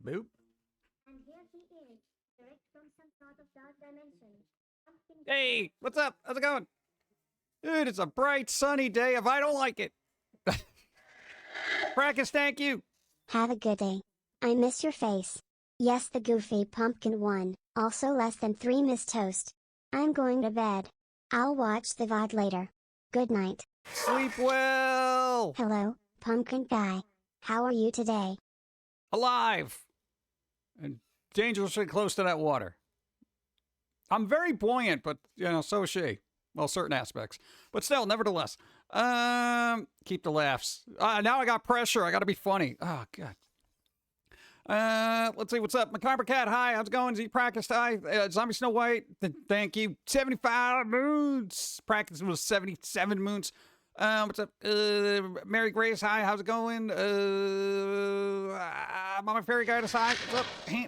Boop. And here he is, direct from some sort of dark dimension. Hey, what's up? How's it going? Dude, it's a bright, sunny day if I don't like it. Practice, thank you. Have a good day. I miss your face. Yes, the goofy pumpkin one, also less than 3 miss toast. I'm going to bed. I'll watch the VOD later. Good night. Sleep well. Hello, Pumpkin Guy. How are you today? Alive. And dangerously close to that water. I'm very buoyant, but, so is she. Well, certain aspects. But still, nevertheless. Keep the laughs. Now I got pressure. I got to be funny. Oh, God. Let's see. What's up? Macabre Cat, hi. How's it going? Z Practice, hi. Zombie Snow White, thank you. 75 moons. Practice was 77 moons. What's up? Mary Grace, hi. How's it going? Mama Fairy Guidance, hi. What's up?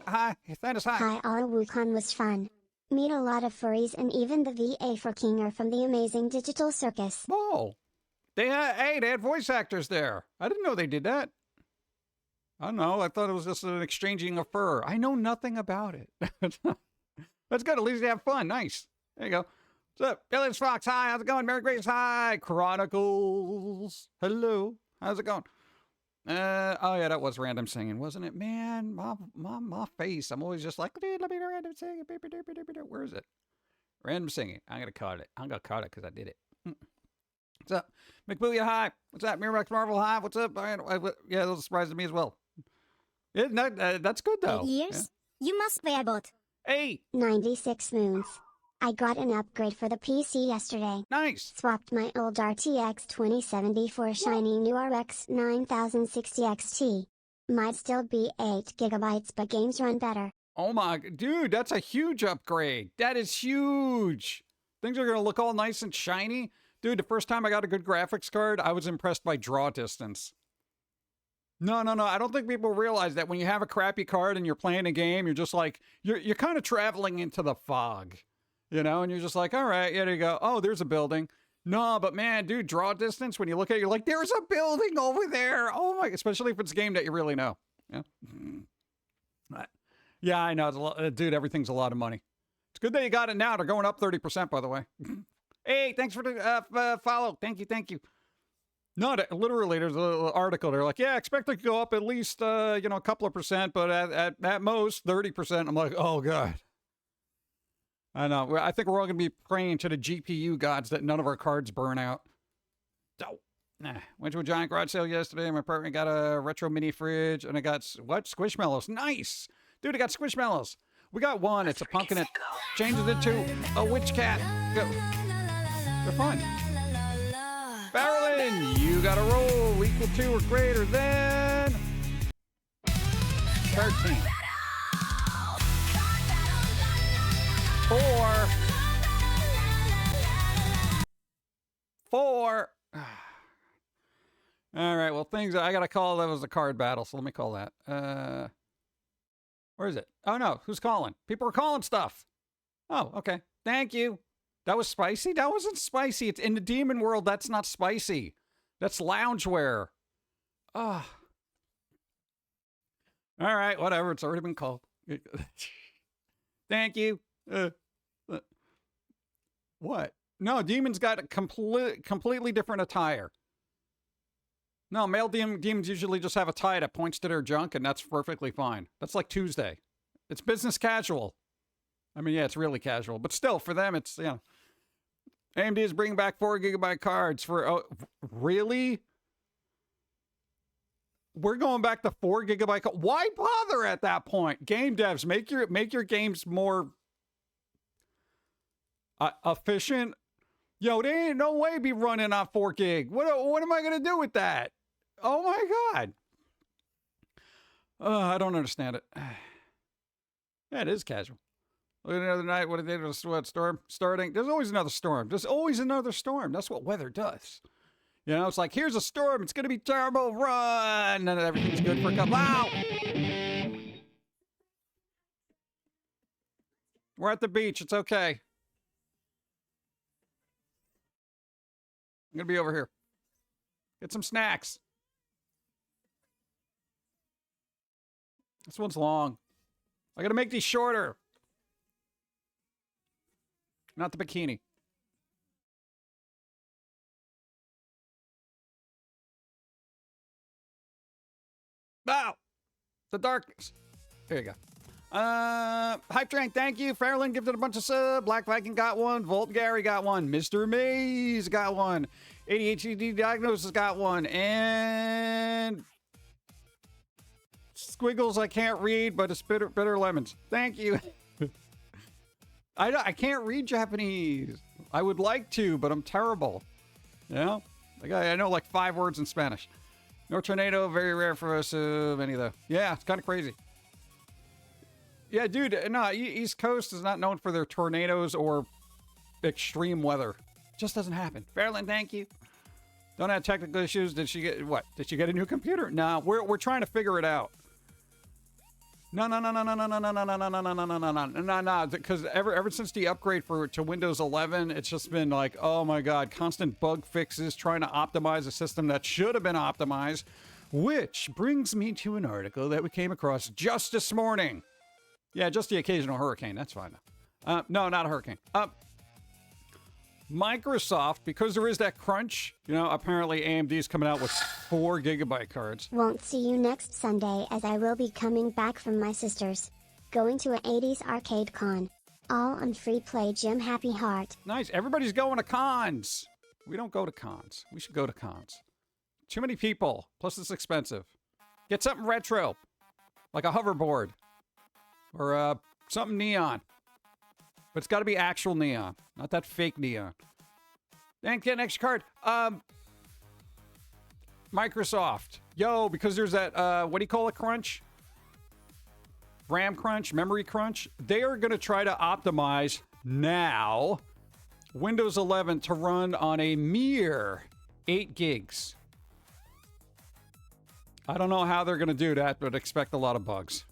Hi. Thanos, hi. Hi, all WooCon was fun. Meet a lot of furries and even the VA for Kinger from the amazing Digital Circus. Oh. They had voice actors there. I didn't know they did that. I don't know. I thought it was just an exchanging of fur. I know nothing about it. That's good. At least they have fun. Nice. There you go. What's up? Aliens Fox, hi. How's it going? Mary Grace, hi. Chronicles, hello. How's it going? Oh yeah, that was random singing, wasn't it? Man, my face. I'm always just like, dude, let me do random singing. Where is it? Random singing. I'm gonna cut it. Because I did it. What's up? McBooya, hi. What's up? Miramax Marvel, hi. What's up? Yeah, that was a surprise to me as well. That's good, though. Years? Yeah. You must be about. Hey! 96 moons. I got an upgrade for the PC yesterday. Nice! Swapped my old RTX 2070 for a shiny new RX 9060 XT. Might still be 8 gigabytes, but games run better. Oh my, dude, that's a huge upgrade. That is huge. Things are gonna look all nice and shiny. Dude, the first time I got a good graphics card, I was impressed by draw distance. No. I don't think people realize that when you have a crappy card and you're playing a game, you're just like, you're kind of traveling into the fog, and you're just like, all right, yeah, there you go. Oh, there's a building. No, but man, dude, draw distance, when you look at it, you're like, there's a building over there. Oh my, especially if it's a game that you really know. Yeah. Yeah, I know. It's a lot, dude, everything's a lot of money. It's good that you got it now. They're going up 30%, by the way. Hey, thanks for the follow. Thank you. No, literally, there's an article. They're like, yeah, expect it to go up at least, a couple of percent, but at most 30%. I'm like, oh, God. I know. I think we're all going to be praying to the GPU gods that none of our cards burn out. So, went to a giant garage sale yesterday. My partner got a retro mini fridge, and I got, Squishmallows. Nice. Dude, I got Squishmallows. We got one. It's a pumpkin. It changes it to a witch cat. Go. They're fun. Farrellin, you got a roll equal to or greater than 13. 4. All right, well, I got to call that was a card battle, so let me call that. Where is it? Oh, no, who's calling? People are calling stuff. Oh, okay. Thank you. That was spicy? That wasn't spicy. It's in the demon world. That's not spicy. That's loungewear. Ah. All right, whatever. It's already been called. Thank you. What? No, demons got a completely different attire. No, male demons usually just have a tie that points to their junk, and that's perfectly fine. That's like Tuesday. It's business casual. I mean, yeah, it's really casual, but still, for them, it's, AMD is bringing back 4 gigabyte cards for, really? We're going back to 4 gigabyte. Why bother at that point? Game devs, make your games more efficient. Yo, they ain't no way be running on 4 gig. What am I going to do with that? Oh my God. I don't understand it. Yeah, it is casual. Look at the other night, what did they storm starting? There's always another storm. There's always another storm. That's what weather does. It's like, here's a storm. It's going to be terrible. Run. And everything's good for a couple. Wow. We're at the beach. It's okay. I'm going to be over here. Get some snacks. This one's long. I gotta make these shorter. Not the bikini. Wow! The darkness. There you go. Hype Train, thank you. Fairland gifted a bunch of sub. Black Viking got one. Volt Gary got one. Mr. Maze got one. ADHD Diagnosis got one. And Squiggles I can't read, but it's bitter lemons. Thank you. I can't read Japanese. I would like to, but I'm terrible. You know? Like I know like 5 words in Spanish. No tornado, very rare for us. Many though. Yeah, it's kind of crazy. Yeah, dude. No, East Coast is not known for their tornadoes or extreme weather. Just doesn't happen. Fairland, thank you. Don't have technical issues. Did she get what? Did she get a new computer? No, we're trying to figure it out. No. Because ever since the upgrade to Windows 11, it's just been like, oh my God, constant bug fixes, trying to optimize a system that should have been optimized. Which brings me to an article that we came across just this morning. Yeah, just the occasional hurricane. That's fine. No, not a hurricane. Microsoft, because there is that crunch, you know, apparently AMD is coming out with 4 GB cards. Won't see you next Sunday as I will be coming back from my sister's. Going to an 80s arcade con. All on free play Jim Happy Heart. Nice. Everybody's going to cons. We don't go to cons. We should go to cons. Too many people. Plus it's expensive. Get something retro. Like a hoverboard. Or something neon. But it's got to be actual neon. Not that fake neon. Then get an extra card. Microsoft. Yo, because there's that, what do you call it, crunch? RAM crunch, memory crunch. They are going to try to optimize now Windows 11 to run on a mere 8 gigs. I don't know how they're going to do that, but expect a lot of bugs.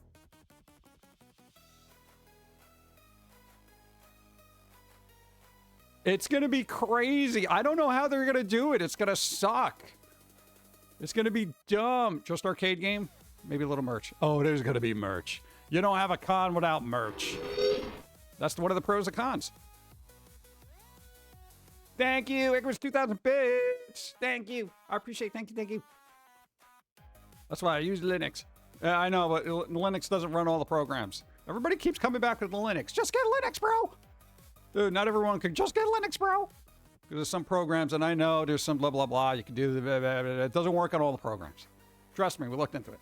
It's going to be crazy. I don't know how they're going to do it. It's going to suck. It's going to be dumb. Just arcade game? Maybe a little merch. Oh, there's going to be merch. You don't have a con without merch. That's one of the pros of cons. Thank you. Icarus 2000 bits. Thank you. I appreciate it. Thank you. That's why I use Linux. I know, but Linux doesn't run all the programs. Everybody keeps coming back with the Linux. Just get Linux, bro. Dude, not everyone can just get Linux, bro. Because there's some programs, and I know there's some blah, blah, blah. You can do the blah, blah, blah. It doesn't work on all the programs. Trust me, we looked into it.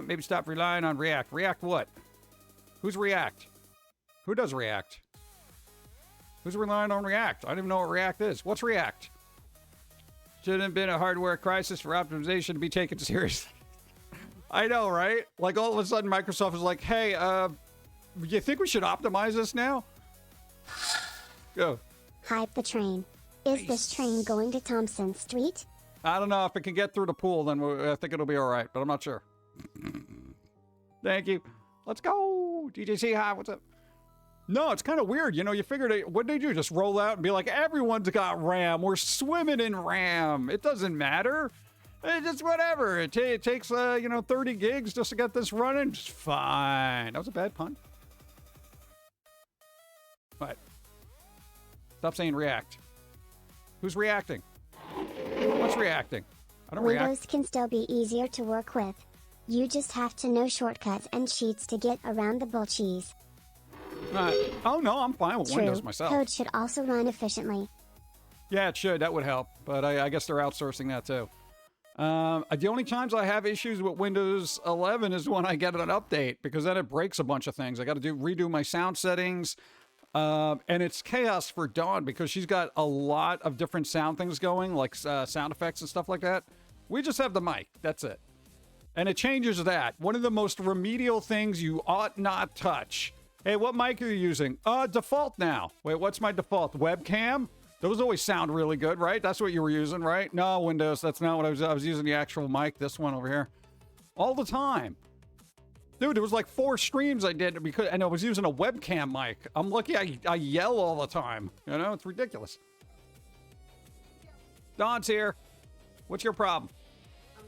Maybe stop relying on React. React what? Who's React? Who does React? Who's relying on React? I don't even know what React is. What's React? Shouldn't have been a hardware crisis for optimization to be taken seriously. I know, right? Like all of a sudden Microsoft is like, hey, you think we should optimize this now? Go. Hype the train. Is this train going to Thompson Street? I don't know. If it can get through the pool, then I think it'll be all right, but I'm not sure. Thank you. Let's go. DJC, hi, what's up? No, it's kind of weird. You know, you figured, what did they do? Just roll out and be like, everyone's got RAM. We're swimming in RAM. It doesn't matter. It's just whatever. It takes, 30 gigs just to get this running. Just fine. That was a bad pun. What? Stop saying react. Who's reacting? What's reacting? I don't react. Windows can still be easier to work with. You just have to know shortcuts and cheats to get around the bull cheese. Oh no, I'm fine with Windows myself. Code should also run efficiently. Yeah, it should. That would help. But I guess they're outsourcing that too. The only times I have issues with Windows 11 is when I get an update, because then it breaks a bunch of things. I got to redo my sound settings. And it's chaos for Dawn because she's got a lot of different sound things going, like sound effects and stuff like that. We just have the mic. That's it. And it changes that. One of the most remedial things you ought not touch. Hey, what mic are you using? Default now. Wait, what's my default? Webcam? Those always sound really good, right? That's what you were using, right? No, Windows. That's not what I was using the actual mic. This one over here. All the time. Dude, it was like 4 streams I did because, and I was using a webcam mic. I'm lucky I yell all the time. You know, it's ridiculous. Don's here. What's your problem? I'm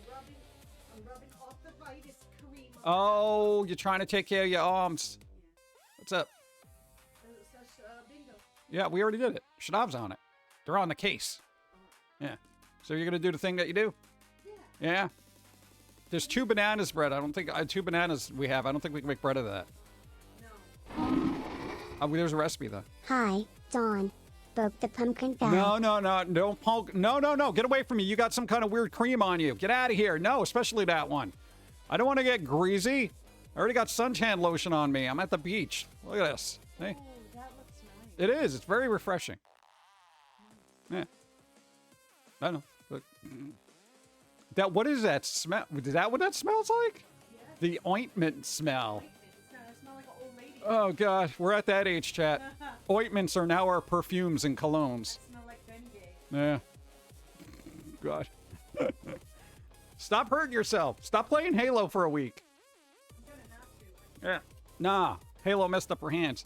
rubbing off the virus cream Oh, you're trying to take care of your arms. What's up? Bingo. Yeah, we already did it. Shanav's on it. They're on the case. Yeah. So you're going to do the thing that you do? Yeah. Yeah. There's 2 bananas bread. I don't think 2 bananas we have. I don't think we can make bread of that. No. There's a recipe though. Hi, Dawn. Spoke the pumpkin guy. No. Don't poke. No. Get away from me. You got some kind of weird cream on you. Get out of here. No, especially that one. I don't want to get greasy. I already got suntan lotion on me. I'm at the beach. Look at this. Hey. Oh, that looks nice. It is. It's very refreshing. Yeah. I know. Look. What is that smell? Is that what that smells like? Yes. The ointment smell. It smells like an old lady. Oh, God. We're at that age, chat. Ointments are now our perfumes and colognes. Smell like Bengay. Yeah. God. Stop hurting yourself. Stop playing Halo for a week. I'm gonna have to. Yeah. Nah. Halo messed up her hands.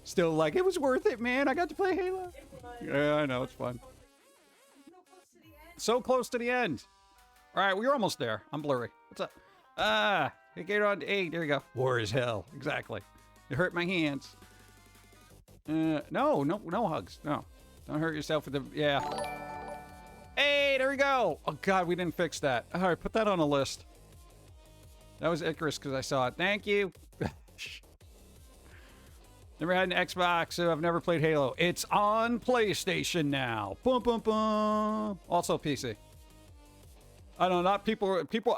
Still like, it was worth it, man. I got to play Halo. It was. Yeah, I know. It's fun. So close to the end. So close to the end. All right, we're almost there. I'm blurry. What's up? Hey, get on 8. There you go. War is hell. Exactly. It hurt my hands. No hugs. No. Don't hurt yourself with the, yeah. Hey, there we go. Oh, God, we didn't fix that. All right, put that on a list. That was Icarus because I saw it. Thank you. Never had an Xbox, so I've never played Halo. It's on PlayStation now. Boom, boom, boom. Also PC. I don't know,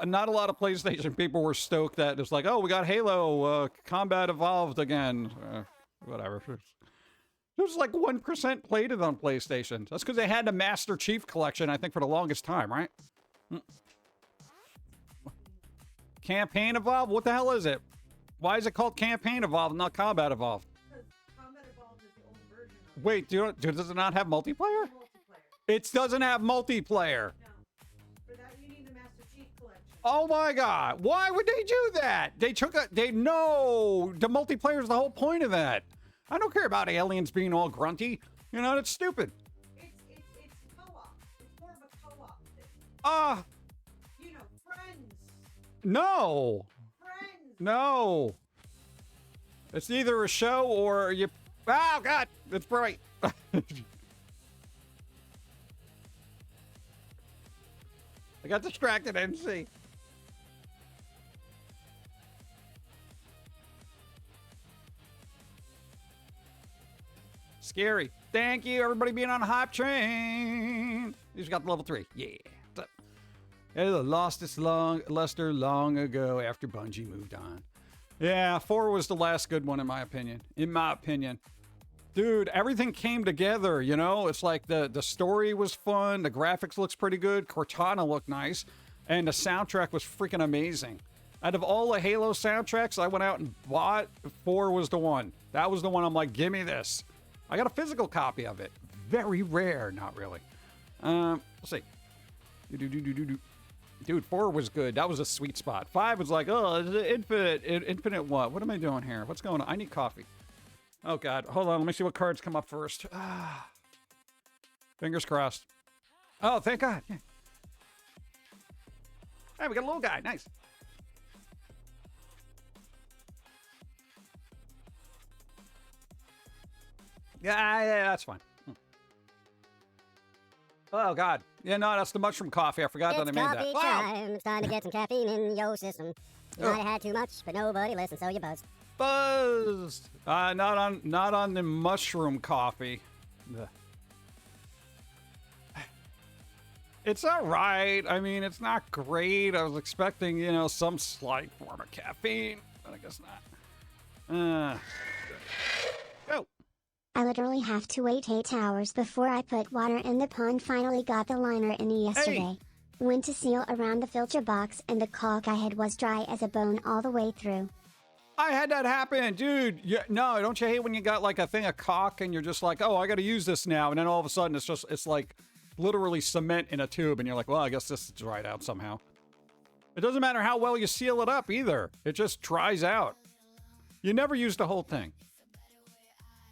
not a lot of PlayStation people were stoked that it's like, oh, we got Halo, Combat Evolved again. Whatever. There's like 1% played it on PlayStation. That's because they had the Master Chief Collection, I think, for the longest time, right? Campaign Evolved? What the hell is it? Why is it called Campaign Evolved, not Combat Evolved? Because Combat Evolved is the old version of Wait, does it not have multiplayer? multiplayer. It doesn't have multiplayer. No. For that, you need the Master Chief Collection. Oh my God! Why would they do that? The multiplayer is the whole point of that. I don't care about aliens being all grunty. You know, that's stupid. It's co-op. It's more of a co-op thing. Ah, You know, friends. no, Friends. no. It's either a show or you. Oh God, it's bright. I got distracted. I didn't see. Scary. Thank you, everybody being on a hype train. He's got the level 3. Yeah. What's up? Yeah, lost its luster long ago after Bungie moved on. Yeah, 4 was the last good one in my opinion. Dude, everything came together, you know? It's like the story was fun, the graphics looks pretty good, Cortana looked nice, and the soundtrack was freaking amazing. Out of all the Halo soundtracks I went out and bought, 4 was the one. That was the one I'm like, give me this. I got a physical copy of it. Very rare, not really. Let's see. Dude, 4 was good. That was a sweet spot. 5 was like, oh, infinite what? What am I doing here? What's going on? I need coffee. Oh, God. Hold on. Let me see what cards come up first. Fingers crossed. Oh, thank God. Yeah. Hey, we got a little guy. Nice. Yeah, that's fine. Oh, God. Yeah, no, that's the mushroom coffee. I forgot that I made that. It's coffee time. It's time to get some caffeine in your system. You might have had too much, but nobody listened, so you buzzed. Buzzed. Not on the mushroom coffee. Ugh. It's all right. I mean, it's not great. I was expecting, you know, some slight form of caffeine, but I guess not. Go. I literally have to wait 8 hours before I put water in the pond. Finally got the liner in yesterday. Hey. Went to seal around the filter box and the caulk I had was dry as a bone all the way through. I had that happen, dude. Yeah, no, don't you hate when you got like a thing of caulk and you're just like, oh, I got to use this now. And then all of a sudden it's like literally cement in a tube. And you're like, well, I guess this is dried out somehow. It doesn't matter how well you seal it up either. It just dries out. You never use the whole thing.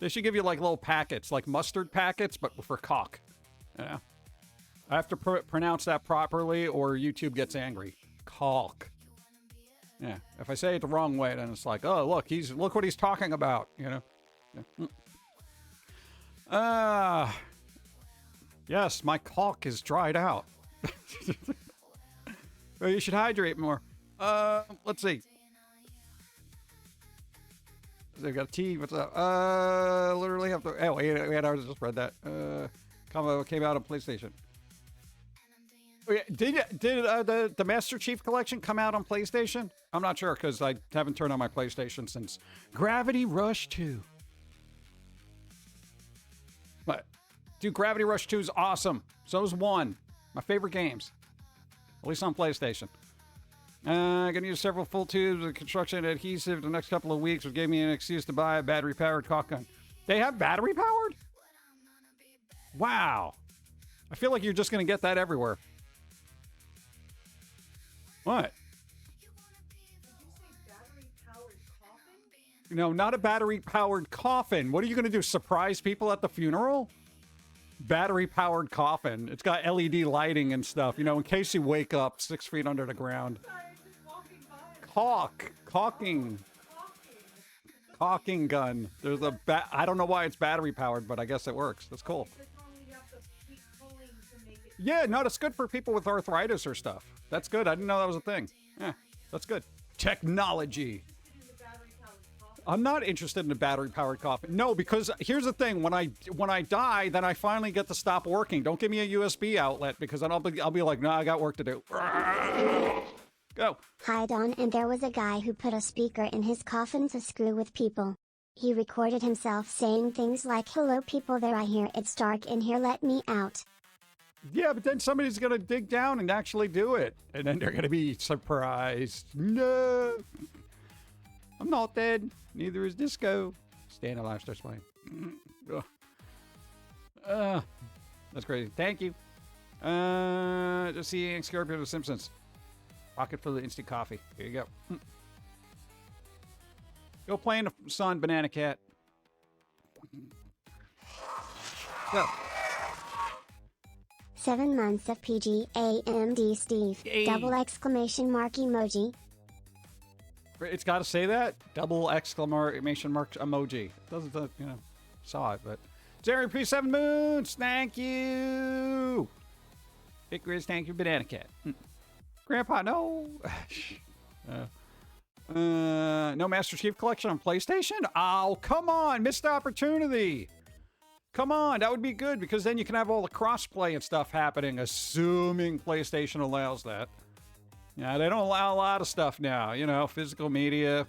They should give you like little packets, like mustard packets, but for caulk. Yeah. I have to pronounce that properly or YouTube gets angry. Hulk. Yeah, if I say it the wrong way, then it's like, oh, look what he's talking about, you know. Yeah. Yes, my caulk is dried out. Well, you should hydrate more. Let's see. They got a T. What's up? Literally have to. Oh, 8 hours. I just read that. Came out on PlayStation. Did the Master Chief Collection come out on PlayStation? I'm not sure because I haven't turned on my PlayStation since Gravity Rush 2. But, dude, Gravity Rush 2 is awesome. So is 1. My favorite games. At least on PlayStation. Gonna use several full tubes of construction adhesive the next couple of weeks, which gave me an excuse to buy a battery-powered caulk gun. They have battery-powered? Wow. I feel like you're just gonna get that everywhere. What? Did you say battery-powered coffin? No, not a battery-powered coffin. What are you going to do, surprise people at the funeral? Battery-powered coffin. It's got LED lighting and stuff, you know, in case you wake up 6 feet under the ground. Sorry, just walking by. Caulking gun. There's a I don't know why it's battery-powered, but I guess it works. That's cool. They're telling me you have to keep pulling to make it. Yeah, no, that's good for people with arthritis or stuff. That's good. I didn't know that was a thing. Yeah, that's good. Technology. I'm not interested in a battery-powered coffin. No, because here's the thing: when I die, then I finally get to stop working. Don't give me a USB outlet because then I'll be like, no, I got work to do. Go. Hi Don, and there was a guy who put a speaker in his coffin to screw with people. He recorded himself saying things like, "Hello people there, I hear it's dark in here, let me out." Yeah, but then somebody's gonna dig down and actually do it, and then they're gonna be surprised. No, I'm not dead. Neither is Disco. Staying alive starts playing. That's crazy. Thank you. Just seeing Scorpio of the Simpsons. Pocket full of instant coffee. Here you go. Go play in the sun, Banana Cat. Go. 7 months of PGAMD Steve. Yay. Double exclamation mark emoji. It's got to say that. Double exclamation mark emoji. It doesn't, you know, saw it, but. Jerry P. 7 Moons, thank you. Big Grizz, thank you, Banana Cat. Grandpa, no. No Master Chief Collection on PlayStation? Oh, come on. Missed opportunity. Come on, that would be good because then you can have all the crossplay and stuff happening, assuming PlayStation allows that. Yeah, they don't allow a lot of stuff now, you know, physical media,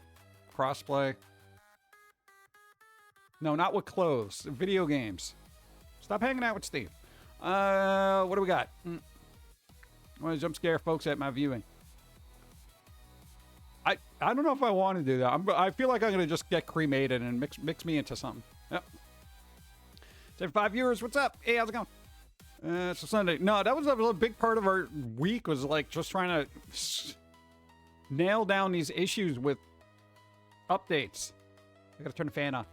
crossplay. No, not with clothes, video games. Stop hanging out with Steve. What do we got? I want to jump scare folks at my viewing. I don't know if I want to do that. I feel like I'm going to just get cremated and mix me into something. Yep. 75 viewers, what's up? Hey, how's it going? It's a Sunday. No, that was a big part of our week was like just trying to nail down these issues with updates. I gotta turn the fan on.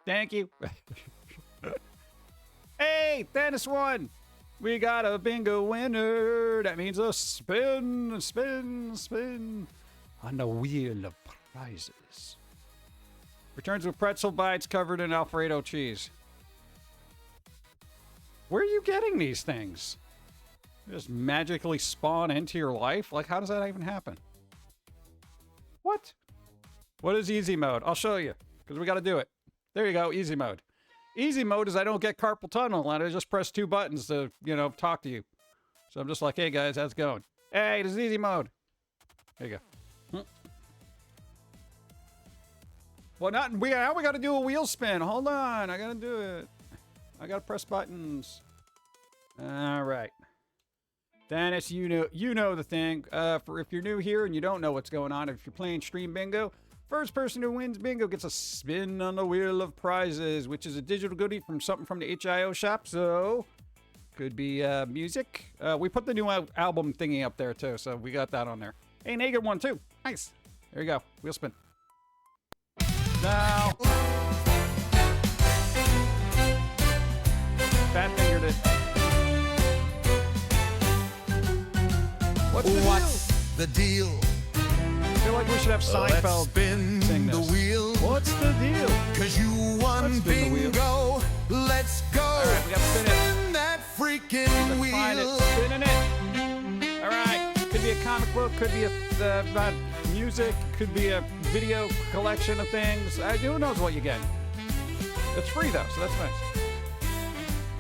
Thank you. Hey, Thanos won. We got a bingo winner. That means a spin, spin, spin on the wheel of prizes. Returns with pretzel bites covered in Alfredo cheese. Where are you getting these things? They just magically spawn into your life? Like, how does that even happen? What? What is easy mode? I'll show you, because we got to do it. There you go, easy mode. Easy mode is I don't get carpal tunnel, and I just press 2 buttons to, you know, talk to you. So I'm just like, hey guys, how's it going? Hey, this is easy mode. There you go. Well, now we got to do a wheel spin. Hold on, I got to do it. I got to press buttons. All right. Dennis, you know the thing. For if you're new here and you don't know what's going on, if you're playing Stream Bingo, first person who wins bingo gets a spin on the wheel of prizes, which is a digital goodie from something from the HIO shop. So could be music. We put the new album thingy up there too, so we got that on there. Hey, Nager won too. Nice. There you go. Wheel spin. Now. Fat fingered it. What's the deal? I feel like we should have Seinfeld sing this. The wheel. What's the deal? 'Cause you won bingo. Let's go. All right, we got to spin it. Spin that freaking wheel. Find it. Spinning it. All right. Could be a comic book. Could be about music. Could be a video collection of things. Who knows what you get? It's free though, so that's nice.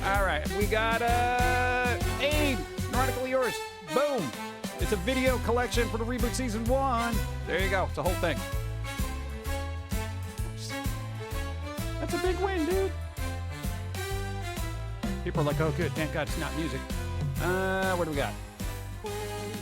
All right, we got Abe. An article of yours. Boom. It's a video collection for the Reboot Season 1. There you go. It's a whole thing. That's a big win, dude. People are like, oh, good. Thank God it's not music. What do we got?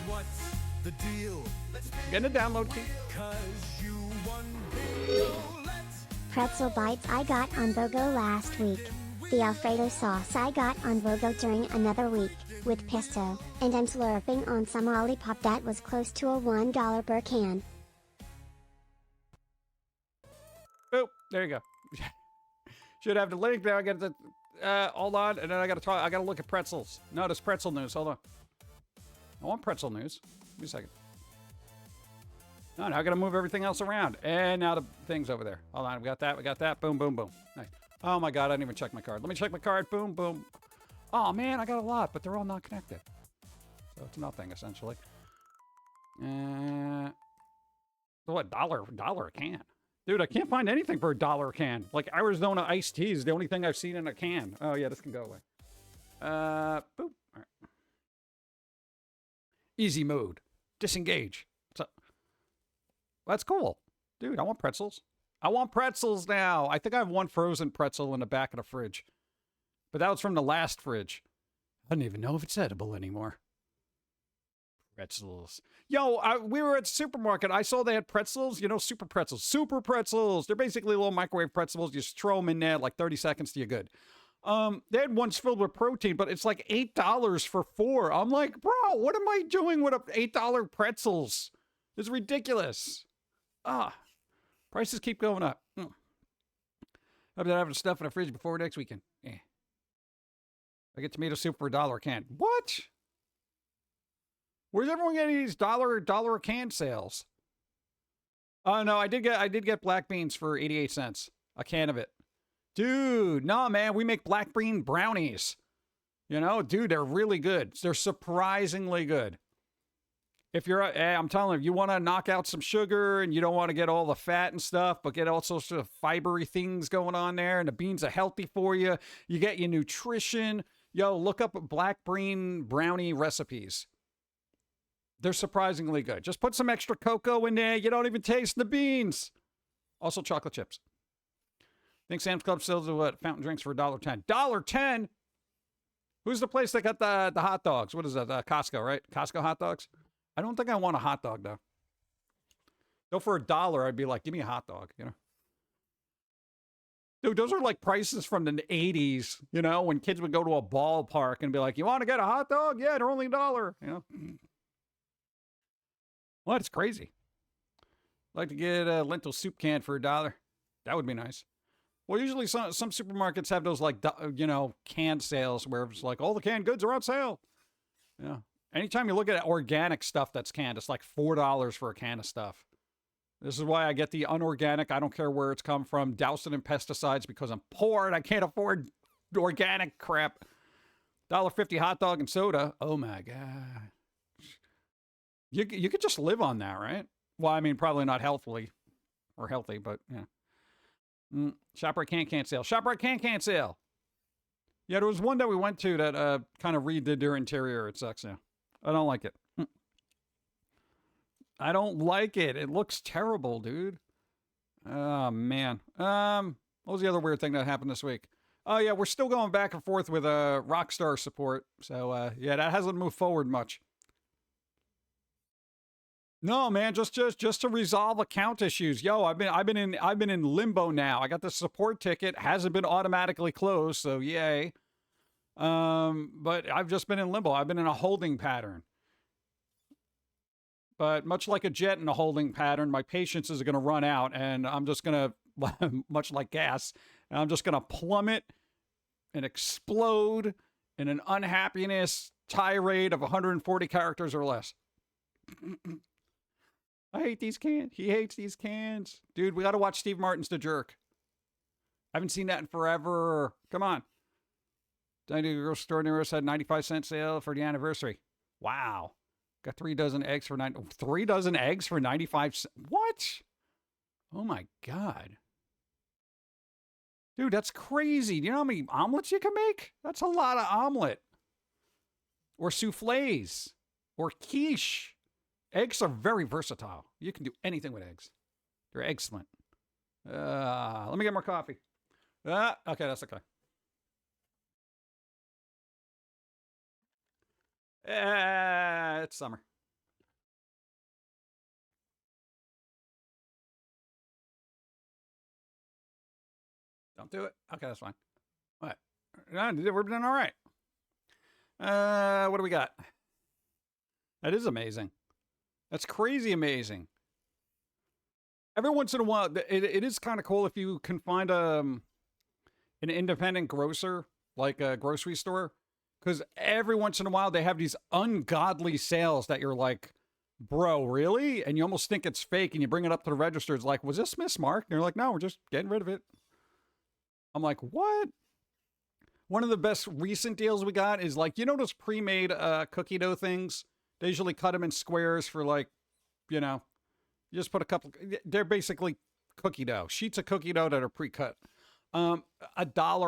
What's the deal? Let's Getting a download key. 'cause you won bingo. Let's Pretzel bites I got on BOGO last week. The Alfredo sauce I got on BOGO during another week, with pesto, and I'm slurping on some lollipop that was close to a $1 per can. Oh, there you go. Should have the link there. I got the hold on, and then I got to look at pretzels. No, there's pretzel news. Hold on. I want pretzel news. Give me a second. No, now I got to move everything else around. And now the thing's over there. Hold on, we got that. We got that. Boom, boom, boom. Nice. Oh my God, I didn't even check my card. Let me check my card. Boom, boom. Oh man, I got a lot, but they're all not connected. So it's nothing essentially. What, dollar a can? Dude, I can't find anything for $1 a can. Like Arizona iced tea is the only thing I've seen in a can. Oh yeah, this can go away. Boop. All right. Easy mode. Disengage. So, that's cool. Dude, I want pretzels. I want pretzels now. I think I have one frozen pretzel in the back of the fridge. But that was from the last fridge. I don't even know if it's edible anymore. Pretzels. Yo, we were at the supermarket. I saw they had pretzels. You know, super pretzels. Super pretzels. They're basically little microwave pretzels. You just throw them in there like 30 seconds till you're good. They had ones filled with protein, but it's like $8 for 4. I'm like, bro, what am I doing with $8 pretzels? It's ridiculous. Prices keep going up. I'll be having stuff in the fridge before next weekend. Yeah. I get tomato soup for $1 a can. What? Where's everyone getting these dollar a can sales? Oh no, I did get black beans for 88 cents. A can of it. Dude, no man, we make black bean brownies. You know, dude, they're really good. They're surprisingly good. If you're, I'm telling you want to knock out some sugar and you don't want to get all the fat and stuff, but get all sorts of fibery things going on there, and the beans are healthy for you. You get your nutrition. Yo, look up black bean brownie recipes. They're surprisingly good. Just put some extra cocoa in there. You don't even taste the beans. Also, chocolate chips. I think Sam's Club sells what? Fountain drinks for $1.10. $1.10? Who's the place that got the hot dogs? What is that? Costco, right? Costco hot dogs? I don't think I want a hot dog, though. Though for $1, I'd be like, give me a hot dog, you know? Dude, those are like prices from the 80s, you know, when kids would go to a ballpark and be like, you want to get a hot dog? Yeah, they're only $1, you know? Well, it's crazy. I'd like to get a lentil soup can for $1. That would be nice. Well, usually some supermarkets have those, like, you know, canned sales where it's like, all the canned goods are on sale. Yeah. Anytime you look at organic stuff that's canned, it's like $4 for a can of stuff. This is why I get the unorganic. I don't care where it's come from. Doused it in pesticides because I'm poor and I can't afford organic crap. $1.50 hot dog and soda. Oh, my God. You could just live on that, right? Well, I mean, probably not healthily or healthy, but yeah. ShopRite can sale. ShopRite can sale. Yeah, there was one that we went to that kind of redid their interior. It sucks now. I don't like it. I don't like it. It looks terrible, dude. Oh, man. What was the other weird thing that happened this week? Oh, yeah, we're still going back and forth with Rockstar support. So, yeah, that hasn't moved forward much. No, man, just to resolve account issues. Yo, I've been in limbo now. I got the support ticket, hasn't been automatically closed, so yay. But I've just been in limbo. I've been in a holding pattern. But much like a jet in a holding pattern, my patience is going to run out, and I'm just going to, much like gas, and I'm just going to plummet and explode in an unhappiness tirade of 140 characters or less. I hate these cans. He hates these cans. Dude, we got to watch Steve Martin's The Jerk. I haven't seen that in forever. Come on. Tiny Grocery Store near us had 95-cent sale for the anniversary. Wow. Got 3 dozen eggs for 3 dozen eggs for 95 cents. What? Oh my God. Dude, that's crazy. Do you know how many omelets you can make? That's a lot of omelet. Or soufflés. Or quiche. Eggs are very versatile. You can do anything with eggs. They're excellent. Let me get more coffee. Okay, that's okay. It's summer. Don't do it. Okay, that's fine. What? We're doing all right. What do we got? That is amazing. That's crazy amazing. Every once in a while, it is kind of cool if you can find an independent grocer, like a grocery store. Because every once in a while, they have these ungodly sales that you're like, bro, really? And you almost think it's fake, and you bring it up to the register. It's like, was this mismarked? And they're like, no, we're just getting rid of it. I'm like, what? One of the best recent deals we got is like, you know those pre-made cookie dough things? They usually cut them in squares for like, you know, you just put a couple. They're basically cookie dough, sheets of cookie dough that are pre-cut. $1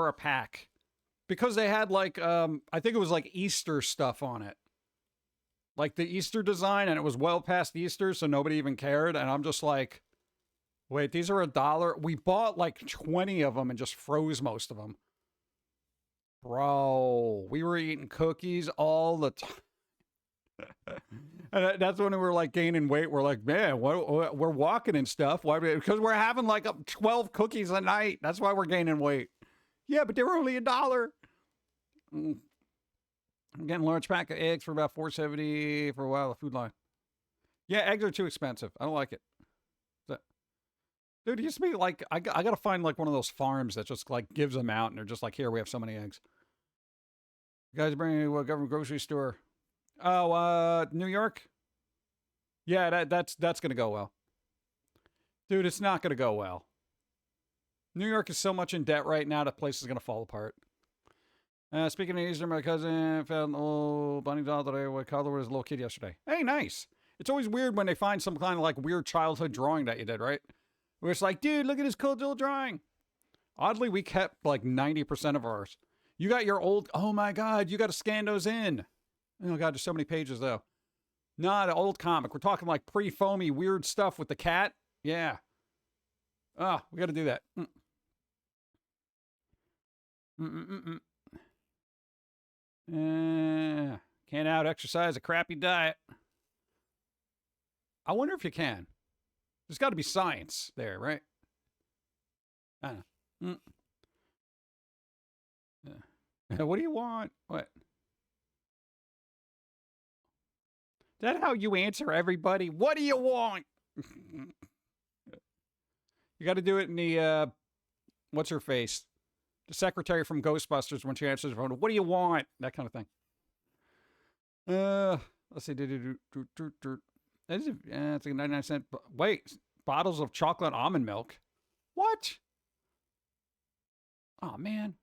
a pack. Because they had like, I think it was like Easter stuff on it. Like the Easter design, and it was well past Easter, so nobody even cared. And I'm just like, wait, these are $1. We bought like 20 of them and just froze most of them. Bro, we were eating cookies all the time. And that's when we were like gaining weight. We're like, man, we're walking and stuff. Why? Because we're having like 12 cookies a night. That's why we're gaining weight. Yeah, but they were only $1. I'm getting a large pack of eggs for about $4.70 for a while. The Food Line. Yeah, eggs are too expensive. I don't like it. Dude, it used to be like, I got to find like one of those farms that just like gives them out, and they're just like, here, we have so many eggs. You guys bring me to a government grocery store. Oh, New York? Yeah, that's going to go well. Dude, it's not going to go well. New York is so much in debt right now, that place is going to fall apart. Speaking of Easter, my cousin found an old bunny doll that I colored with as a little kid yesterday. Hey, nice. It's always weird when they find some kind of like weird childhood drawing that you did, right? Where it's like, dude, look at this cool little drawing. Oddly, we kept like 90% of ours. You got your old, oh my God, you got to scan those in. Oh God, there's so many pages though. Nah, the old comic. We're talking like pre-Foamy weird stuff with the cat. Yeah. Oh, we got to do that. Can't out exercise a crappy diet. I wonder if you can. There's got to be science there, right? I don't know. What do you want? What? Is that how you answer everybody? What do you want? You got to do it in the, what's her face? The secretary from Ghostbusters when she answers the phone. What do you want? That kind of thing. Let's see. It's like 99-cent. Wait, bottles of chocolate almond milk. What? Oh, man.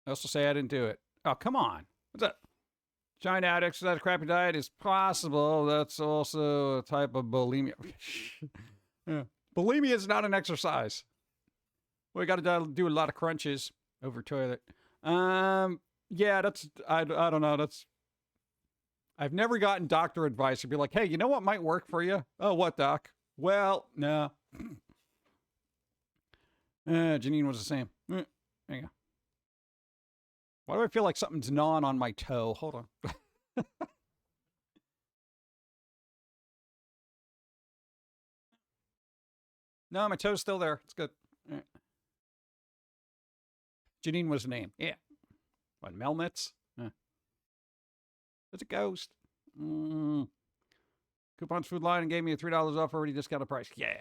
I also say I didn't do it. Oh, come on. What's that? Trying to out exercise a crappy diet is possible. That's also a type of bulimia. Yeah. Bulimia is not an exercise. We got to do a lot of crunches over toilet. Yeah, that's, I don't know. That's, I've never gotten doctor advice to be like, hey, you know what might work for you? Oh, what, doc? Well, no. Janine was the same. There you go. Why do I feel like something's gnawing on my toe? Hold on. No, my toe's still there. It's good. Janine was the name. Yeah. What, Melnitz? It's a ghost. Coupons Food Line and gave me a $3 off already discounted price. Yeah.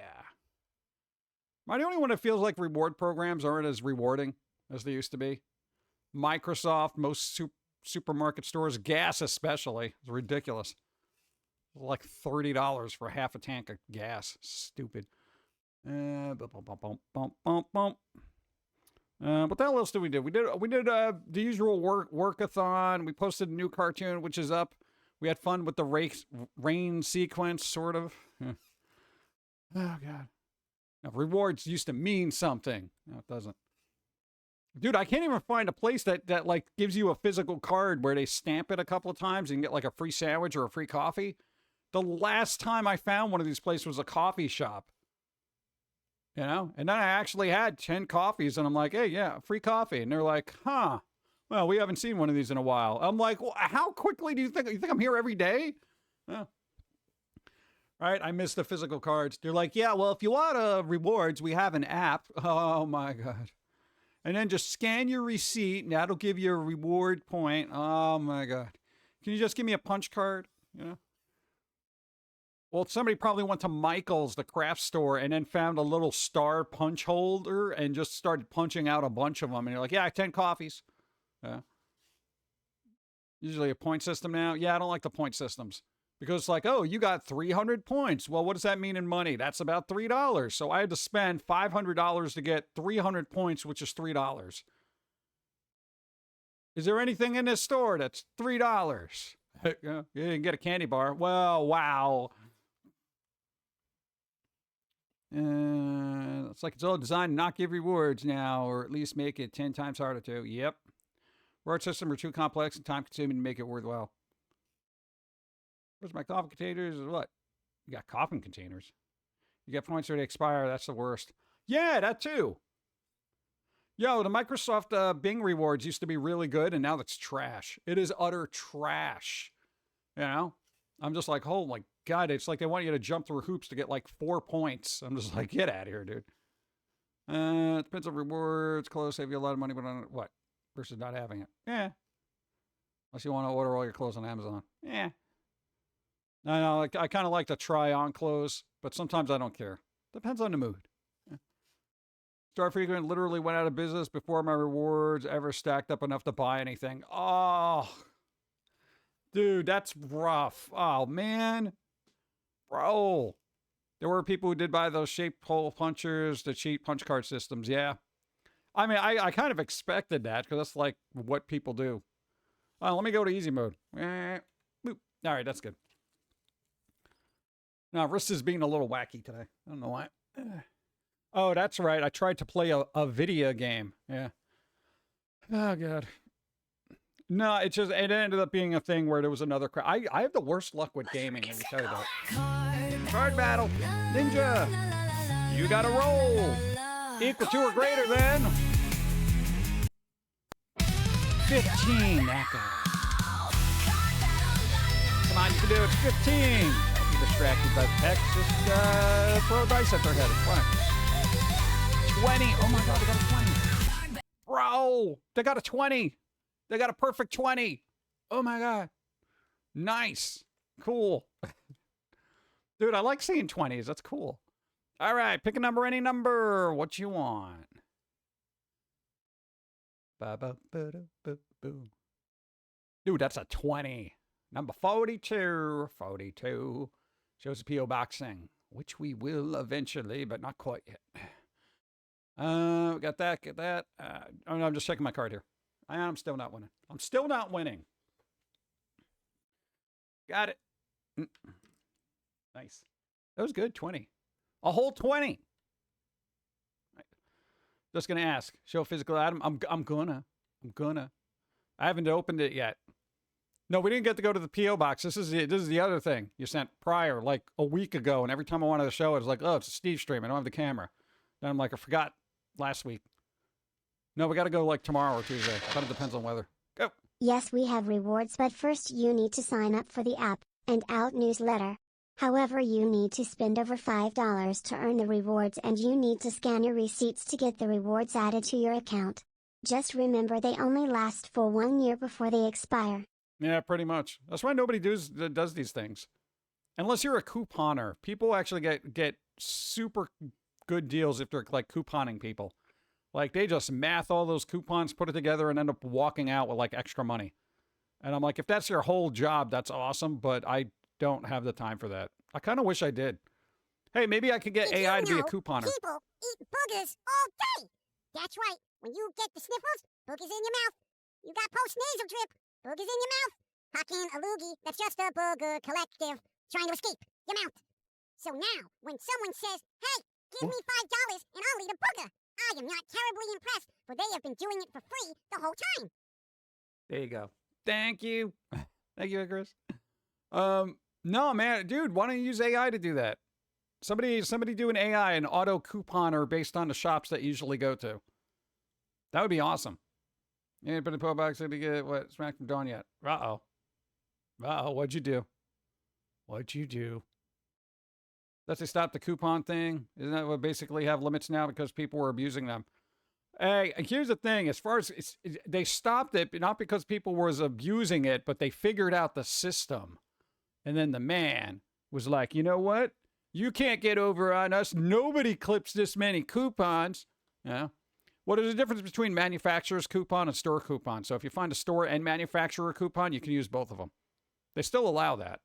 Am I the only one that feels like reward programs aren't as rewarding as they used to be? Microsoft, most supermarket stores, gas especially. It's ridiculous. Like $30 for half a tank of gas. Stupid. What the hell else did we do? We did the usual workathon. We posted a new cartoon, which is up. We had fun with the rain sequence, sort of. Oh, God. Now, rewards used to mean something. No, it doesn't. Dude, I can't even find a place that like gives you a physical card where they stamp it a couple of times and get like a free sandwich or a free coffee. The last time I found one of these places was a coffee shop. You know? And then I actually had 10 coffees and I'm like, hey, yeah, free coffee. And they're like, huh, well, we haven't seen one of these in a while. I'm like, well, how quickly do you think I'm here every day? Oh. Right, I miss the physical cards. They're like, yeah, well, if you want rewards, we have an app. Oh, my God. And then just scan your receipt, and that'll give you a reward point. Oh, my God. Can you just give me a punch card? You know? Well, somebody probably went to Michael's, the craft store, and then found a little star punch holder and just started punching out a bunch of them. And you're like, yeah, 10 coffees. Yeah. Usually a point system now. Yeah, I don't like the point systems. Because it's like, oh, you got 300 points. Well, what does that mean in money? That's about $3. So I had to spend $500 to get 300 points, which is $3. Is there anything in this store that's $3? You can get a candy bar. Well, wow. It's like it's all designed to not give rewards now, or at least make it 10 times harder to. Yep. Reward systems are too complex and time-consuming to make it worthwhile. Where's my coffee containers? What? You got coffin containers. You get points where they expire. That's the worst. Yeah, that too. Yo, the Microsoft Bing rewards used to be really good, and now that's trash. It is utter trash. You know? I'm just like, oh my God, it's like they want you to jump through hoops to get like 4 points. I'm just like, get out of here, dude. It depends on rewards. Clothes save you a lot of money, but on what? Versus not having it. Yeah. Unless you want to order all your clothes on Amazon. Yeah. I know, I kind of like to try on clothes, but sometimes I don't care. Depends on the mood. Yeah. Star Frequent literally went out of business before my rewards ever stacked up enough to buy anything. Oh, dude, that's rough. Oh, man. Bro. There were people who did buy those shaped hole punchers, the cheap punch card systems. Yeah. I mean, I kind of expected that because that's like what people do. Let me go to easy mode. Boop. All right, that's good. Now, wrist is being a little wacky today. I don't know why. Oh, that's right. I tried to play a video game. Yeah. Oh, God. No, it ended up being a thing where there was another crowd. I have the worst luck with gaming, let me tell you that. Card battle. Ninja. You got to roll. Equal to or greater than 15. That guy. Come on, you can do it. 15. Distracted by the text, just throw dice at their head. It's fine. 20. Oh my God, they got a 20. Bro, they got a 20. They got a perfect 20. Oh my God. Nice. Cool. Dude, I like seeing 20s. That's cool. All right, pick a number, any number. What you want? Dude, that's a 20. Number 42. 42. Shows a P.O. box thing, which we will eventually, but not quite yet. Got that, get that. Oh, no, I'm just checking my card here. I'm still not winning. I'm still not winning. Got it. Nice. That was good, 20. A whole 20. Right. Just going to ask. Show physical item. I'm gonna. I haven't opened it yet. No, we didn't get to go to the P.O. box. This is the other thing you sent prior, like a week ago. And every time I wanted to show it, was like, oh, it's a Steve stream. I don't have the camera. Then I'm like, I forgot last week. No, we got to go like tomorrow or Tuesday. Kind of depends on weather. Go. Yes, we have rewards, but first you need to sign up for the app and out newsletter. However, you need to spend over $5 to earn the rewards, and you need to scan your receipts to get the rewards added to your account. Just remember, they only last for 1 year before they expire. Yeah, pretty much. That's why nobody does these things. Unless you're a couponer. People actually get super good deals if they're like couponing people. Like they just math all those coupons, put it together, and end up walking out with like extra money. And I'm like, if that's your whole job, that's awesome, but I don't have the time for that. I kind of wish I did. Hey, maybe I could get AI to be a couponer. People eat boogers all day. That's right. When you get the sniffles, boogers in your mouth. You got post-nasal drip, boogers in your mouth. Pum'Kin, a loogie, that's just a booger collective trying to escape your mouth. So now, when someone says, hey, give me $5 and I'll eat a booger, I am not terribly impressed, for they have been doing it for free the whole time. There you go. Thank you. Thank you, Chris. No, man, dude, why don't you use AI to do that? Somebody do an AI, an auto couponer based on the shops that you usually go to. That would be awesome. You ain't been to the box to get what smack from Dawn yet. Uh-oh. Uh-oh, what'd you do? What'd you do? Let's say stop the coupon thing. Isn't that what basically have limits now because people were abusing them? Hey, here's the thing. As far as they stopped it, not because people was abusing it, but they figured out the system. And then the man was like, you know what? You can't get over on us. Nobody clips this many coupons. Yeah. What is the difference between manufacturer's coupon and store coupon? So if you find a store and manufacturer coupon, you can use both of them. They still allow that.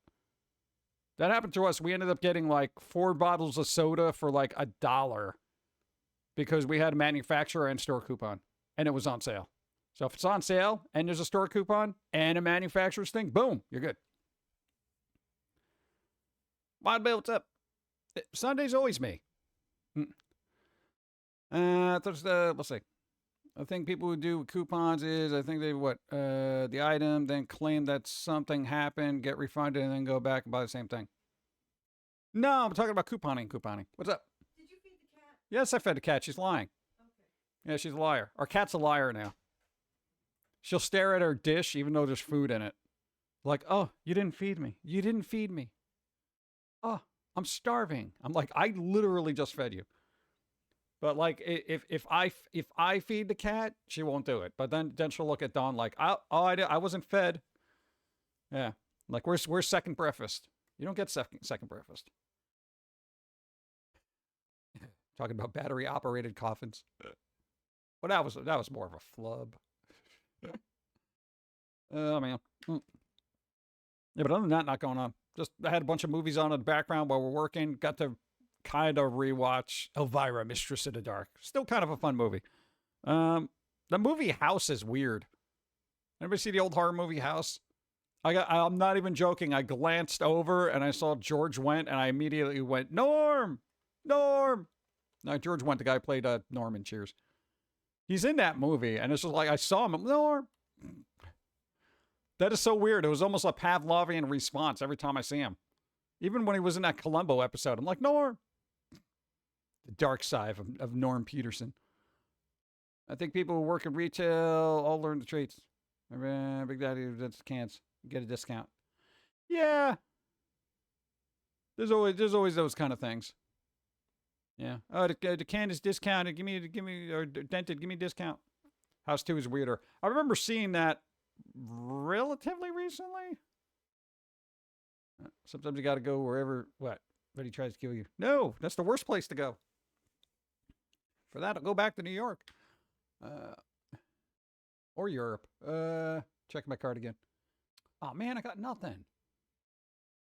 That happened to us. We ended up getting like 4 bottles of soda for like $1 because we had a manufacturer and store coupon and it was on sale. So if it's on sale and there's a store coupon and a manufacturer's thing, boom, you're good. Wild Bill, what's up? Sunday's always me. Let's see. I think people who do coupons is, I think they the item, then claim that something happened, get refunded, and then go back and buy the same thing. No, I'm talking about couponing. What's up? Did you feed the cat? Yes, I fed the cat. She's lying. Okay. Yeah, she's a liar. Our cat's a liar now. She'll stare at her dish even though there's food in it. Like, oh, you didn't feed me. You didn't feed me. Oh, I'm starving. I'm like, I literally just fed you. But like, if I feed the cat, she won't do it. But then she'll look at Dawn like, I wasn't fed. Yeah, like where's second breakfast? You don't get second breakfast. Talking about battery operated coffins. Well, that was more of a flub. Oh man. Yeah, but other than that, not going on. Just I had a bunch of movies on in the background while we're working. Got to kind of rewatch Elvira, Mistress of the Dark. Still kind of a fun movie. The movie House is weird. Anybody see the old horror movie House? I'm not even joking. I glanced over and I saw George Wendt and I immediately went, Norm! No, George Wendt, the guy who played Norm in Cheers. He's in that movie and it's just like, I saw him, Norm! That is so weird. It was almost a Pavlovian response every time I see him. Even when he was in that Columbo episode, I'm like, Norm! The dark side of Norm Peterson. I think people who work in retail all learn the traits. Big Daddy that's cans. Get a discount. Yeah. There's always those kind of things. Yeah. Oh, the can is discounted. Give me, or dented. Give me a discount. House 2 is weirder. I remember seeing that relatively recently. Sometimes you got to go wherever, but he tries to kill you. No, that's the worst place to go. For that, I'll go back to New York. Or Europe. Check my card again. Oh, man, I got nothing.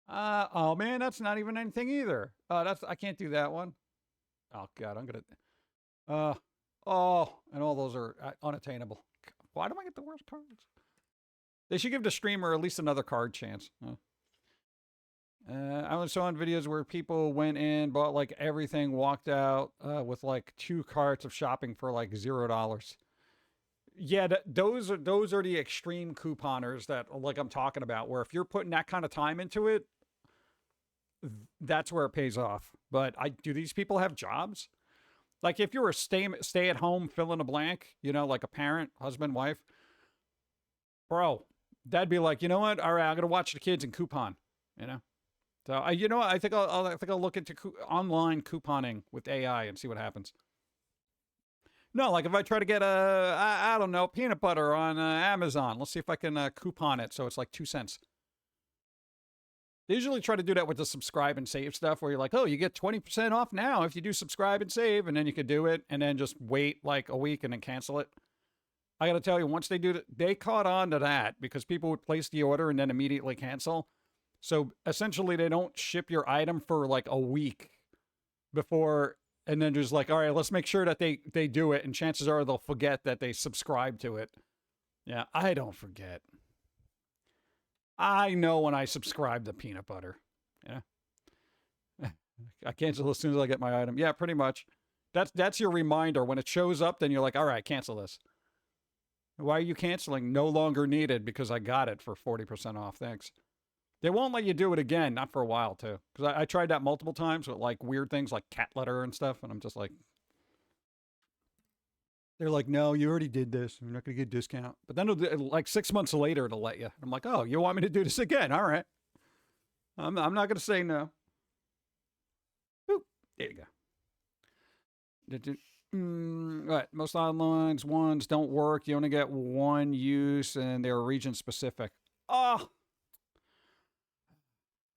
Oh, man, that's not even anything either. I can't do that one. Oh, God, I'm going to... and all those are unattainable. Why do I get the worst cards? They should give the streamer at least another card chance. I saw on videos where people went in, bought like everything, walked out with like 2 carts of shopping for like $0. Yeah, those are the extreme couponers that like I'm talking about, where if you're putting that kind of time into it, that's where it pays off. But do these people have jobs? Like if you're a stay at home, fill in a blank, like a parent, husband, wife, bro, that'd be like, you know what? All right, I'm gonna watch the kids and coupon, So I think I'll look into online couponing with AI and see what happens. No, like if I try to get I don't know, peanut butter on Amazon, let's see if I can coupon it so it's like 2 cents. They usually try to do that with the subscribe and save stuff where you're like, oh, you get 20% off now if you do subscribe and save, and then you could do it and then just wait like a week and then cancel it. I got to tell you, once they do that, they caught on to that because people would place the order and then immediately cancel. So essentially they don't ship your item for like a week before, and then just like, all right, let's make sure that they do it. And chances are they'll forget that they subscribe to it. Yeah, I don't forget. I know when I subscribe to peanut butter. Yeah. I cancel as soon as I get my item. Yeah, pretty much. That's your reminder. When it shows up, then you're like, all right, cancel this. Why are you canceling? No longer needed because I got it for 40% off. Thanks. They won't let you do it again, not for a while, too. Because I tried that multiple times with like weird things like cat litter and stuff, and I'm just like, they're like, no, you already did this. You're not going to get a discount. But then like 6 months later, it'll let you. I'm like, oh, you want me to do this again? All right. I'm not going to say no. Boop. There you go. Right. Most online ones don't work. You only get one use, and they're region specific. Oh.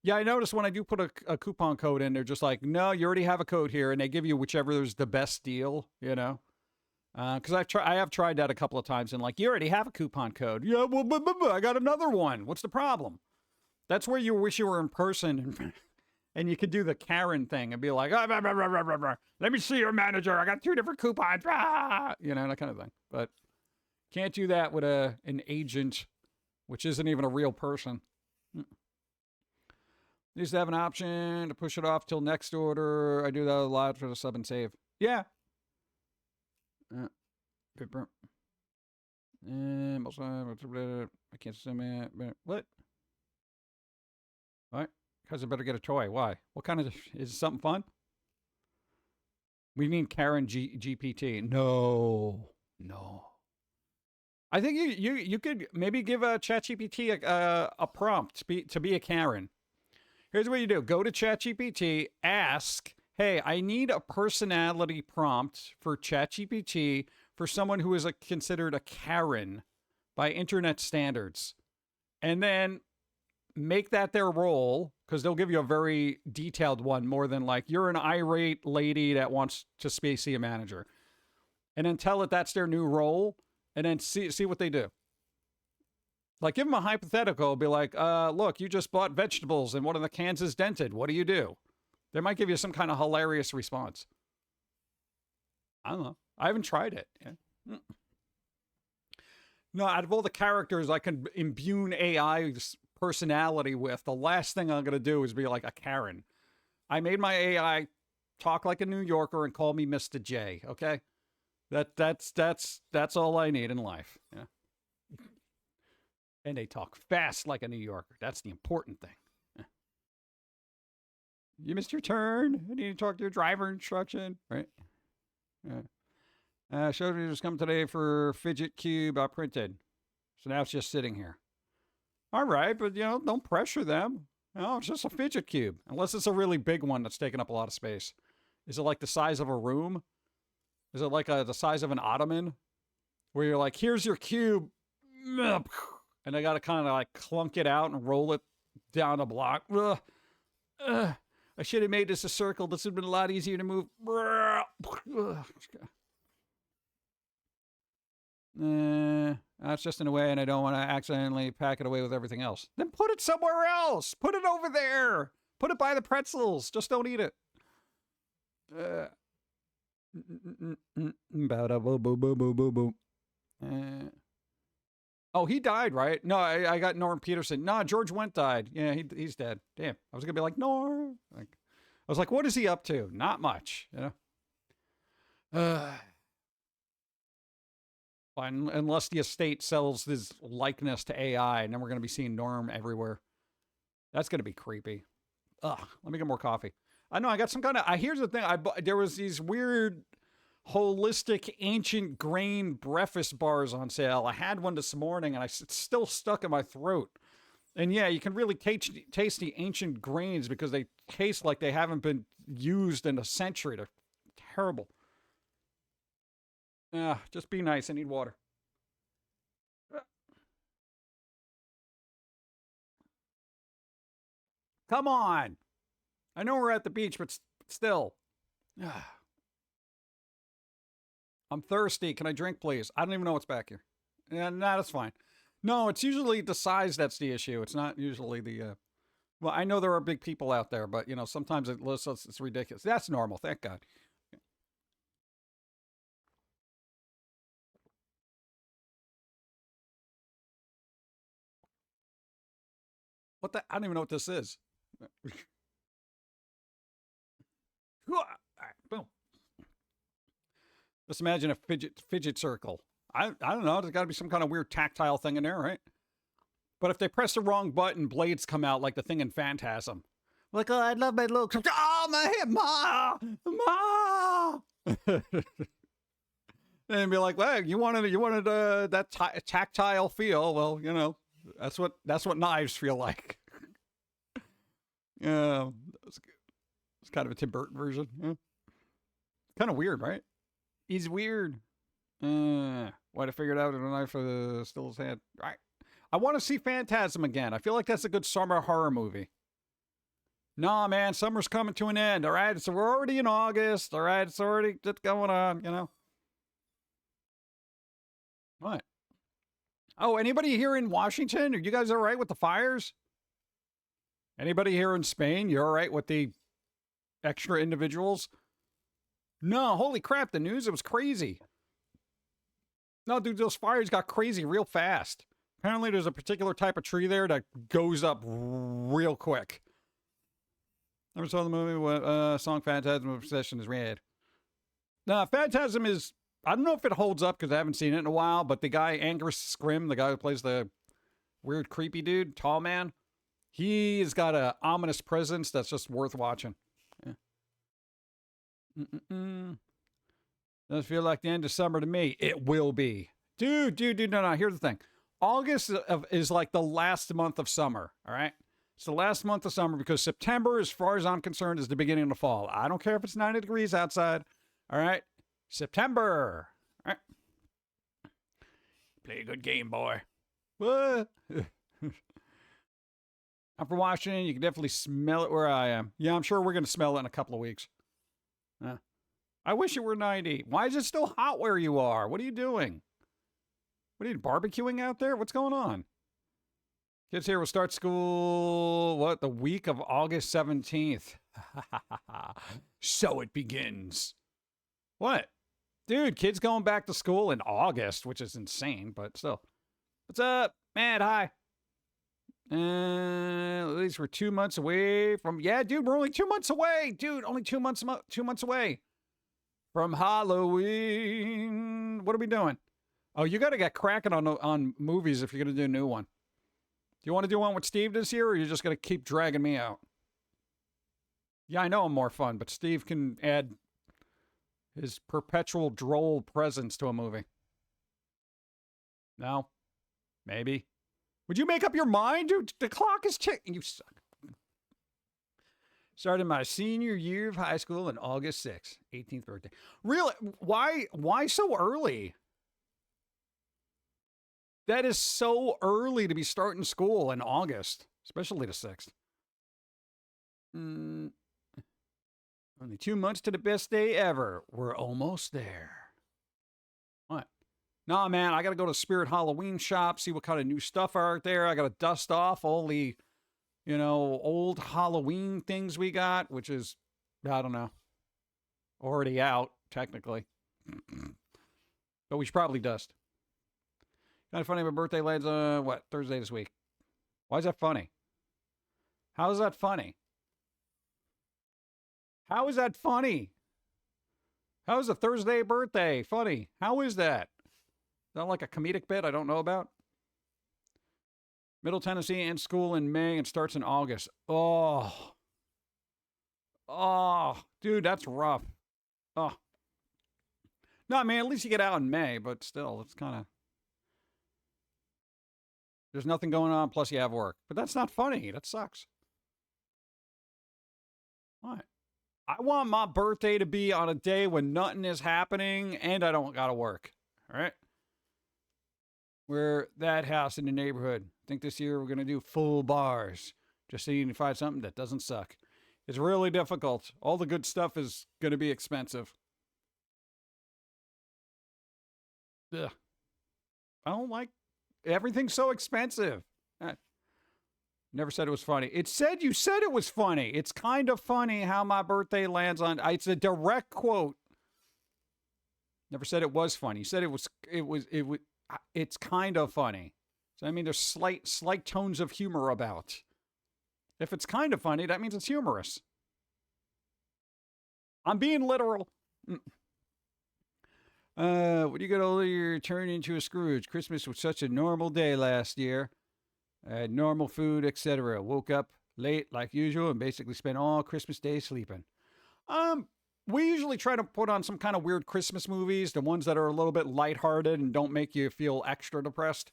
Yeah, I noticed when I do put a coupon code in, they're just like, no, you already have a code here, and they give you whichever is the best deal, you know? Because I have tried that a couple of times, and like, you already have a coupon code. Yeah, well, I got another one. What's the problem? That's where you wish you were in person, and you could do the Karen thing and be like, oh, let me see your manager. I got 2 different coupons. You know, that kind of thing. But can't do that with an agent, which isn't even a real person. Used to have an option to push it off till next order. I do that a lot for the sub and save. Yeah. I can't send it. What? What? Because I better get a toy. Why? What kind of, is it something fun? We mean Karen GPT. No. I think you could maybe give a ChatGPT a prompt to be a Karen. Here's what you do. Go to ChatGPT, ask, hey, I need a personality prompt for ChatGPT for someone who is considered a Karen by internet standards. And then make that their role, because they'll give you a very detailed one, more than like, you're an irate lady that wants to see a manager. And then tell it that's their new role, and then see what they do. Like, give them a hypothetical. Be like, look, you just bought vegetables and one of the cans is dented. What do you do? They might give you some kind of hilarious response. I don't know. I haven't tried it. Yeah. No, out of all the characters I can imbue AI's personality with, the last thing I'm going to do is be like a Karen. I made my AI talk like a New Yorker and call me Mr. J, okay? That's all I need in life. Yeah. And they talk fast like a New Yorker. That's the important thing. Yeah. You missed your turn. I need to talk to your driver instruction. Right? Yeah. Showed me just come today for fidget cube I printed. So now it's just sitting here. All right, but, you know, don't pressure them. No, it's just a fidget cube. Unless it's a really big one that's taking up a lot of space. Is it like the size of a room? Is it like the size of an ottoman? Where you're like, here's your cube. And I got to kind of like clunk it out and roll it down a block. I should have made this a circle. This would have been a lot easier to move. That's just in a way, and I don't want to accidentally pack it away with everything else. Then put it somewhere else. Put it over there. Put it by the pretzels. Just don't eat it. Oh, he died, right? No, I got Norm Peterson. No, George Wendt died. Yeah, he's dead. Damn. I was going to be like, Norm. I was like, what is he up to? Not much, you know? Unless the estate sells his likeness to AI, and then we're going to be seeing Norm everywhere. That's going to be creepy. Ugh, let me get more coffee. I know, I got some kind of... here's the thing. There was these weird... holistic ancient grain breakfast bars on sale. I had one this morning and it's still stuck in my throat. And yeah, you can really taste the ancient grains because they taste like they haven't been used in a century. They're terrible. Just be nice. I need water. Come on. I know we're at the beach, but still. I'm thirsty. Can I drink, please? I don't even know what's back here. Yeah, nah, that's fine. No, it's usually the size that's the issue. It's not usually the... Well, I know there are big people out there, but, you know, sometimes it's ridiculous. That's normal, thank God. What the... I don't even know what this is. All right, boom. Just imagine a fidget circle. I don't know. There's got to be some kind of weird tactile thing in there, right? But if they press the wrong button, blades come out like the thing in Phantasm. Like, oh, I love my little... Oh, my head, Ma! And be like, well, you wanted that tactile feel. Well, you know, that's what knives feel like. Yeah, it's kind of a Tim Burton version. Yeah. Kind of weird, right? He's weird. Why'd I figure it out in a knife still his hand? All right. I want to see Phantasm again. I feel like that's a good summer horror movie. Nah, man, summer's coming to an end. All right, so we're already in August. All right, it's already just going on, you know. What? Oh, anybody here in Washington? Are you guys all right with the fires? Anybody here in Spain? You all right with the extra individuals? No, holy crap, the news, it was crazy. No, dude, those fires got crazy real fast. Apparently there's a particular type of tree there that goes up real quick. Never saw the movie. What song Phantasm of Possession is red. Nah, Phantasm is... I don't know if it holds up because I haven't seen it in a while, but the guy, Angus Scrim, the guy who plays the weird, creepy dude, tall man, he's got an ominous presence that's just worth watching. Yeah. Doesn't feel like the end of summer to me. It will be. Dude, no. Here's the thing. August is like the last month of summer, all right? It's the last month of summer because September, as far as I'm concerned, is the beginning of the fall. I don't care if it's 90 degrees outside, all right? September, all right? Play a good game, boy. What? I'm from Washington. You can definitely smell it where I am. Yeah, I'm sure we're going to smell it in a couple of weeks. I wish it were 90. Why is it still hot where you are? What are you doing? What are you barbecuing out there? What's going on? Kids here will start school, what, the week of August 17th. So it begins. What? Dude, kids going back to school in August, which is insane, but still. What's up? Man, hi. At least we're 2 months away from... Yeah, dude, we're only 2 months away. Dude, only 2 months away from Halloween. What are we doing? Oh, you got to get cracking on movies if you're going to do a new one. Do you want to do one with Steve this year, or are you just going to keep dragging me out? Yeah, I know I'm more fun, but Steve can add his perpetual droll presence to a movie. No? Maybe? Would you make up your mind, dude? The clock is ticking. You suck. Started my senior year of high school on August 6th, 18th birthday. Really? Why so early? That is so early to be starting school in August, especially the 6th. Only 2 months to the best day ever. We're almost there. What? Nah, man, I got to go to Spirit Halloween shop, see what kind of new stuff are out there. I got to dust off all the, old Halloween things we got, which is, I don't know, already out, technically. But we should probably dust. Kind of funny, my birthday lands Thursday this week. Why is that funny? How is that funny? How is that funny? How is a Thursday birthday funny? How is that? Is that like a comedic bit I don't know about? Middle Tennessee ends school in May and starts in August. Oh, dude, that's rough. Oh. No, man, at least you get out in May, but still, it's kind of... There's nothing going on, plus you have work. But that's not funny. That sucks. What? I want my birthday to be on a day when nothing is happening and I don't got to work. All right? We're that house in the neighborhood. I think this year we're going to do full bars. just so you can find something that doesn't suck. It's really difficult. All the good stuff is going to be expensive. Ugh. I don't like everything's so expensive. Never said it was funny. You said it was funny. It's kind of funny how my birthday lands on. It's a direct quote. Never said it was funny. You said it's kind of funny. So I mean, there's slight tones of humor about. If it's kind of funny, that means it's humorous. I'm being literal. When you get older, you turn into a Scrooge. Christmas was such a normal day last year. I had normal food, etc. Woke up late like usual and basically spent all Christmas Day sleeping. We usually try to put on some kind of weird Christmas movies, the ones that are a little bit lighthearted and don't make you feel extra depressed.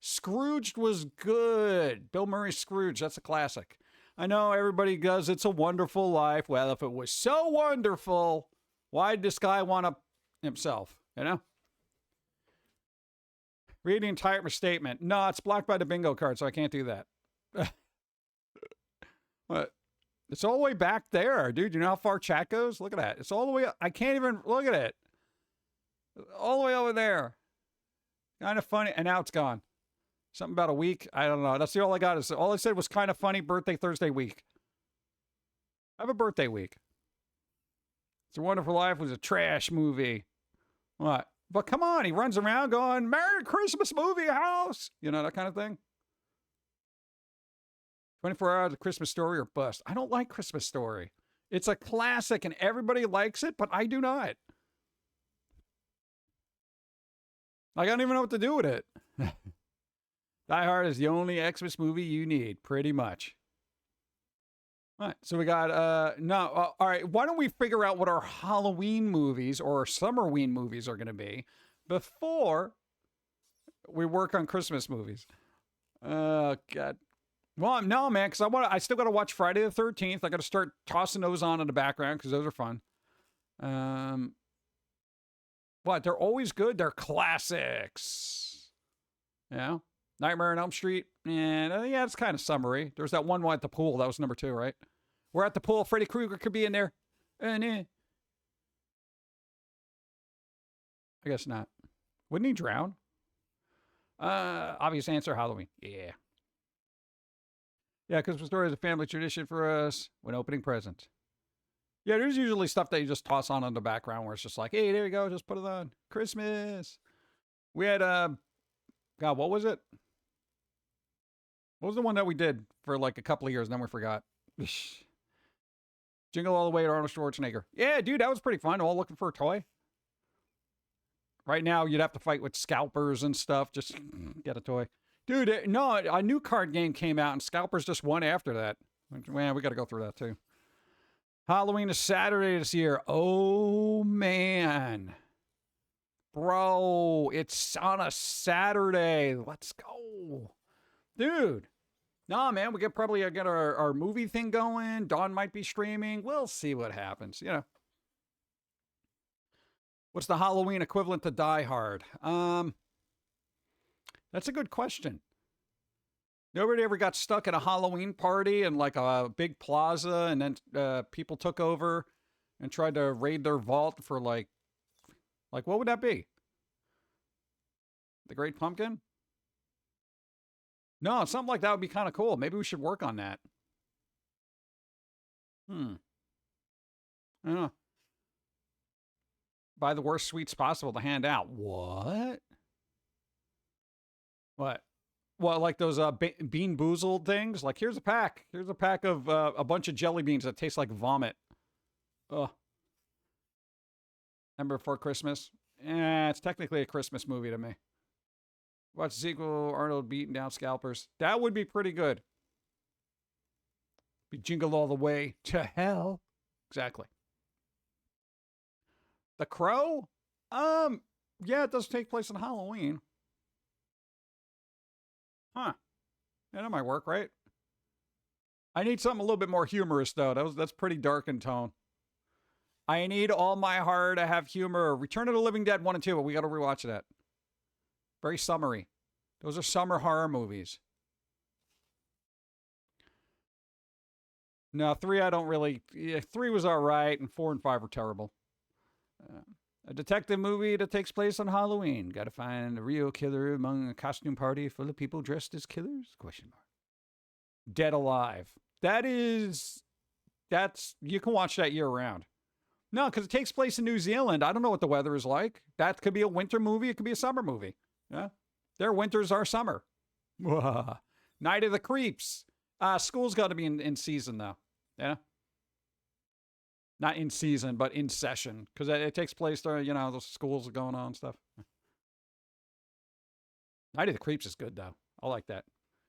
Scrooged was good. Bill Murray's Scrooge, that's a classic. I know everybody does It's a Wonderful Life. Well, if it was so wonderful, why'd this guy want to himself, you know? Read the entire statement. No, it's blocked by the bingo card, so I can't do that. What? It's all the way back there, dude. You know how far chat goes? Look at that. It's all the way up. I can't even look at it. All the way over there. Kind of funny. And now it's gone. Something about a week. I don't know. That's all I got. All I said was kind of funny birthday Thursday week. I have a birthday week. It's a Wonderful Life was a trash movie. What? But come on, he runs around going, Merry Christmas movie house. You know, that kind of thing. 24 Hours of Christmas Story or bust. I don't like Christmas Story. It's a classic and everybody likes it, but I do not. Like, I don't even know what to do with it. Die Hard is the only Xmas movie you need, pretty much. All right, so we got, all right, why don't we figure out what our Halloween movies or our Summerween movies are going to be before we work on Christmas movies? Oh, God. Well, no, man, because I still got to watch Friday the 13th. I got to start tossing those on in the background because those are fun. What? They're always good. They're classics. You know? Nightmare on Elm Street. And yeah, it's kind of summary. There's that one at the pool. That was number 2, right? We're at the pool. Freddy Krueger could be in there. I guess not. Wouldn't he drown? Obvious answer, Halloween. Yeah. Yeah, Christmas Story is a family tradition for us when opening presents. Yeah, there's usually stuff that you just toss on in the background where it's just like, hey, there you go, just put it on. Christmas. We had, God, what was it? What was the one that we did for like a couple of years and then we forgot? Jingle All the Way to Arnold Schwarzenegger. Yeah, dude, that was pretty fun. All looking for a toy. Right now, you'd have to fight with scalpers and stuff. Just get a toy. Dude, no, a new card game came out and scalpers just won after that. Man, we got to go through that too. Halloween is Saturday this year. Oh, man. Bro, it's on a Saturday. Let's go. Dude. Nah, man, we could probably get our movie thing going. Dawn might be streaming. We'll see what happens, you know. What's the Halloween equivalent to Die Hard? That's a good question. Nobody ever got stuck at a Halloween party in like a big plaza and then people took over and tried to raid their vault for like what would that be? The Great Pumpkin? No, something like that would be kind of cool. Maybe we should work on that. I don't know. Buy the worst sweets possible to hand out. What? What? Well, like those Bean Boozled things? Like, here's a pack. Here's a pack of a bunch of jelly beans that taste like vomit. Ugh. Remember Before Christmas? It's technically a Christmas movie to me. Watch the sequel, Arnold beating down scalpers. That would be pretty good. Be Jingle All the Way to Hell. Exactly. The Crow? Yeah, it does take place on Halloween. Huh. Yeah, that might work, right? I need something a little bit more humorous, though. That's pretty dark in tone. I need all my horror to have humor. Return of the Living Dead 1 and 2, but we got to rewatch that. Very summery. Those are summer horror movies. No, 3 I don't really. Yeah, 3 was all right, and 4 and 5 were terrible. A detective movie that takes place on Halloween. Got to find a real killer among a costume party full of people dressed as killers? Question mark. Dead Alive. That's you can watch that year round. No, because it takes place in New Zealand. I don't know what the weather is like. That could be a winter movie. It could be a summer movie. Yeah, their winters are summer. Night of the Creeps. School's got to be in season though. Yeah. Not in season, but in session, because it takes place during, the schools are going on and stuff. Night of the Creeps is good, though. I like that.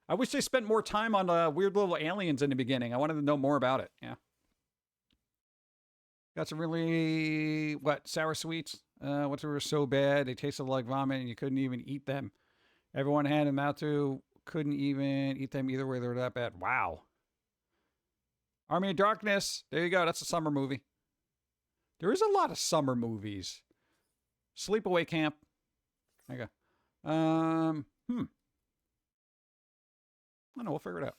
I wish they spent more time on weird little aliens in the beginning. I wanted to know more about it. Yeah. Got some really, sour sweets? What were so bad, they tasted like vomit and you couldn't even eat them. Everyone had them out to, couldn't even eat them either way. They were that bad. Wow. Army of Darkness. There you go. That's a summer movie. There is a lot of summer movies. Sleepaway Camp. There you go. I don't know. We'll figure it out.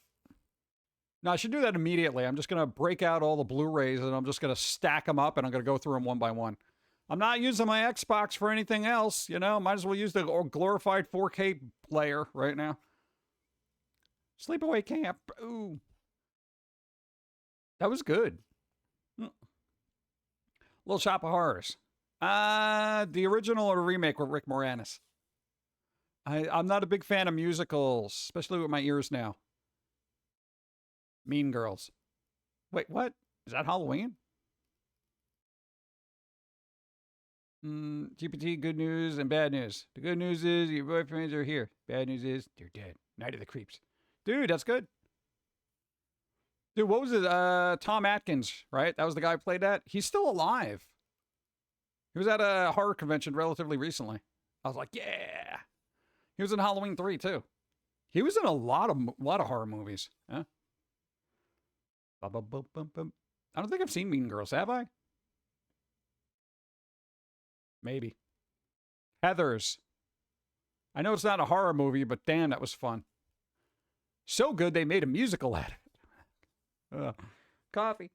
No, I should do that immediately. I'm just going to break out all the Blu-rays and I'm just going to stack them up and I'm going to go through them one by one. I'm not using my Xbox for anything else. Might as well use the glorified 4K player right now. Sleepaway Camp. Ooh. That was good. Little Shop of Horrors. The original or remake with Rick Moranis. I'm not a big fan of musicals, especially with my ears now. Mean Girls. Wait, what? Is that Halloween? GPT, good news and bad news. The good news is your boyfriends are here. Bad news is they're dead. Night of the Creeps. Dude, that's good. Dude, what was it? Tom Atkins, right? That was the guy who played that. He's still alive. He was at a horror convention relatively recently. I was like, yeah. He was in Halloween 3 too. He was in a lot of horror movies. Yeah. I don't think I've seen Mean Girls, have I? Maybe. Heathers. I know it's not a horror movie, but damn, that was fun. So good they made a musical out of it. Coffee.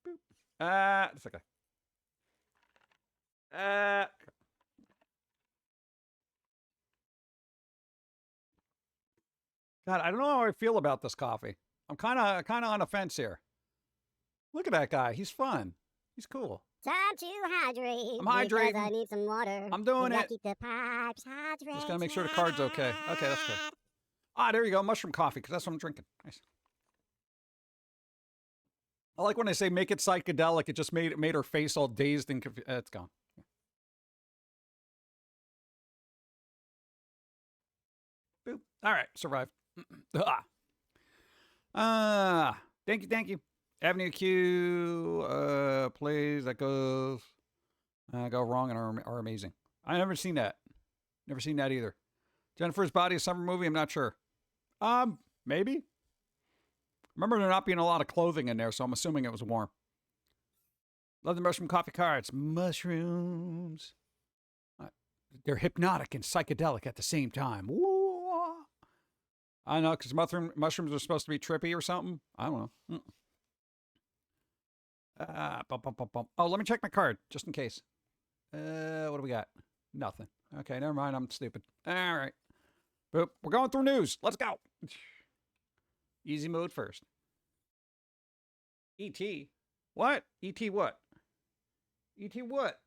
Boop. It's okay. God, I don't know how I feel about this coffee. I'm kind of on the fence here. Look at that guy. He's fun. He's cool. Time to hydrate. I'm hydrating. Because I need some water. I'm doing Gotta it. Keep the pipes hydrated. Just gotta make sure the card's okay. Okay, that's good. There you go. Mushroom coffee, because that's what I'm drinking. Nice. I like when they say make it psychedelic. It just made her face all dazed and confused. It's gone. Boop. All right, survived. Thank you. Avenue Q plays that go wrong and are amazing. I never seen that. Never seen that either. Jennifer's Body, a summer movie. I'm not sure. Maybe. Remember there not being a lot of clothing in there, so I'm assuming it was warm. Love the mushroom coffee cards. Mushrooms. They're hypnotic and psychedelic at the same time. Whoa. I know, because mushrooms are supposed to be trippy or something. I don't know. Oh, let me check my card, just in case. What do we got? Nothing. Okay, never mind. I'm stupid. All right. Boop. We're going through news. Let's go. Easy mode first. E.T. What? E.T. what? E.T. what?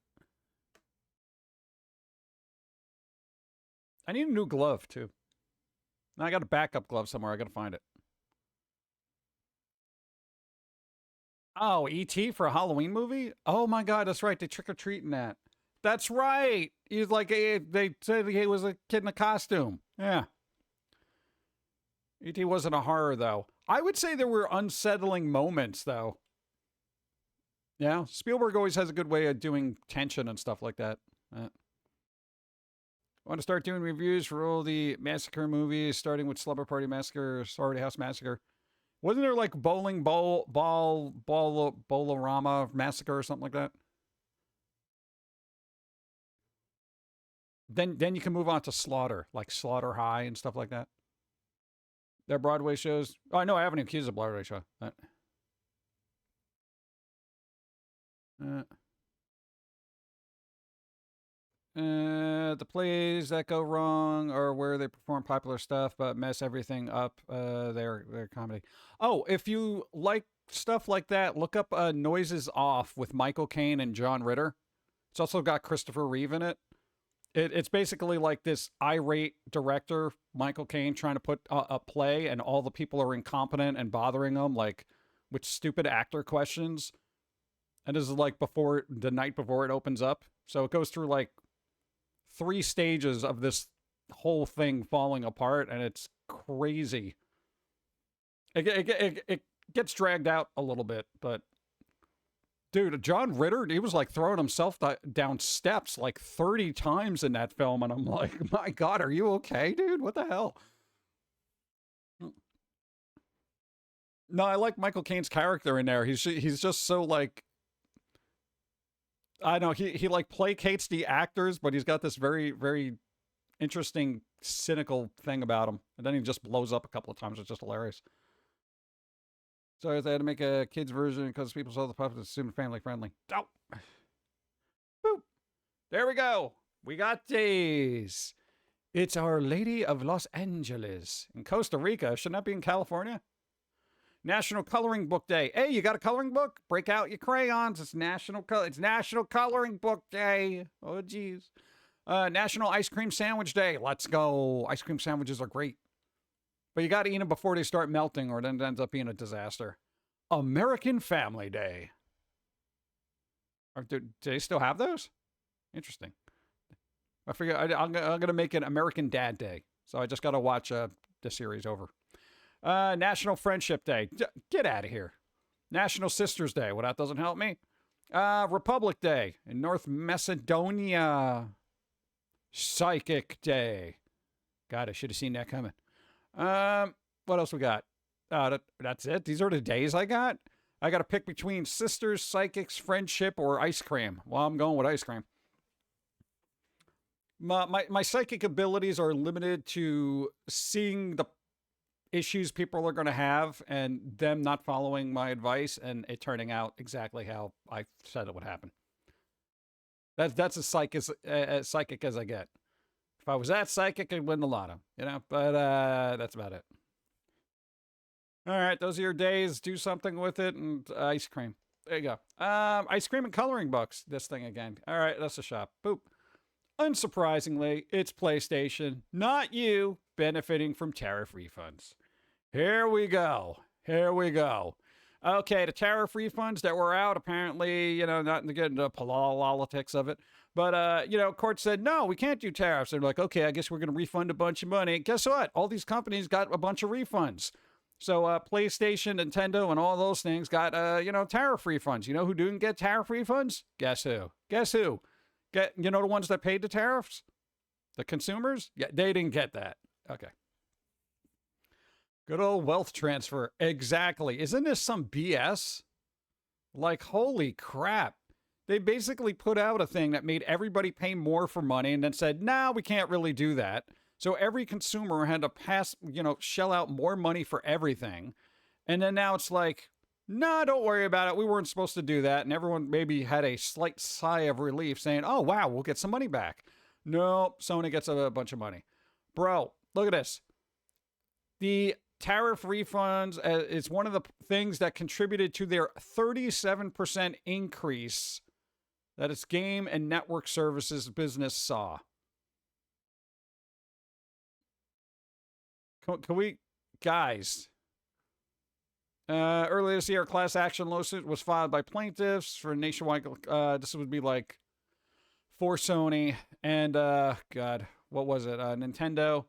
I need a new glove, too. Now I got a backup glove somewhere. I got to find it. Oh, E.T. for a Halloween movie? Oh, my God. That's right. They trick-or-treating that. That's right. He's like, they said he was a kid in a costume. Yeah. E.T. wasn't a horror, though. I would say there were unsettling moments, though. Yeah, Spielberg always has a good way of doing tension and stuff like that. I want to start doing reviews for all the massacre movies, starting with Slumber Party Massacre, Sorority House Massacre. Wasn't there like Bolorama Massacre or something like that? Then you can move on to Slaughter, like Slaughter High and stuff like that. Their Broadway shows. Oh, I know Avenue Q is a Broadway show. The plays that go wrong are where they perform popular stuff but mess everything up. Their comedy. Oh, if you like stuff like that, look up Noises Off with Michael Caine and John Ritter. It's also got Christopher Reeve in it. It's basically like this irate director, Michael Caine, trying to put a play, and all the people are incompetent and bothering him, like, with stupid actor questions. And this is like the night before it opens up. So it goes through like 3 stages of this whole thing falling apart, and it's crazy. It gets dragged out a little bit, but dude, John Ritter, he was like throwing himself down steps like 30 times in that film, and I'm like, my God, are you okay, dude? What the hell? No, I like Michael Caine's character in there. He's just so like, I know he like placates the actors, but he's got this very, very interesting, cynical thing about him. And then he just blows up a couple of times. It's just hilarious. Sorry, they had to make a kids version because people saw the puppets assumed family friendly. Oh. Boop. There we go. We got these. It's Our Lady of Los Angeles in Costa Rica. Shouldn't that be in California? National Coloring Book Day. Hey, you got a coloring book? Break out your crayons. It's National Coloring Book Day. Oh, geez. National Ice Cream Sandwich Day. Let's go. Ice cream sandwiches are great. But you got to eat them before they start melting, or it ends up being a disaster. American Family Day. Do they still have those? Interesting. I figure I'm going to make it American Dad Day. So I just got to watch the series over. National Friendship Day. Get out of here. National Sisters Day. Well, that doesn't help me. Republic Day in North Macedonia. Psychic Day. God, I should have seen that coming. What else we got? That's it. These are the days I got. I got to pick between sisters, psychics, friendship, or ice cream. Well, I'm going with ice cream. My psychic abilities are limited to seeing the issues people are going to have and them not following my advice and it turning out exactly how I said it would happen. That's as psychic as I get. If I was that psychic, I'd win the lotto, you know, but that's about it. All right, those are your days. Do something with it, and ice cream. There you go. Ice cream and coloring books. This thing again. All right, that's a shop. Boop. Unsurprisingly, it's PlayStation, not you, benefiting from tariff refunds. Here we go. Here we go. Okay, the tariff refunds that were out, apparently, you know, not to get into politics of it, but, you know, court said, no, we can't do tariffs. They're like, okay, I guess we're going to refund a bunch of money. Guess what? All these companies got a bunch of refunds. So PlayStation, Nintendo, and all those things got, you know, tariff refunds. You know who didn't get tariff refunds? Guess who? Guess who? You know the ones that paid the tariffs? The consumers? Yeah, they didn't get that. Okay. Good old wealth transfer. Exactly. Isn't this some BS? Like, holy crap. They basically put out a thing that made everybody pay more for money and then said, nah, we can't really do that. So every consumer had to shell out more money for everything. And then now it's like, nah, don't worry about it. We weren't supposed to do that. And everyone maybe had a slight sigh of relief saying, oh, wow, we'll get some money back. No, Sony gets a bunch of money. Bro, look at this. The tariff refunds is one of the things that contributed to their 37% increase that its game and network services business saw. Can we, guys, earlier this year, a class action lawsuit was filed by plaintiffs for nationwide, this would be like for Sony and, God, what was it? Nintendo.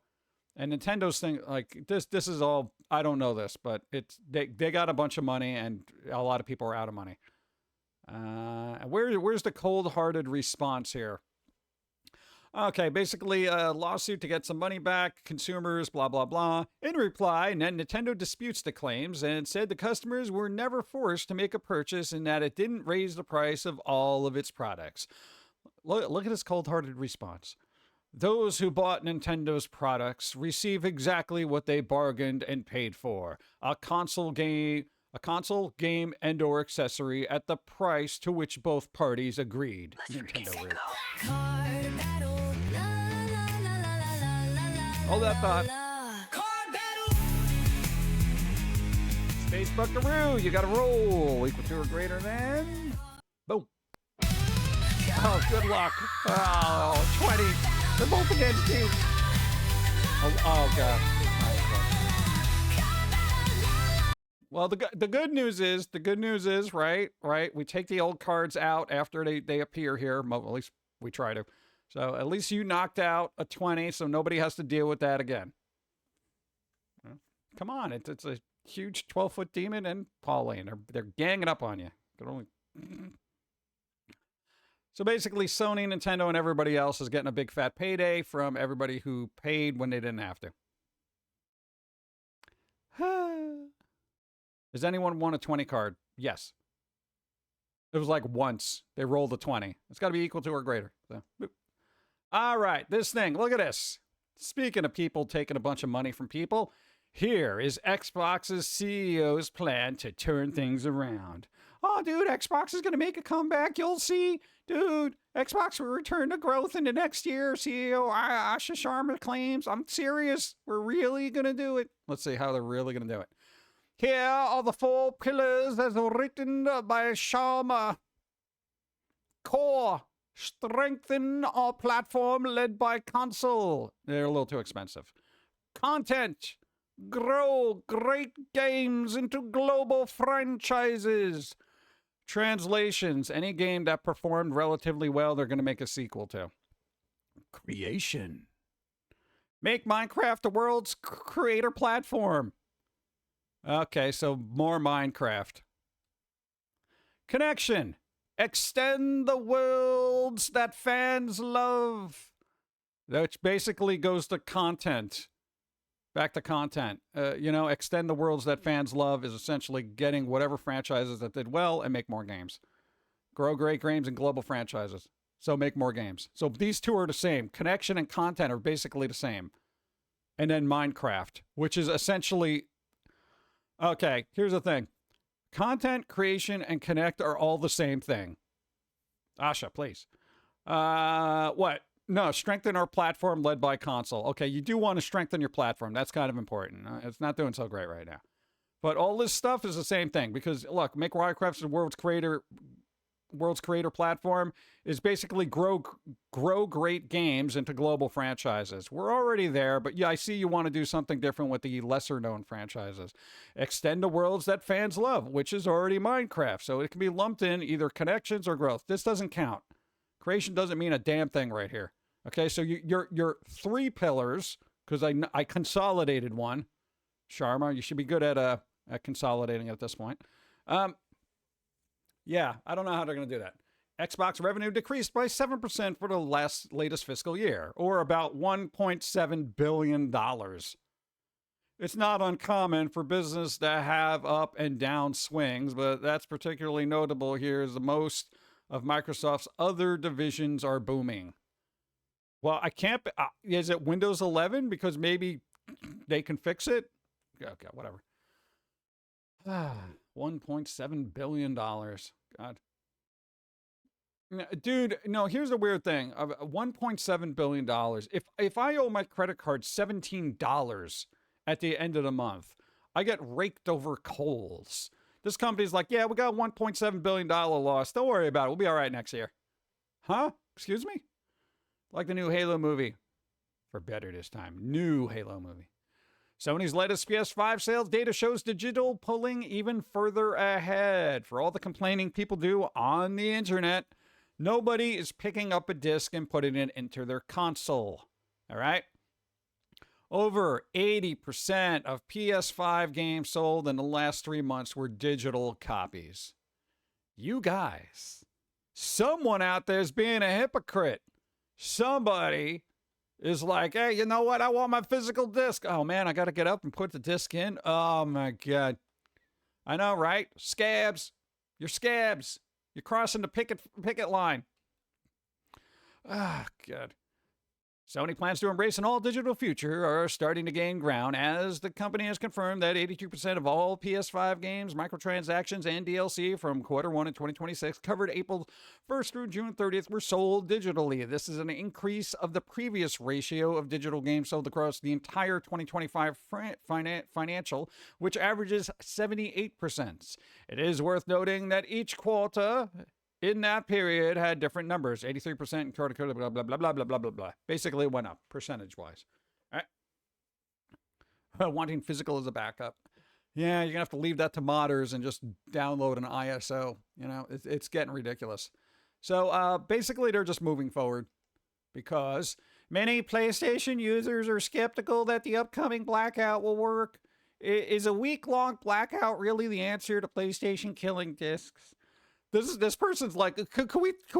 And Nintendo's thing, like, this is all, I don't know this, but they got a bunch of money and a lot of people are out of money. Where's the cold-hearted response here? Okay, basically a lawsuit to get some money back, consumers, blah, blah, blah. In reply, Nintendo disputes the claims and said the customers were never forced to make a purchase and that it didn't raise the price of all of its products. Look at this cold-hearted response. Those who bought Nintendo's products receive exactly what they bargained and paid for. A console game a console, game, and/or accessory at the price to which both parties agreed. Nintendo wrote. Hold that thought. Space Buckaroo, you got to roll. Equal to or greater than. Boom. Oh, good luck. Oh, 20. They're both against you. Oh God. Well, the good news is, right? We take the old cards out after they appear here. Well, at least we try to. So at least you knocked out a 20, so nobody has to deal with that again. Come on, it's a huge 12-foot demon and Pauline. They're ganging up on you. So basically, Sony, Nintendo, and everybody else is getting a big fat payday from everybody who paid when they didn't have to. Does anyone want a 20 card? Yes. It was like once they rolled a 20. It's got to be equal to or greater. So, boop. All right, this thing. Look at this. Speaking of people taking a bunch of money from people, here is Xbox's CEO's plan to turn things around. Oh, dude, Xbox is going to make a comeback. You'll see. Dude, Xbox will return to growth in the next year. CEO Asha Sharma claims. I'm serious. We're really going to do it. Let's see how they're really going to do it. Here are the 4 pillars as written by Sharma. Core. Strengthen our platform led by console. They're a little too expensive. Content. Grow great games into global franchises. Translations. Any game that performed relatively well, they're going to make a sequel to. Creation. Make Minecraft the world's creator platform. Okay, so more Minecraft. Connection. Extend the worlds that fans love. Which basically goes to content. Back to content. Extend the worlds that fans love is essentially getting whatever franchises that did well and make more games. Grow great games and global franchises. So make more games. So these two are the same. Connection and content are basically the same. And then Minecraft, which is essentially... Okay, here's the thing. Content, creation, and connect are all the same thing. Asha, please. What? No, strengthen our platform led by console. Okay, you do want to strengthen your platform. That's kind of important. It's not doing so great right now. But all this stuff is the same thing because, look, make Minecraft the world's creator platform is basically grow great games into global franchises. We're already there, but yeah, I see you want to do something different with the lesser known franchises. Extend the worlds that fans love, which is already Minecraft. So it can be lumped in either connections or growth. This doesn't count. Creation doesn't mean a damn thing right here. Okay, so your 3 pillars, because I consolidated one. Sharma, you should be good at consolidating at this point. Yeah, I don't know how they're going to do that. Xbox revenue decreased by 7% for the latest fiscal year, or about $1.7 billion. It's not uncommon for business to have up and down swings, but that's particularly notable here as most of Microsoft's other divisions are booming. Well, I can't... is it Windows 11? Because maybe they can fix it? Okay, whatever. $1.7 billion. God. Dude, no, here's the weird thing. $1.7 billion. If I owe my credit card $17 at the end of the month, I get raked over coals. This company's like, yeah, we got a $1.7 billion loss. Don't worry about it. We'll be all right next year. Huh? Excuse me? Like the new Halo movie. For better this time. New Halo movie. Sony's latest PS5 sales data shows digital pulling even further ahead. For all the complaining people do on the internet, nobody is picking up a disc and putting it into their console. All right? Over 80% of PS5 games sold in the last 3 months were digital copies. You guys, someone out there is being a hypocrite. Somebody is like, hey, you know what? I want my physical disc. Oh, man, I got to get up and put the disc in. Oh, my God. I know, right? Scabs. You're scabs. You're crossing the picket line. Ah, God. Sony plans to embrace an all-digital future are starting to gain ground as the company has confirmed that 82% of all PS5 games, microtransactions, and DLC from Q1 in 2026 covered April 1st through June 30th were sold digitally. This is an increase of the previous ratio of digital games sold across the entire 2025 financial, which averages 78%. It is worth noting that each quarter in that period had different numbers. 83% in quarter, blah, blah, blah, blah, blah, blah, blah, blah. Basically, it went up percentage-wise. All right. Wanting physical as a backup. Yeah, you're going to have to leave that to modders and just download an ISO. You know, it's getting ridiculous. So basically, they're just moving forward because many PlayStation users are skeptical that the upcoming blackout will work. Is a week-long blackout really the answer to PlayStation killing discs? This person's like, can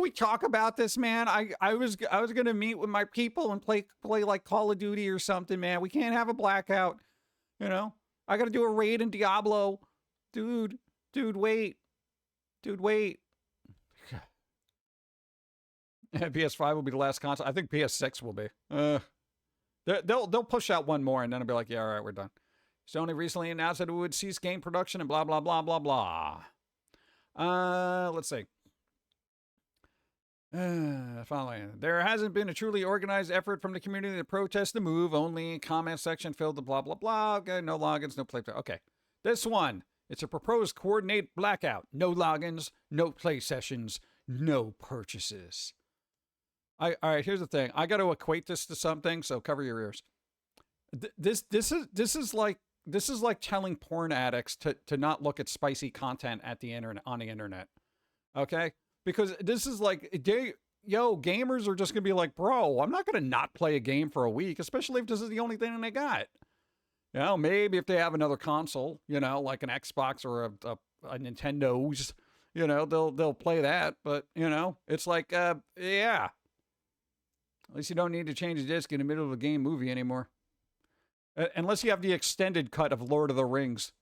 we talk about this, man? I was gonna meet with my people and play like Call of Duty or something, man. We can't have a blackout, you know. I gotta do a raid in Diablo, dude, wait. PS5 will be the last console. I think PS6 will be. They'll push out one more and then it'll be like, yeah, all right, we're done. Sony recently announced that it would cease game production and blah blah blah blah blah. Let's see. Following. There hasn't been a truly organized effort from the community to protest the move. Only comment section filled with blah, blah, blah. Okay, no logins, no play. Okay. This one. It's a proposed coordinated blackout. No logins, no play sessions, no purchases. All right, here's the thing. I got to equate this to something, so cover your ears. This is like telling porn addicts to not look at spicy content at the internet on the internet. Okay? Because this is like gamers are just gonna be like, bro, I'm not gonna not play a game for a week, especially if this is the only thing they got. You know, maybe if they have another console, you know, like an Xbox or a Nintendo's, you know, they'll play that. But, you know, it's like yeah. At least you don't need to change the disc in the middle of a game movie anymore. Unless you have the extended cut of Lord of the Rings.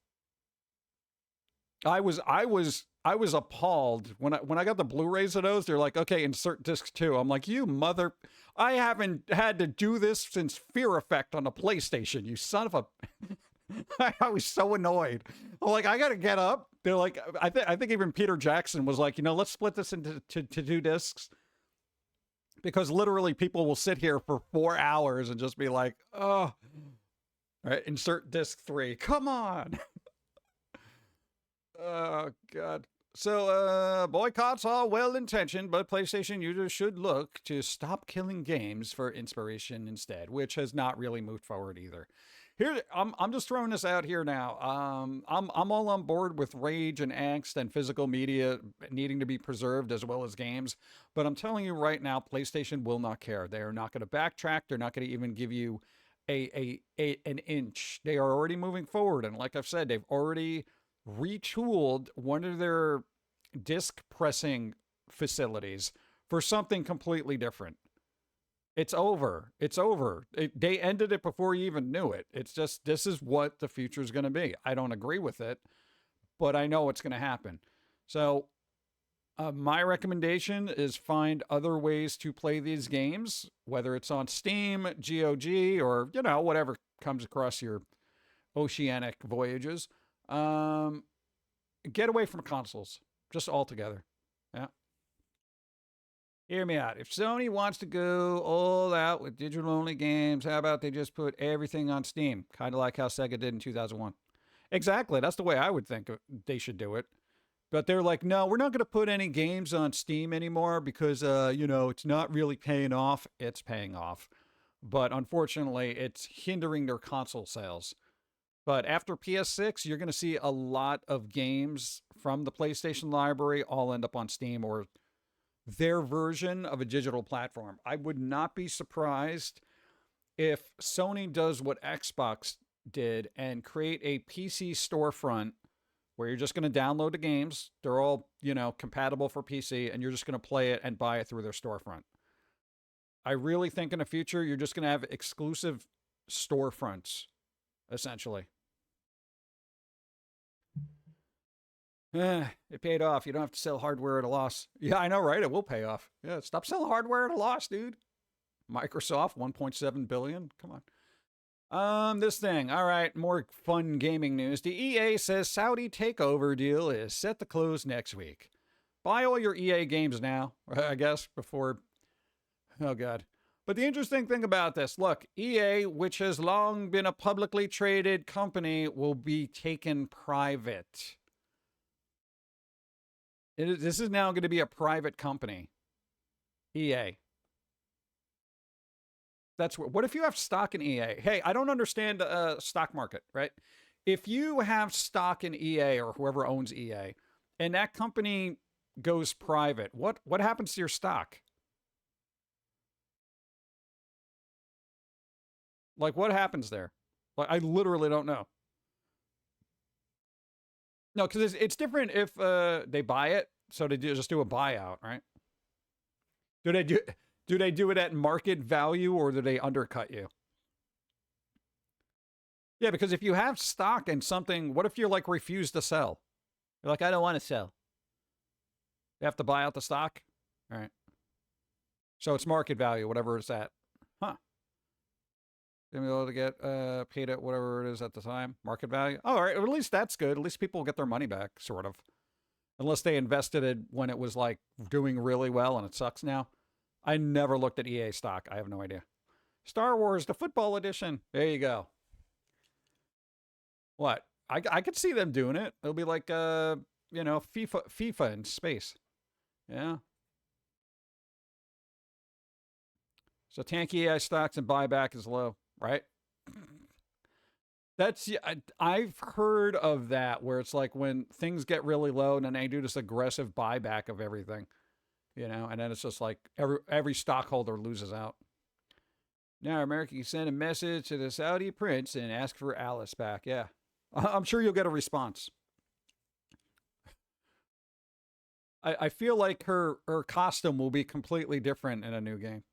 I was appalled when I got the Blu-rays of those. They're like, okay, insert disc 2. I'm like, you mother! I haven't had to do this since Fear Effect on the PlayStation. You son of a! I was so annoyed. I'm like, I gotta get up. They're like, I think even Peter Jackson was like, you know, let's split this into two discs. Because literally people will sit here for 4 hours and just be like, oh. All right, insert disc 3. Come on. Oh, God. So, boycotts are well-intentioned, but PlayStation users should look to stop killing games for inspiration instead, which has not really moved forward either. Here, I'm just throwing this out here now. I'm all on board with rage and angst and physical media needing to be preserved as well as games. But I'm telling you right now, PlayStation will not care. They are not going to backtrack. They're not going to even give you an inch. They are already moving forward. And like I've said, they've already retooled one of their disc pressing facilities for something completely different. It's over. It's over. They ended it before you even knew it. It's just, this is what the future is going to be. I don't agree with it, but I know what's going to happen. So my recommendation is find other ways to play these games, whether it's on Steam, GOG, or, you know, whatever comes across your oceanic voyages. Get away from consoles, just altogether. Yeah. Hear me out. If Sony wants to go all out with digital-only games, how about they just put everything on Steam? Kind of like how Sega did in 2001. Exactly. That's the way I would think they should do it. But they're like, no, we're not going to put any games on Steam anymore because, you know, it's not really paying off. It's paying off. But unfortunately, it's hindering their console sales. But after PS6, you're going to see a lot of games from the PlayStation library all end up on Steam or their version of a digital platform. I would not be surprised if Sony does what Xbox did and create a PC storefront where you're just going to download the games. They're all, you know, compatible for PC, and you're just going to play it and buy it through their storefront. I really think in the future, you're just going to have exclusive storefronts, essentially. It paid off. You don't have to sell hardware at a loss. Yeah, I know, right? It will pay off. Yeah, stop selling hardware at a loss, dude. Microsoft, 1.7 billion. Come on. This thing. All right, more fun gaming news. The EA says Saudi takeover deal is set to close next week. Buy all your EA games now, I guess, before... Oh, God. But the interesting thing about this, look, EA, which has long been a publicly traded company, will be taken private. This is now going to be a private company. EA. What if you have stock in EA? Hey, I don't understand stock market, right? If you have stock in EA or whoever owns EA, and that company goes private, what happens to your stock? Like, what happens there? Like, I literally don't know. No, because it's different if they buy it, so they just do a buyout, right? Do they do it at market value, or do they undercut you? Yeah, because if you have stock in something, what if you're like refuse to sell? You're like, I don't want to sell. You have to buy out the stock? All right. So it's market value, whatever it's at. Huh. Gonna be able to get paid at whatever it is at the time. Market value. Oh, all right. At least that's good. At least people will get their money back, sort of. Unless they invested it when it was like doing really well and it sucks now. I never looked at EA stock. I have no idea. Star Wars, the football edition. There you go. What? I could see them doing it. It'll be like FIFA in space. Yeah. So tank EA stocks and buyback is low, right? I've heard of that, where it's like when things get really low and then they do this aggressive buyback of everything, and then it's just like every stockholder loses out. Now America can send a message to the Saudi prince and ask for Alice back. Yeah, I'm sure you'll get a response. I feel like her costume will be completely different in a new game.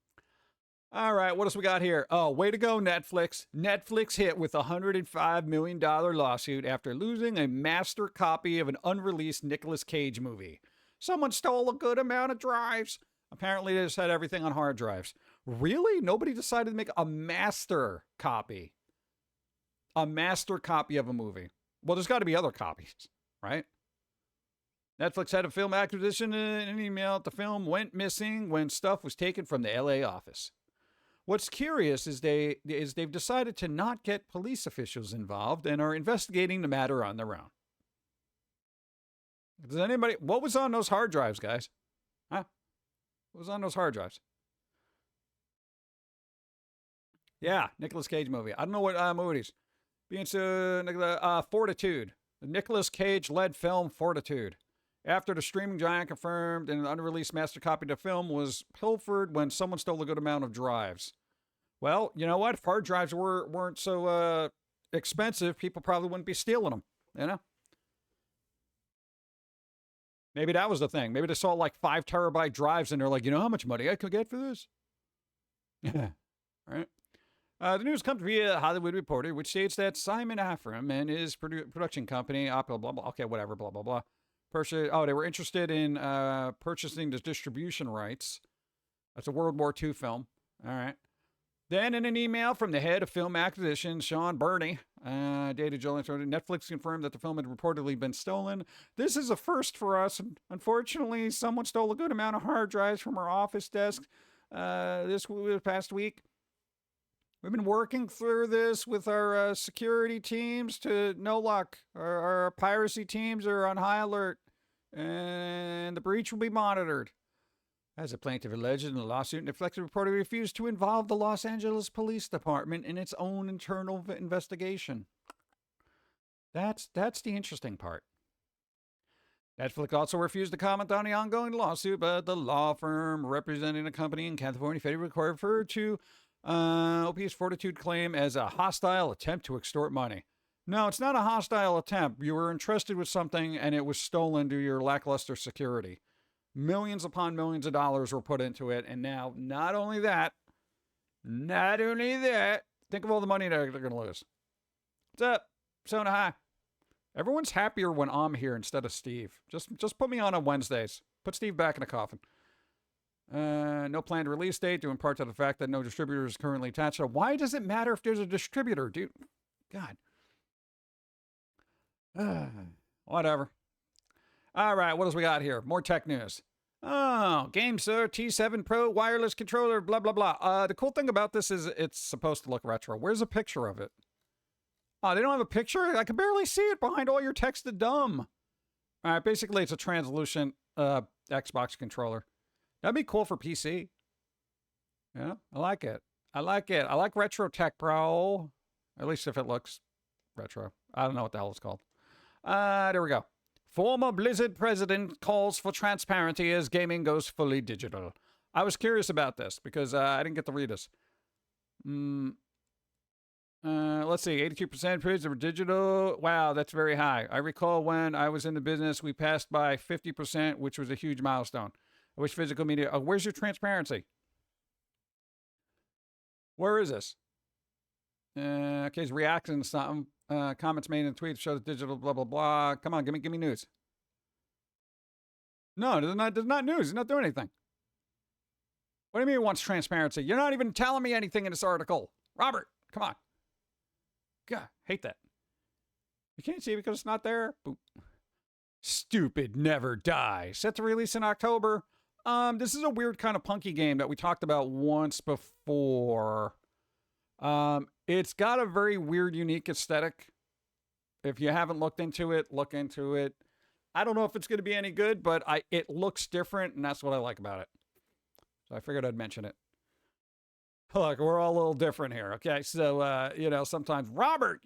All right, what else we got here? Oh, way to go, Netflix. Netflix hit with a $105 million lawsuit after losing a master copy of an unreleased Nicolas Cage movie. Someone stole a good amount of drives. Apparently, they just had everything on hard drives. Really? Nobody decided to make a master copy? A master copy of a movie? Well, there's got to be other copies, right? Netflix had a film acquisition in an email. The film went missing when stuff was taken from the LA office. What's curious is they've decided to not get police officials involved and are investigating the matter on their own. Does anybody... What was on those hard drives, guys? Huh? What was on those hard drives? Yeah, Nicolas Cage movie. I don't know what movies. Fortitude. The Nicolas Cage-led film Fortitude. After the streaming giant confirmed an unreleased master copy of the film was pilfered when someone stole a good amount of drives. Well, you know what? If hard drives weren't so expensive, people probably wouldn't be stealing them, Maybe that was the thing. Maybe they saw like 5 terabyte drives and they're like, you know how much money I could get for this? Yeah. Right? The news comes via Hollywood Reporter, which states that Simon Afram and his production company, blah, blah, blah, okay, whatever, blah, blah, blah. They were interested in purchasing the distribution rights. That's a World War II film. All right. Then in an email from the head of film acquisition, Sean Burney, dated July 30, Netflix confirmed that the film had reportedly been stolen. This is a first for us. Unfortunately, someone stole a good amount of hard drives from our office desk this past week. We've been working through this with our security teams to no luck. Our piracy teams are on high alert, and the breach will be monitored. As a plaintiff alleged in the lawsuit, Netflix reportedly refused to involve the Los Angeles Police Department in its own internal investigation. That's the interesting part. Netflix also refused to comment on the ongoing lawsuit, but the law firm representing the company in California referred to OP's Fortitude claim as a hostile attempt to extort money. No, it's not a hostile attempt. You were entrusted with something and it was stolen due to your lackluster security. Millions upon millions of dollars were put into it, and now, not only that, think of all the money they're going to lose. What's up? Sona, hi. Everyone's happier when I'm here instead of Steve. Just put me on Wednesdays. Put Steve back in the coffin. No planned release date, due in part to the fact that no distributor is currently attached. So why does it matter if there's a distributor, dude? God. Whatever. All right, what else we got here? More tech news. Oh, GameSir T7 Pro wireless controller, blah, blah, blah. The cool thing about this is it's supposed to look retro. Where's a picture of it? Oh, they don't have a picture? I can barely see it behind all your text of dumb. All right, basically it's a translucent Xbox controller. That'd be cool for PC. Yeah, I like it. I like it. I like retro tech, bro. At least if it looks retro. I don't know what the hell it's called. There we go. Former Blizzard president calls for transparency as gaming goes fully digital. I was curious about this because I didn't get to read this. Let's see, 82% proves were digital. Wow, that's very high. I recall when I was in the business, we passed by 50%, which was a huge milestone. I wish physical media... Oh, where's your transparency? Where is this? Okay, he's reacting to something. Comments made in tweets show the digital blah, blah, blah. Come on, give me news. No, there's not news. He's not doing anything. What do you mean he wants transparency? You're not even telling me anything in this article. Robert, come on. God, hate that. You can't see it because it's not there. Boop. Stupid never die. Set to release in October. This is a weird kind of punky game that we talked about once before. It's got a very weird, unique aesthetic. If you haven't looked into it, look into it. I don't know if it's going to be any good, but it looks different, and that's what I like about it. So I figured I'd mention it. Look, we're all a little different here, okay? So, sometimes, Robert!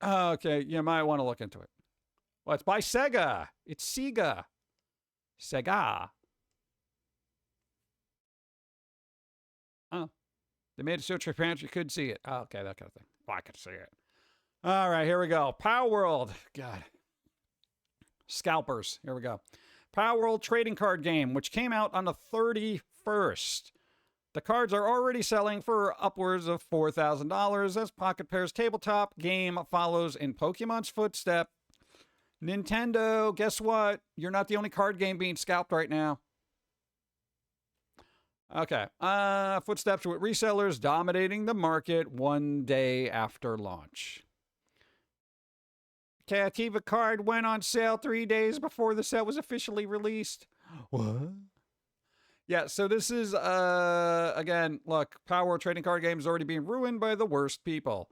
Okay, you might want to look into it. Well, it's by Sega. It's Sega. Sega. Oh. They made it so transparent you couldn't see it. Oh, okay, that kind of thing. Well, I could see it. All right, here we go. Power World. God. Scalpers. Here we go. Power World trading card game, which came out on the 31st. The cards are already selling for upwards of $4,000 as Pocket Pair's tabletop game follows in Pokemon's footstep. Nintendo, guess what? You're not the only card game being scalped right now. Okay. Footsteps with resellers dominating the market one day after launch. Cativa card went on sale 3 days before the set was officially released. What? Yeah, so this is, again, look, Power trading card game is already being ruined by the worst people.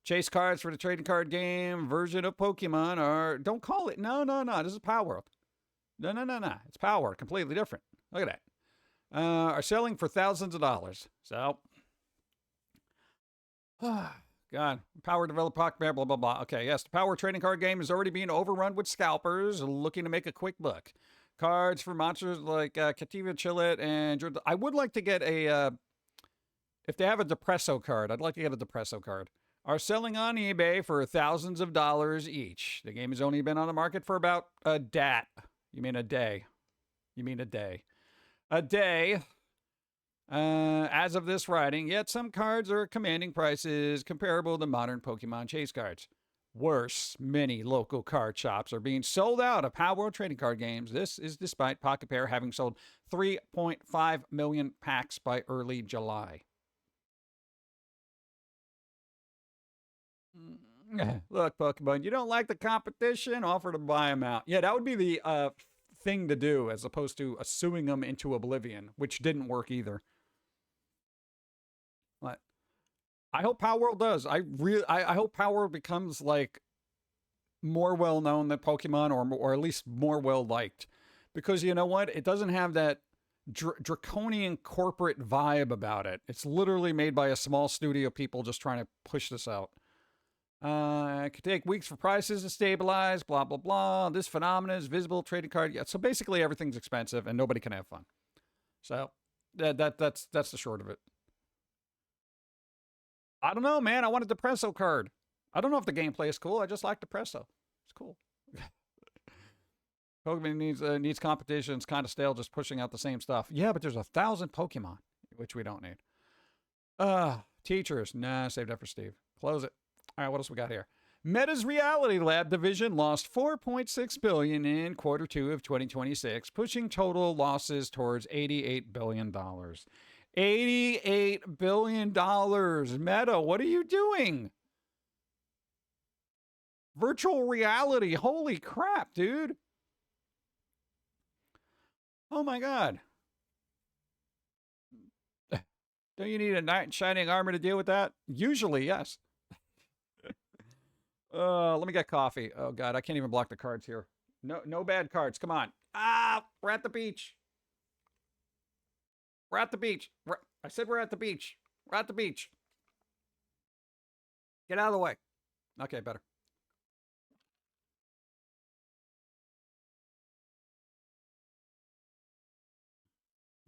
Chase cards for the trading card game version of Pokemon are, don't call it, no, this is Power World. No, it's Power World, completely different. Look at that. Are selling for thousands of dollars. So, God, Power developed Pocket Pair, blah, blah, blah. Okay, yes, the Power trading card game is already being overrun with scalpers looking to make a quick buck. Cards for monsters like Cativa, Chillet, and I would like to get a, if they have a Depresso card, I'd like to get a Depresso card. Are selling on eBay for thousands of dollars each. The game has only been on the market for about a day. You mean a day. A day. As of this writing, yet some cards are commanding prices comparable to modern Pokemon chase cards. Worse, many local card shops are being sold out of Power World trading card games. This is despite Pocket Pair having sold 3.5 million packs by early July. Look, Pokemon, you don't like the competition? Offer to buy them out. Yeah, that would be the thing to do as opposed to suing them into oblivion, which didn't work either. But I hope Power World does. I hope Power World becomes like more well known than Pokemon, or at least more well liked, because you know what? It doesn't have that draconian corporate vibe about it. It's literally made by a small studio of people just trying to push this out. It could take weeks for prices to stabilize, blah, blah, blah. This phenomenon is visible trading card. Yeah, so basically everything's expensive and nobody can have fun. So that's the short of it. I don't know, man. I want a Depresso card. I don't know if the gameplay is cool. I just like Depresso. It's cool. Pokemon needs competition. It's kind of stale just pushing out the same stuff. Yeah, but there's 1,000 Pokemon, which we don't need. Teachers. Nah, save that for Steve. Close it. All right, what else we got here? Meta's Reality Lab division lost $4.6 billion in quarter two of 2026, pushing total losses towards $88 billion. $88 billion. Meta, what are you doing? Virtual reality. Holy crap, dude. Oh my God. Don't you need a knight in shining armor to deal with that? Usually, yes. Let me get coffee. Oh God, I can't even block the cards here. No bad cards. Come on. Ah, we're at the beach. We're at the beach. I said we're at the beach. We're at the beach. Get out of the way. Okay, better.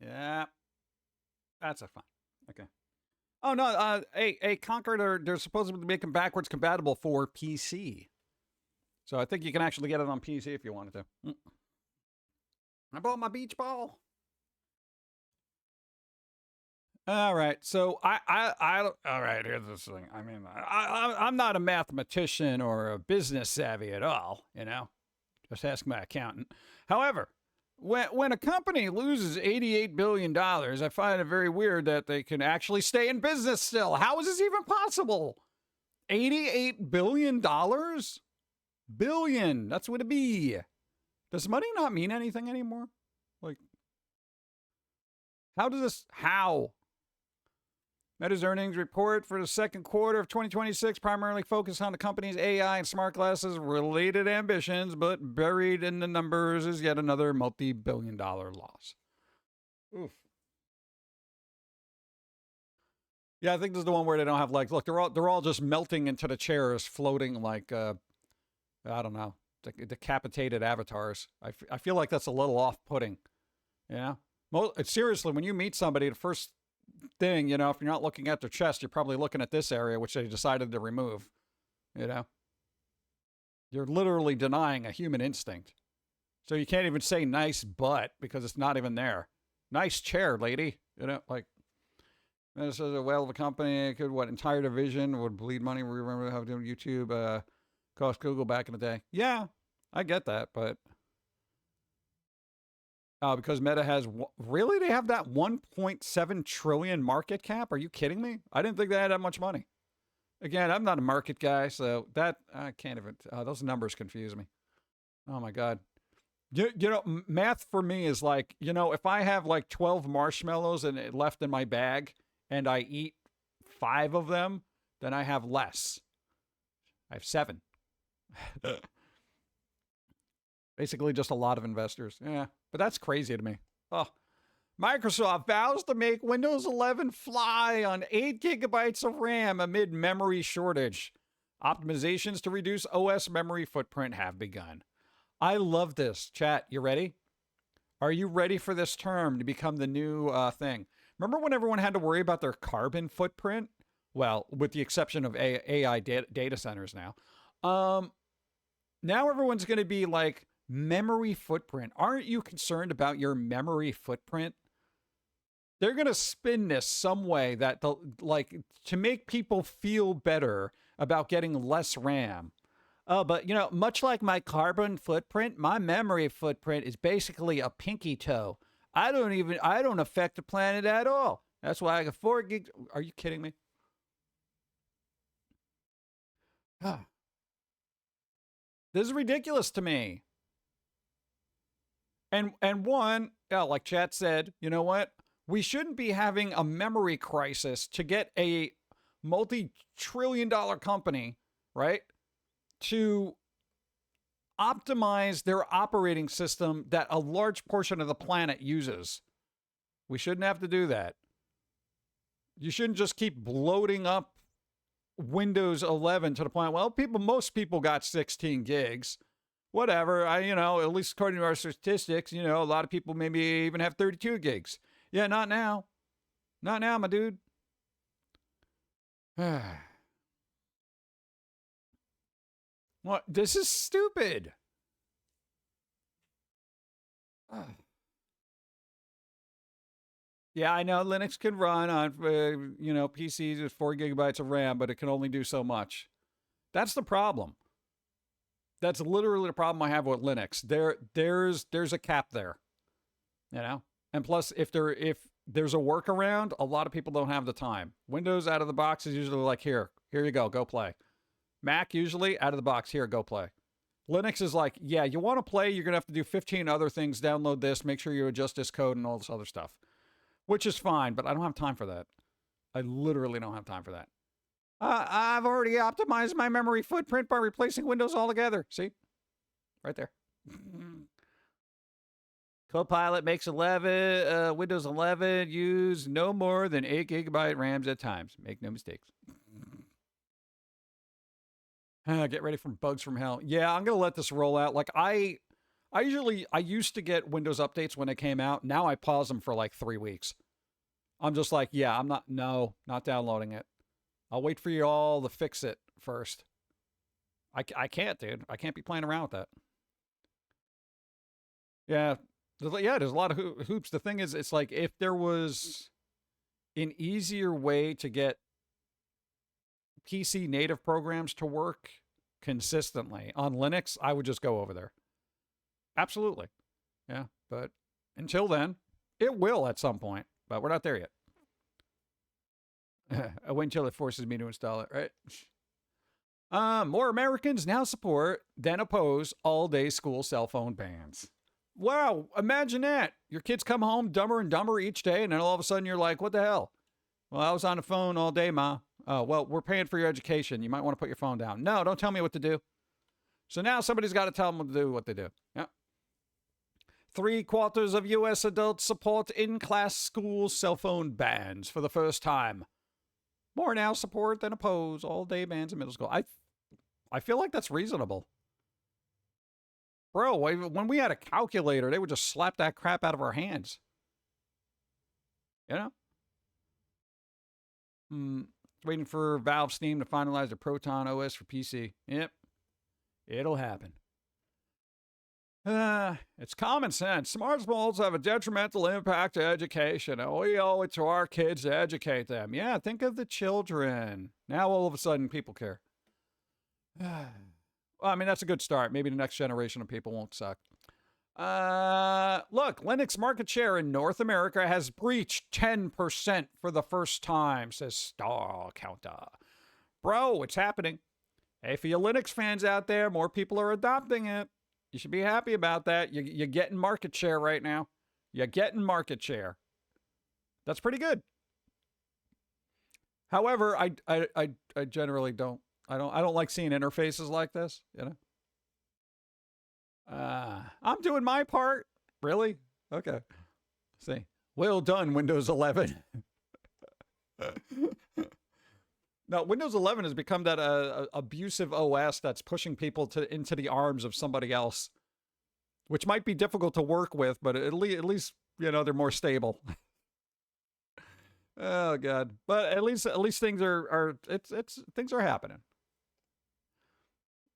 Yeah. That's a fun. Okay. Oh, no. A Conqueror, they're supposed to make them backwards compatible for PC. So I think you can actually get it on PC if you wanted to. I bought my beach ball. All right. So all right, here's this thing. I mean, I'm not a mathematician or a business savvy at all, you know. Just ask my accountant. However, when a company loses $88 billion, I find it very weird that they can actually stay in business still. How is this even possible? $88 billion? Billion. That's what it be. Does money not mean anything anymore? Like, how? Meta's earnings report for the second quarter of 2026 primarily focused on the company's AI and smart glasses related ambitions, but buried in the numbers is yet another multi-billion-dollar loss. Oof. Yeah, I think this is the one where they don't have legs. Look, they're all just melting into the chairs, floating like I don't know, decapitated avatars. I feel like that's a little off-putting. Yeah. Seriously, when you meet somebody, the first thing, you know, if you're not looking at their chest, you're probably looking at this area, which they decided to remove. You know, you're literally denying a human instinct. So you can't even say nice butt because it's not even there. Nice chair, lady. You know, like, this is a whale of a company. Could entire division would bleed money. We remember how doing YouTube cost Google back in the day. Yeah, I get that, but because Meta has really, they have that 1.7 trillion market cap. Are you kidding me? I didn't think they had that much money. Again, I'm not a market guy, so that I can't even. Those numbers confuse me. Oh my God. You know, math for me is like, you know, if I have like 12 marshmallows and it left in my bag and I eat 5 of them, then I have less. I have 7. Basically just a lot of investors. Yeah, but that's crazy to me. Oh, Microsoft vows to make Windows 11 fly on 8 gigabytes of RAM amid memory shortage. Optimizations to reduce OS memory footprint have begun. I love this. Chat, you ready? Are you ready for this term to become the new thing? Remember when everyone had to worry about their carbon footprint? Well, with the exception of AI data centers now. Now everyone's going to be like, memory footprint. Aren't you concerned about your memory footprint? They're going to spin this some way that to make people feel better about getting less RAM. Oh, but you know, much like my carbon footprint, my memory footprint is basically a pinky toe. I don't affect the planet at all. That's why I got 4 gigs. Are you kidding me? This is ridiculous to me. And one, like chat said, you know what? We shouldn't be having a memory crisis to get a multi-trillion-dollar company, right, to optimize their operating system that a large portion of the planet uses. We shouldn't have to do that. You shouldn't just keep bloating up Windows 11 to the point, well, most people got 16 gigs. Whatever, at least according to our statistics, a lot of people maybe even have 32 gigs. Yeah, not now. Not now, my dude. What? This is stupid. Yeah, I know Linux can run on, PCs with 4 gigabytes of RAM, but it can only do so much. That's the problem. That's literally the problem I have with Linux. There's a cap there, you know? And plus, if there's a workaround, a lot of people don't have the time. Windows out of the box is usually like, here you go play. Mac usually out of the box, here, go play. Linux is like, yeah, you want to play, you're going to have to do 15 other things, download this, make sure you adjust this code and all this other stuff, which is fine, but I don't have time for that. I literally don't have time for that. I've already optimized my memory footprint by replacing Windows altogether. See? Right there. Copilot makes Windows 11 use no more than 8 GB RAMs at times. Make no mistakes. Get ready for bugs from hell. Yeah, I'm going to let this roll out. Like, I used to get Windows updates when they came out. Now I pause them for like 3 weeks. I'm just like, yeah, not downloading it. I'll wait for you all to fix it first. I can't, dude. I can't be playing around with that. Yeah. There's a lot of hoops. The thing is, it's like if there was an easier way to get PC native programs to work consistently on Linux, I would just go over there. Absolutely. Yeah. But until then, it will at some point, but we're not there yet. I wait until it forces me to install it, right? More Americans now support than oppose all-day school cell phone bans. Wow, imagine that. Your kids come home dumber and dumber each day, and then all of a sudden you're like, what the hell? Well, I was on the phone all day, Ma. Oh, well, we're paying for your education. You might want to put your phone down. No, don't tell me what to do. So now somebody's got to tell them to do what they do. Yeah. 3/4 of U.S. adults support in-class school cell phone bans for the first time. More now support than oppose all-day bans in middle school. I feel like that's reasonable. Bro, when we had a calculator, they would just slap that crap out of our hands. You know? Waiting for Valve Steam to finalize the Proton OS for PC. Yep. It'll happen. It's common sense. Smartphones have a detrimental impact to education, and we owe it to our kids to educate them. Yeah, think of the children. Now all of a sudden people care. Well, I mean, that's a good start. Maybe the next generation of people won't suck. Look, Linux market share in North America has breached 10% for the first time, says Star Counter. Bro, it's happening. Hey, for you Linux fans out there, more people are adopting it. You should be happy about that. You're getting market share right now. You're getting market share. That's pretty good. However, I generally don't. I don't like seeing interfaces like this, you know? I'm doing my part. Really? Okay. See. Well done, Windows 11. Now, Windows 11 has become that abusive OS that's pushing people into the arms of somebody else, which might be difficult to work with, but at least you know they're more stable. Oh God! But at least things things are happening.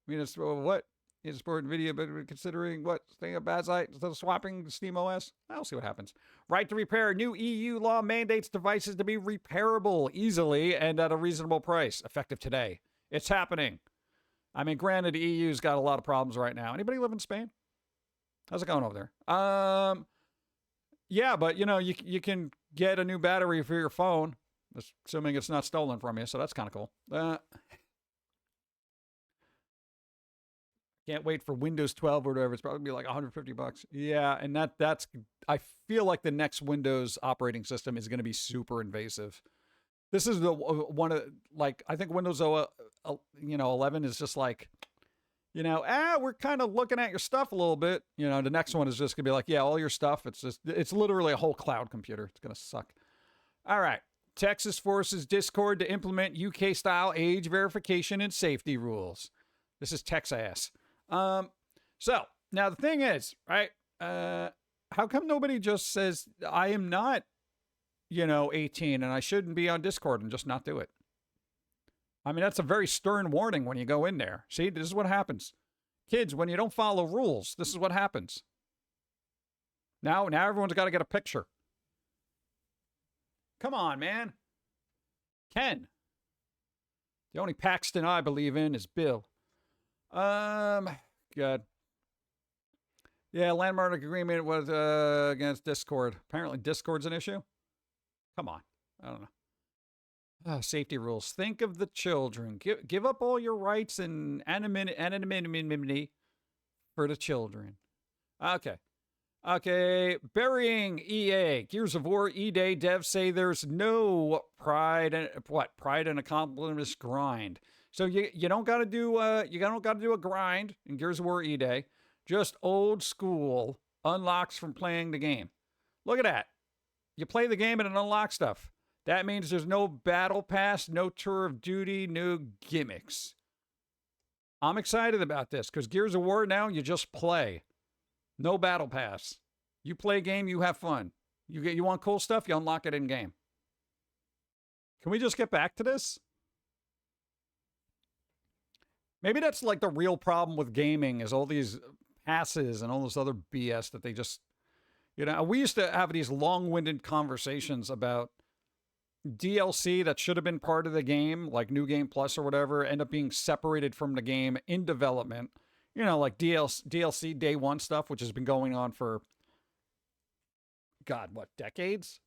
I mean, it's what is important video, but considering what thing a bad site instead of swapping Steam OS, I'll see what happens. Right to repair. New EU law mandates devices to be repairable easily and at a reasonable price, effective today. It's happening. I mean, granted, the EU's got a lot of problems right now. Anybody live in Spain? How's it going over there? Yeah, but you know, you can get a new battery for your phone, assuming it's not stolen from you. So that's kind of cool. Can't wait for Windows 12 or whatever. It's probably be like $150. Yeah, and that's I feel like the next Windows operating system is going to be super invasive. This is the one of like I think Windows 11 is just like, you know, we're kind of looking at your stuff a little bit. You know, the next one is just going to be like, yeah, all your stuff. It's literally a whole cloud computer. It's going to suck. All right. Texas forces Discord to implement UK-style age verification and safety rules. This is Texas. So now the thing is, right? How come nobody just says I am not, 18 and I shouldn't be on Discord and just not do it? I mean, that's a very stern warning when you go in there. See, this is what happens. Kids, when you don't follow rules, this is what happens. Now everyone's got to get a picture. Come on, man. Ken. The only Paxton I believe in is Bill. Good. Yeah, landmark agreement was against Discord. Apparently Discord's an issue. Come on. I don't know. Safety rules. Think of the children. Give up all your rights and anonymity for the children. Okay. Okay, burying EA. Gears of War E-Day devs say there's no pride and accomplishment grind. So you don't got to do a grind in Gears of War E-Day. Just old school unlocks from playing the game. Look at that. You play the game and it unlocks stuff. That means there's no battle pass, no tour of duty, no gimmicks. I'm excited about this because Gears of War now you just play. No battle pass. You play a game, you have fun. You want cool stuff, you unlock it in game. Can we just get back to this? Maybe that's like the real problem with gaming is all these passes and all this other BS that they just, we used to have these long-winded conversations about DLC that should have been part of the game, like New Game Plus or whatever, end up being separated from the game in development. Like DLC day one stuff, which has been going on for, God, what, decades?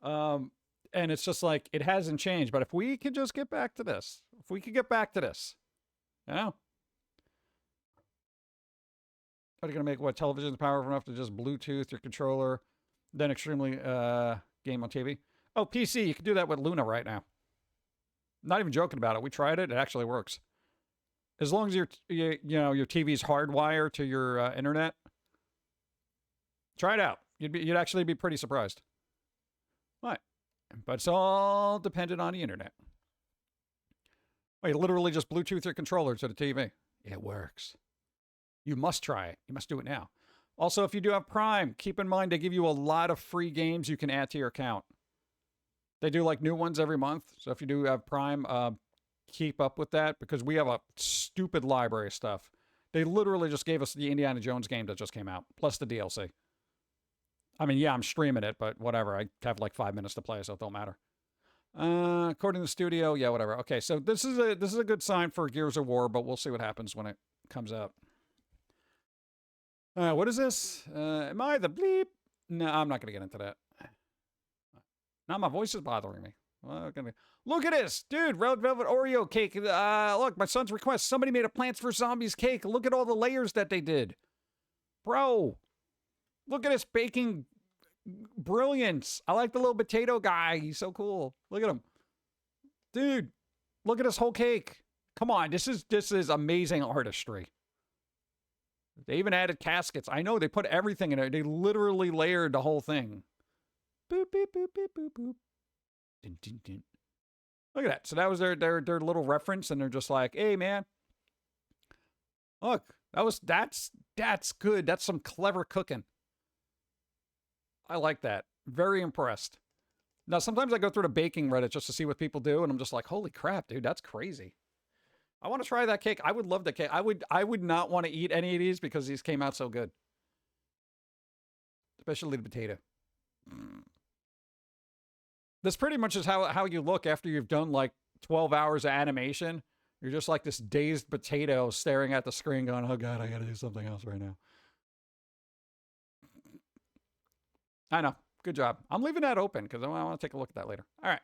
And it's just like, it hasn't changed. But if we could just get back to this, Are you going to make television's powerful enough to just Bluetooth your controller, then extremely game on TV? Oh, PC, you can do that with Luna right now. Not even joking about it. We tried it. It actually works. As long as your TV's hardwired to your internet, try it out. You'd actually be pretty surprised. What? But it's all dependent on the internet. You literally just Bluetooth your controller to the TV. It works. You must try it. You must do it now. Also, if you do have Prime, keep in mind they give you a lot of free games you can add to your account. They do like new ones every month. So if you do have Prime, keep up with that because we have a stupid library of stuff. They literally just gave us the Indiana Jones game that just came out, plus the DLC. I mean, yeah, I'm streaming it, but whatever. I have like 5 minutes to play, so it don't matter. According to the studio, yeah, whatever. Okay, so this is a good sign for Gears of War, but we'll see what happens when it comes out. What is this? Am I the bleep? No, I'm not gonna get into that. Now my voice is bothering me. Well, look at this, dude. Red velvet Oreo cake. Look, my son's request. Somebody made a Plants vs Zombies cake. Look at all the layers that they did, bro. Look at this baking brilliance. I like the little potato guy. He's so cool. Look at him, dude. Look at this whole cake. Come on, this is amazing artistry. They even added caskets. I know they put everything in it. They literally layered the whole thing. Boop boop boop boop boop boop. Dun, dun, dun. Look at that. So that was their little reference, and they're just like, "Hey, man, look, that's good. That's some clever cooking." I like that. Very impressed. Now, sometimes I go through the baking Reddit just to see what people do, and I'm just like, "Holy crap, dude, that's crazy." I want to try that cake. I would love the cake. I would not want to eat any of these because these came out so good, especially the potato. This pretty much is how you look after you've done like 12 hours of animation. You're just like this dazed potato staring at the screen going, oh God, I got to do something else right now. I know. Good job. I'm leaving that open because I want to take a look at that later. All right.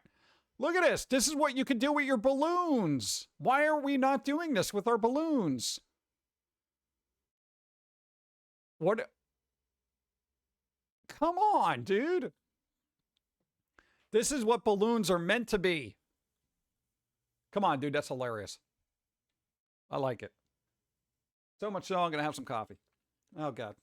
Look at this. This is what you can do with your balloons. Why are we not doing this with our balloons? What? Come on, dude. This is what balloons are meant to be. Come on, dude. That's hilarious. I like it. So much so, I'm going to have some coffee. Oh, God.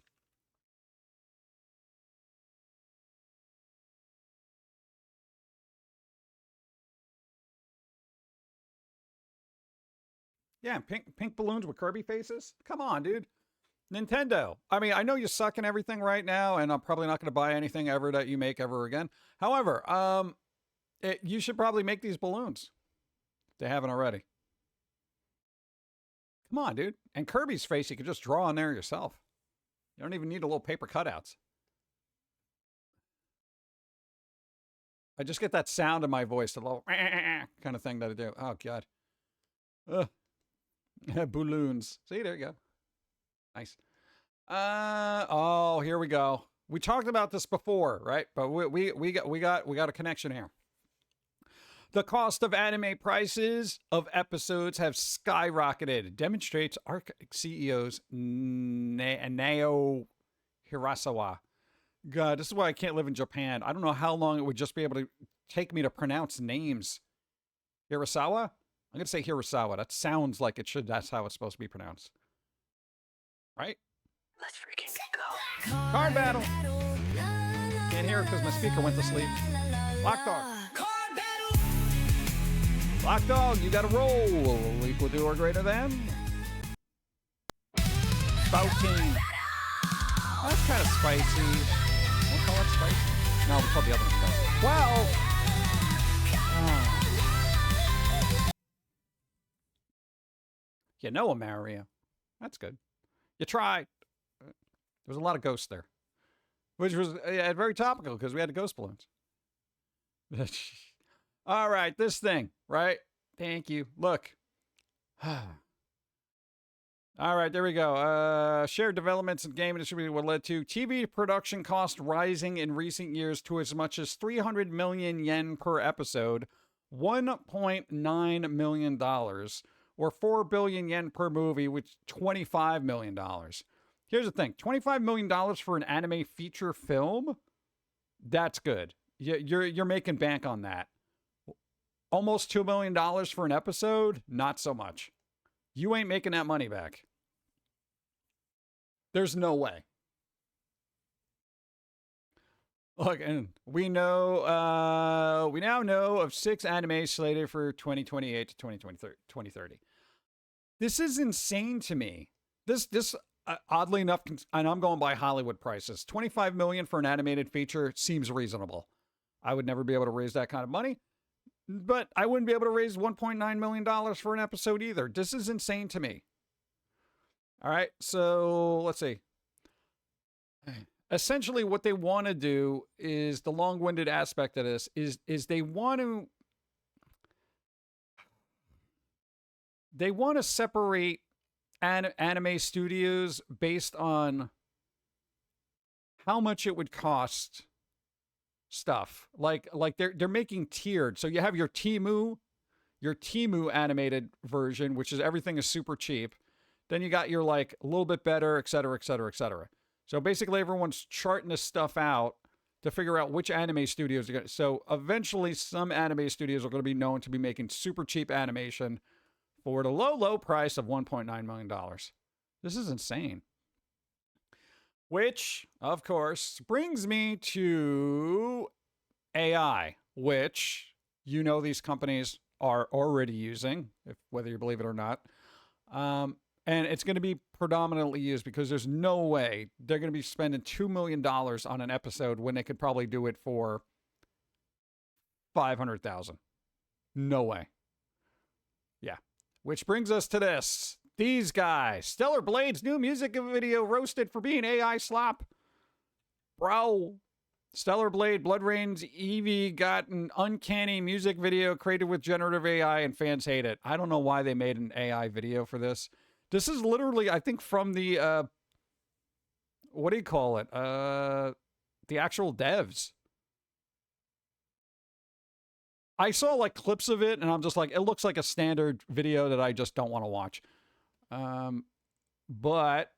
Yeah, pink balloons with Kirby faces. Come on, dude. Nintendo. I mean, I know you suck in everything right now, and I'm probably not going to buy anything ever that you make ever again. However, you should probably make these balloons if they haven't already. Come on, dude. And Kirby's face, you can just draw on there yourself. You don't even need a little paper cutouts. I just get that sound in my voice, the little kind of thing that I do. Oh, God. Ugh. Balloons. See, there you go. Nice. Oh, here we go. We talked about this before, right? But we got a connection here. The cost of anime prices of episodes have skyrocketed, demonstrates ARC CEO's Nao Hirasawa. God, this is why I can't live in Japan. I don't know how long it would just be able to take me to pronounce names. Hirasawa? I'm going to say Hirasawa. That sounds like it should. That's how it's supposed to be pronounced. Right? Let's freaking go. Card battle. Can't hear it because my speaker went to sleep. Lock dog. Lock dog, you got to roll. Equal to or greater than. Spouting. That's kind of spicy. We'll call it spicy. No, we'll call the other one spicy. 12. You know a Mario. That's good. You tried. There was a lot of ghosts there. Which was very topical because we had the ghost balloons. All right, this thing, right? Thank you. Look. All right, there we go. Shared developments in game industry were led to TV production cost rising in recent years to as much as 300 million yen per episode, $1.9 million, or 4 billion yen per movie, which is $25 million. Here's the thing, $25 million for an anime feature film? That's good. You're making bank on that. Almost $2 million for an episode? Not so much. You ain't making that money back. There's no way. Look, and we now know of 6 animes slated for 2028 to 2030. This is insane to me. This oddly enough, and I'm going by Hollywood prices, $25 million for an animated feature seems reasonable. I would never be able to raise that kind of money. But I wouldn't be able to raise $1.9 million for an episode either. This is insane to me. All right, so let's see. Essentially, what they want to do is the long-winded aspect of this is they want to separate anime studios based on how much it would cost stuff. Like they're making tiered. So you have your Temu animated version, which is everything is super cheap. Then you got your like a little bit better, et cetera, et cetera, et cetera. So basically everyone's charting this stuff out to figure out which anime studios are going to. So eventually some anime studios are going to be known to be making super cheap animation for the low price of $1.9 million. This is insane. Which, of course, brings me to AI, which you know these companies are already using, whether you believe it or not. And it's going to be predominantly used because there's no way they're going to be spending $2 million on an episode when they could probably do it for $500,000. No way. Yeah. Which brings us to this. These guys. Stellar Blade's new music video roasted for being AI slop. Bro. Stellar Blade, Blood Rain's Eevee got an uncanny music video created with generative AI and fans hate it. I don't know why they made an AI video for this. This is literally, I think, from the, what do you call it? The actual devs. I saw like clips of it and I'm just like, it looks like a standard video that I just don't want to watch. But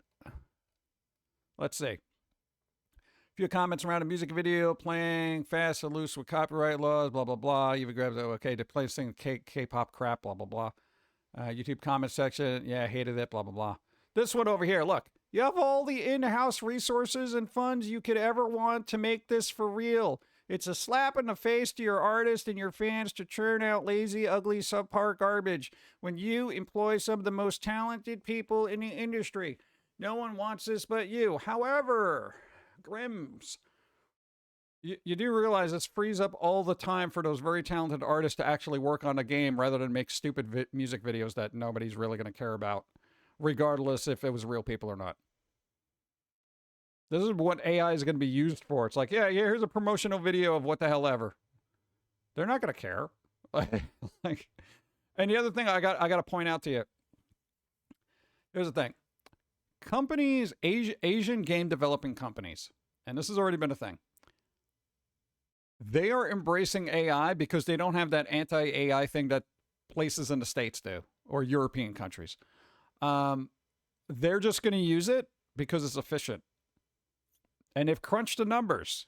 let's see. A few comments around a music video playing fast or loose with copyright laws, blah, blah, blah. Even grabs, okay, to play sing K-pop crap, blah, blah, blah. YouTube comment section, yeah, hated it, blah, blah, blah. This one over here, look. You have all the in-house resources and funds you could ever want to make this for real. It's a slap in the face to your artists and your fans to churn out lazy, ugly, subpar garbage when you employ some of the most talented people in the industry. No one wants this but you. However, Grims, you do realize this frees up all the time for those very talented artists to actually work on a game rather than make stupid music videos that nobody's really going to care about, regardless if it was real people or not. This is what AI is going to be used for. It's like, yeah, here's a promotional video of what the hell ever. They're not going to care. And the other thing I got to point out to you. Here's the thing. Companies, Asian game developing companies, and this has already been a thing. They are embracing AI because they don't have that anti-AI thing that places in the States do, or European countries. They're just going to use it because it's efficient. And they've crunched the numbers,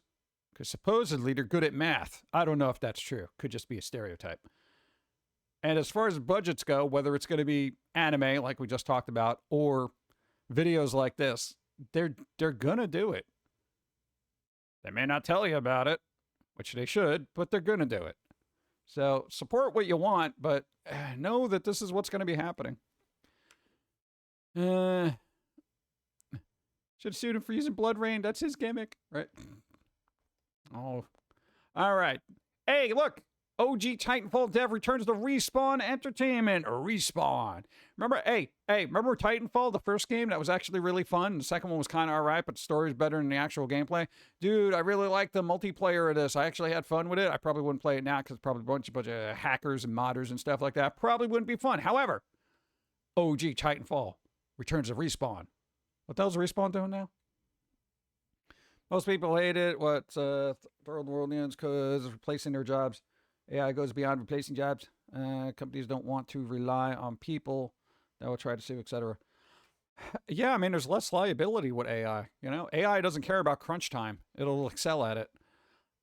because supposedly they're good at math. I don't know if that's true. Could just be a stereotype. And as far as budgets go, whether it's going to be anime, like we just talked about, or videos like this, they're going to do it. They may not tell you about it, which they should, but they're going to do it. So support what you want, but know that this is what's going to be happening. Should have sued him for using Blood Rain. That's his gimmick, right? Oh, all right. Hey, look. OG Titanfall dev returns to Respawn Entertainment. Respawn. Remember, remember Titanfall, the first game that was actually really fun? The second one was kind of all right, but the story was better than the actual gameplay. Dude, I really like the multiplayer of this. I actually had fun with it. I probably wouldn't play it now because probably a bunch of hackers and modders and stuff like that. Probably wouldn't be fun. However, OG Titanfall returns to Respawn. What the hell's Respawn doing now? Most people hate it. Third world ends because it's replacing their jobs. AI goes beyond replacing jobs. Companies don't want to rely on people that will try to sue, etc. Yeah, I mean, there's less liability with AI. You know, AI doesn't care about crunch time. It'll excel at it.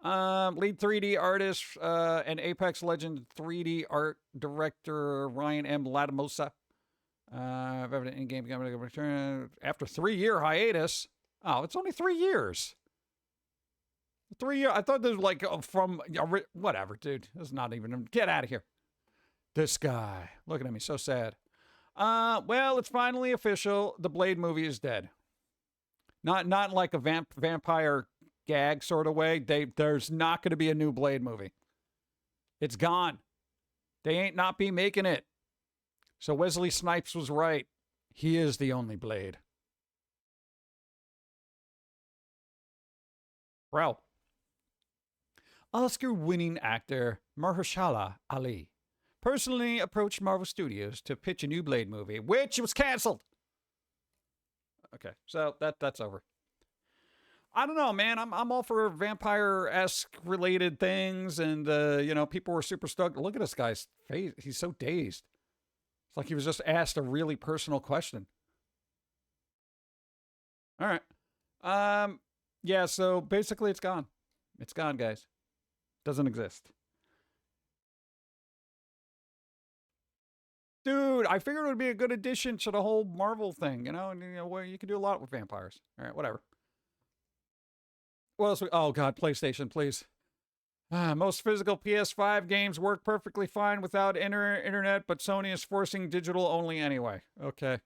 Lead 3D artist and Apex Legend 3D art director Ryan M. Latamosa. In-game return after 3-year hiatus. Oh, it's only 3 years. 3 years. I thought this was like from whatever, dude. It's not even. Get out of here. This guy looking at me so sad. Well, it's finally official. The Blade movie is dead. Not like a vampire gag sort of way. There's not going to be a new Blade movie. It's gone. They ain't not be making it. So Wesley Snipes was right. He is the only Blade. Bro. Oscar-winning actor Mahershala Ali personally approached Marvel Studios to pitch a new Blade movie, which was canceled. Okay, so that's over. I don't know, man. I'm all for vampire-esque related things, and people were super stoked. Look at this guy's face; he's so dazed. It's like he was just asked a really personal question. All right. Yeah. So basically, it's gone. It's gone, guys. Doesn't exist. Dude, I figured it would be a good addition to the whole Marvel thing, and where you can do a lot with vampires. All right, whatever. What else? Oh, God, PlayStation, please. Most physical PS5 games work perfectly fine without internet, but Sony is forcing digital only anyway. Okay.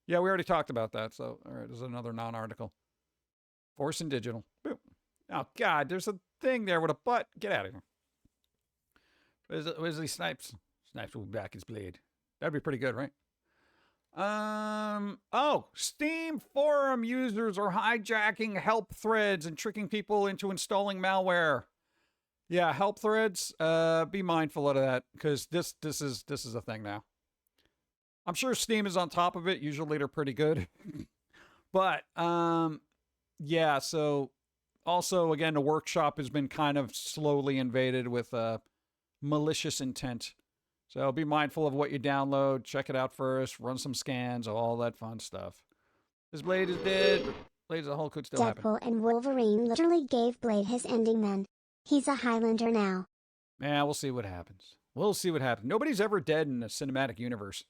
Yeah, we already talked about that, so, all right, there's another non-article. Forcing digital. Boom. Oh, God, there's a thing there with a butt. Get out of here. Wesley Snipes. Snipes will be back as Blade. That'd be pretty good, right? Steam forum users are hijacking help threads and tricking people into installing malware. Yeah, help threads. Be mindful of that, because this is a thing now. I'm sure Steam is on top of it. Usually they're pretty good. But yeah, so also again the workshop has been kind of slowly invaded with malicious intent. So be mindful of what you download. Check it out first. Run some scans. All that fun stuff. This Blade is dead. Blade's a whole could still happen. Deadpool and Wolverine literally gave Blade his ending then. He's a Highlander now. Yeah, we'll see what happens. We'll see what happens. Nobody's ever dead in the cinematic universe.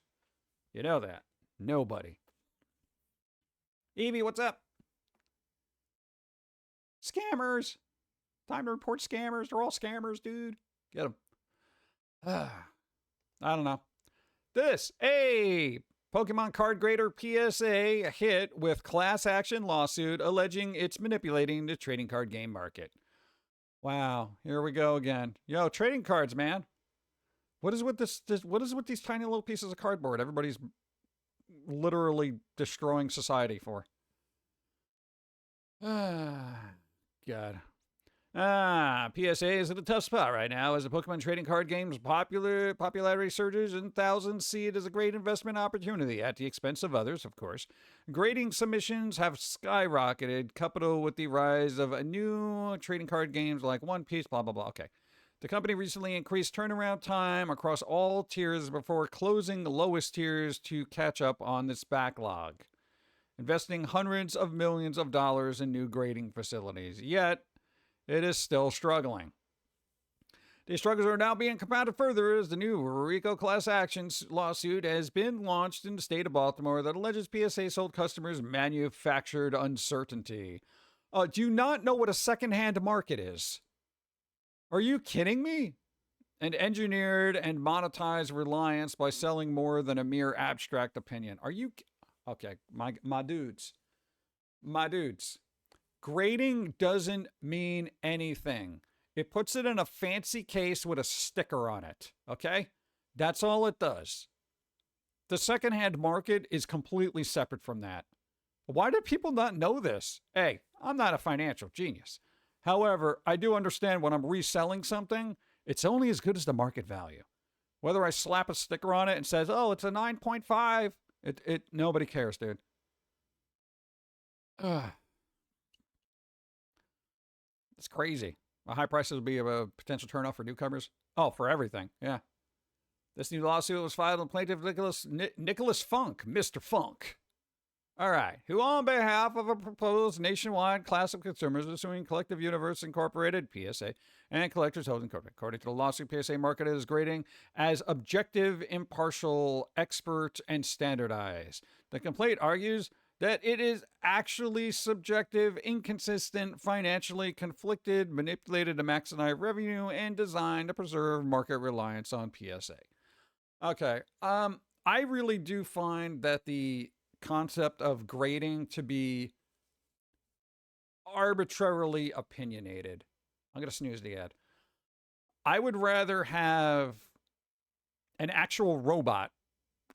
You know that. Nobody. Evie, what's up? Scammers. Time to report scammers. They're all scammers, dude. Get them. I don't know. Pokemon card grader PSA hit with class action lawsuit alleging it's manipulating the trading card game market. Wow, here we go again. Yo, trading cards, man. What is with this? What is with these tiny little pieces of cardboard? Everybody's literally destroying society for. God. PSA is in a tough spot right now as the Pokemon trading card game's popularity surges and thousands see it as a great investment opportunity at the expense of others, of course. Grading submissions have skyrocketed, coupled with the rise of new trading card games like One Piece, blah, blah, blah. Okay. The company recently increased turnaround time across all tiers before closing the lowest tiers to catch up on this backlog, investing hundreds of millions of dollars in new grading facilities. Yet, it is still struggling. These struggles are now being compounded further as the new RICO class action lawsuit has been launched in the state of Baltimore that alleges PSA sold customers manufactured uncertainty. Do you not know what a secondhand market is? Are you kidding me? An engineered and monetized reliance by selling more than a mere abstract opinion. Are you... Okay, my dudes. My dudes. Grading doesn't mean anything. It puts it in a fancy case with a sticker on it, okay? That's all it does. The secondhand market is completely separate from that. Why do people not know this? Hey, I'm not a financial genius. However, I do understand when I'm reselling something, it's only as good as the market value. Whether I slap a sticker on it and says, oh, it's a 9.5, nobody cares, dude. It's crazy. High prices will be a potential turnoff for newcomers. Oh, for everything. Yeah. This new lawsuit was filed on plaintiff Nicholas Funk, Mr. Funk. All right. Who on behalf of a proposed nationwide class of consumers is suing Collective Universe Incorporated, PSA, and Collectors Holding Company. According to the lawsuit, PSA marketed as grading as objective, impartial, expert, and standardized. The complaint argues that it is actually subjective, inconsistent, financially conflicted, manipulated to maximize revenue, and designed to preserve market reliance on PSA. Okay, I really do find that the concept of grading to be arbitrarily opinionated. I'm going to snooze the ad. I would rather have an actual robot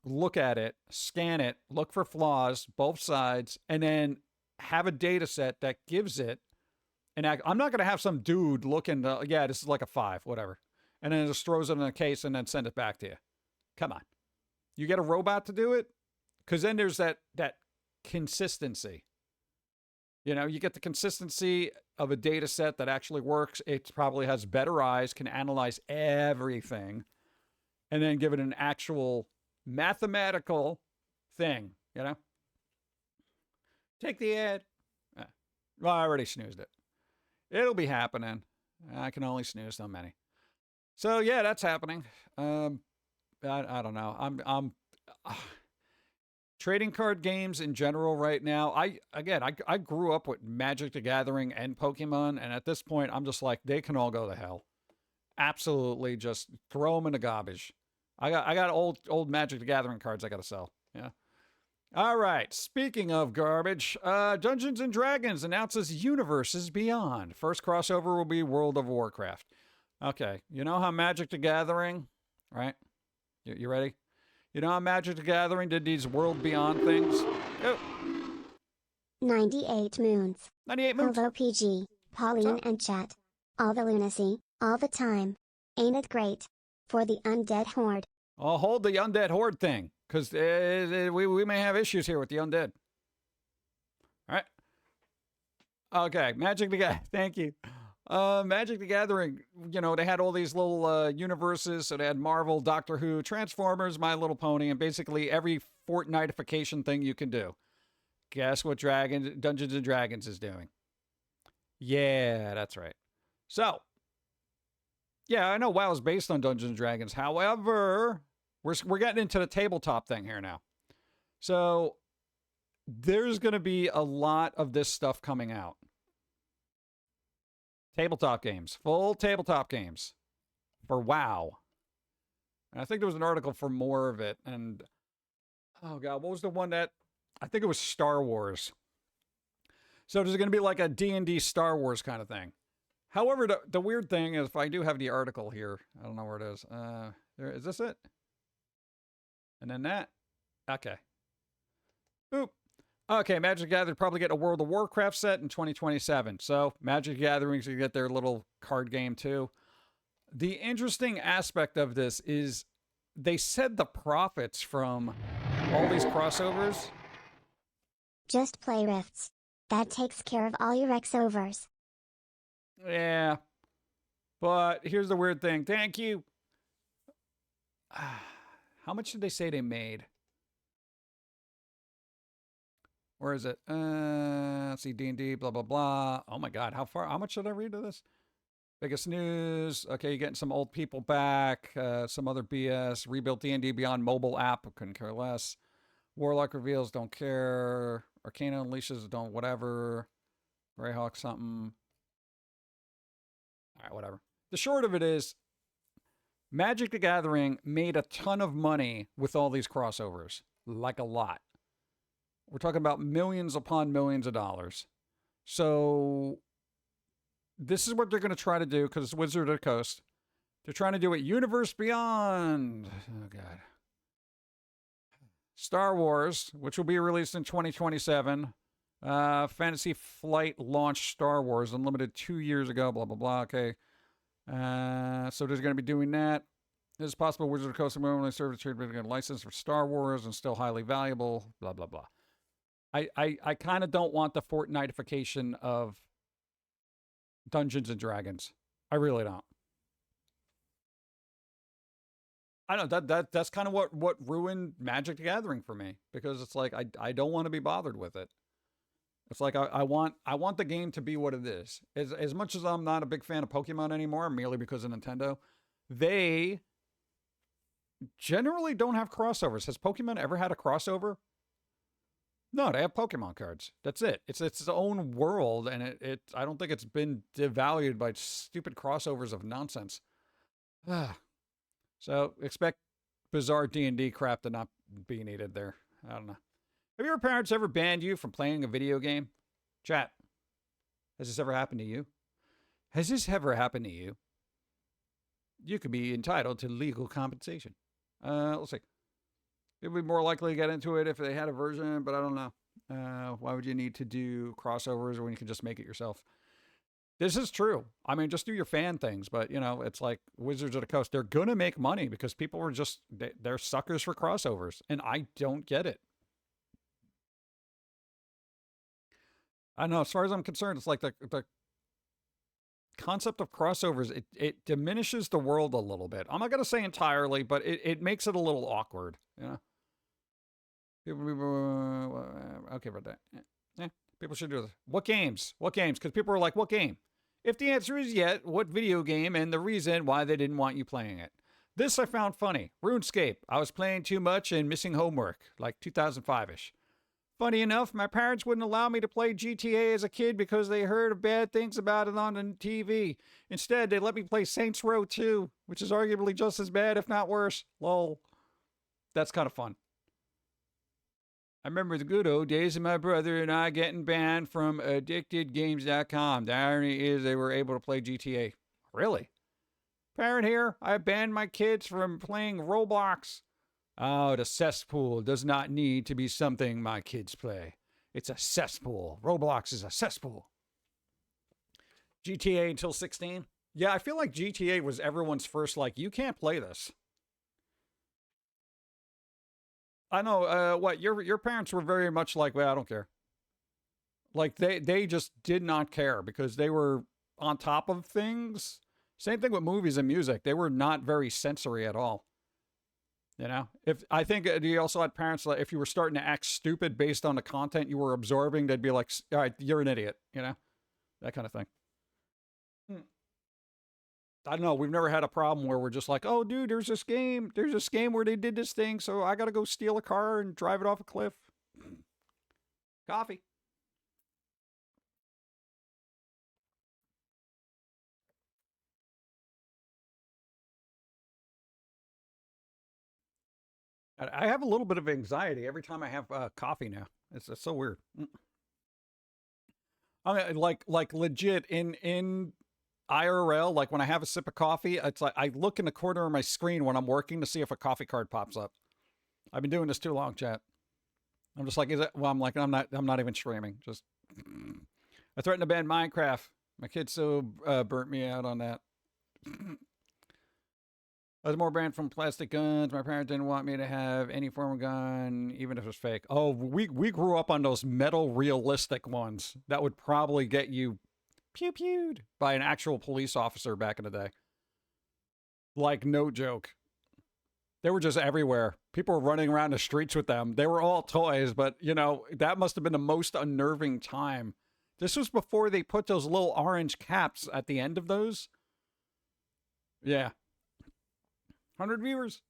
look at it, scan it, look for flaws, both sides, and then have a data set that gives it an act. I'm not going to have some dude looking, yeah, this is like a 5, whatever. And then it just throws it in a case and then send it back to you. Come on. You get a robot to do it? Because then there's that consistency. You know, you get the consistency of a data set that actually works. It probably has better eyes, can analyze everything, and then give it an actual mathematical thing, you know? Take the ad. Well, I already snoozed it. It'll be happening. I can only snooze so many. So, yeah, that's happening. I don't know. I'm trading card games in general right now. I grew up with Magic the Gathering and Pokemon, and at this point, I'm just like, they can all go to hell. Absolutely, just throw them in the garbage. I got old Magic the Gathering cards I got to sell. Yeah. All right. Speaking of garbage, Dungeons and Dragons announces Universes Beyond. First crossover will be World of Warcraft. Okay. You know how Magic the Gathering, right? You ready? You know how Magic the Gathering did these World Beyond things? Oh. 98 moons. 98 moons. Hello PG, Pauline and chat. All the lunacy, all the time. Ain't it great? For the undead horde. I'll hold the undead horde thing, because we may have issues here with the undead. All right. Okay, Magic the Gathering. Thank you. Magic the Gathering, you know, they had all these little universes. So they had Marvel, Doctor Who, Transformers, My Little Pony, and basically every Fortnite-ification thing you can do. Guess what Dungeons and Dragons is doing? Yeah, that's right. So, yeah, I know WoW is based on Dungeons and Dragons. However, we're getting into the tabletop thing here now. So, there's going to be a lot of this stuff coming out. Tabletop games. Full tabletop games. For WoW. And I think there was an article for more of it. And, oh God, what was the one that... I think it was Star Wars. So there's going to be like a D&D Star Wars kind of thing. However, the weird thing is, if I do have the article here, I don't know where it is. Is this it? And then that. Okay. Boop. Okay, Magic the Gathering probably get a World of Warcraft set in 2027. So Magic the Gathering's gonna get their little card game too. The interesting aspect of this is they said the profits from all these crossovers. Just play Rifts. That takes care of all your X-overs. Yeah. But here's the weird thing. Thank you. How much did they say they made? Where is it? Let's see, D&D, blah, blah, blah. Oh my God, how much should I read to this? Biggest news. Okay, you're getting some old people back. Some other BS. Rebuilt D&D Beyond mobile app. Couldn't care less. Warlock reveals, don't care. Arcana unleashes, don't whatever. Greyhawk something. All right, whatever. The short of it is, Magic the Gathering made a ton of money with all these crossovers. Like a lot. We're talking about millions upon millions of dollars. So this is what they're going to try to do because it's Wizard of the Coast. They're trying to do it Universe Beyond. Oh, God. Star Wars, which will be released in 2027. Fantasy Flight launched Star Wars Unlimited 2 years ago. Blah, blah, blah. Okay. So there's going to be doing that. It is possible Wizard of the Coast will only serve as a license for Star Wars and still highly valuable. Blah, blah, blah. I kind of don't want the Fortnite-ification of Dungeons and Dragons. I really don't. I know that's kind of what ruined Magic the Gathering for me, because it's like I don't want to be bothered with it. It's like I want the game to be what it is. As much as I'm not a big fan of Pokemon anymore, merely because of Nintendo, they generally don't have crossovers. Has Pokemon ever had a crossover? No, they have Pokemon cards. That's it. It's its own world, and I don't think it's been devalued by stupid crossovers of nonsense. So expect bizarre D&D crap to not be needed there. I don't know. Have your parents ever banned you from playing a video game? Chat. Has this ever happened to you? Has this ever happened to you? You could be entitled to legal compensation. Let's see. It would be more likely to get into it if they had a version, but I don't know. Why would you need to do crossovers when you can just make it yourself? This is true. I mean, just do your fan things, but, you know, it's like Wizards of the Coast. They're going to make money because people are just, they're suckers for crossovers, and I don't get it. I don't know. As far as I'm concerned, it's like the concept of crossovers, it diminishes the world a little bit. I'm not going to say entirely, but it makes it a little awkward, you know? Okay about that. Yeah, people should do this. What games? What games? Because people are like, what game? If the answer is yet, what video game and the reason why they didn't want you playing it. This I found funny. RuneScape. I was playing too much and missing homework, like 2005-ish. Funny enough, my parents wouldn't allow me to play GTA as a kid because they heard bad things about it on the TV. Instead, they let me play Saints Row 2, which is arguably just as bad, if not worse. Lol. That's kind of fun. I remember the good old days of my brother and I getting banned from addictedgames.com. The irony is they were able to play GTA. Really? Parent here, I banned my kids from playing Roblox. Oh, the cesspool does not need to be something my kids play. It's a cesspool. Roblox is a cesspool. GTA until 16? Yeah, I feel like GTA was everyone's first, like, you can't play this. I know, what, your parents were very much like, well, I don't care. Like, they just did not care because they were on top of things. Same thing with movies and music. They were not very sensory at all. You know? I think you also had parents, like, if you were starting to act stupid based on the content you were absorbing, they'd be like, all right, you're an idiot, you know? That kind of thing. I don't know. We've never had a problem where we're just like, oh, dude, there's this game where they did this thing, so I got to go steal a car and drive it off a cliff. Coffee. I have a little bit of anxiety every time I have coffee now. It's so weird. I mean, like legit in IRL, like when I have a sip of coffee, it's like I look in the corner of my screen when I'm working to see if a coffee card pops up. I've been doing this too long, chat. I'm just like, is it? Well, I'm like, I'm not even streaming. Just, I threatened to ban Minecraft. My kids so burnt me out on that. I was more banned from plastic guns. My parents didn't want me to have any form of gun, even if it was fake. Oh, we grew up on those metal realistic ones that would probably get you pew-pewed by an actual police officer back in the day. Like, no joke. They were just everywhere. People were running around the streets with them. They were all toys, but, you know, that must have been the most unnerving time. This was before they put those little orange caps at the end of those. Yeah. 100 viewers.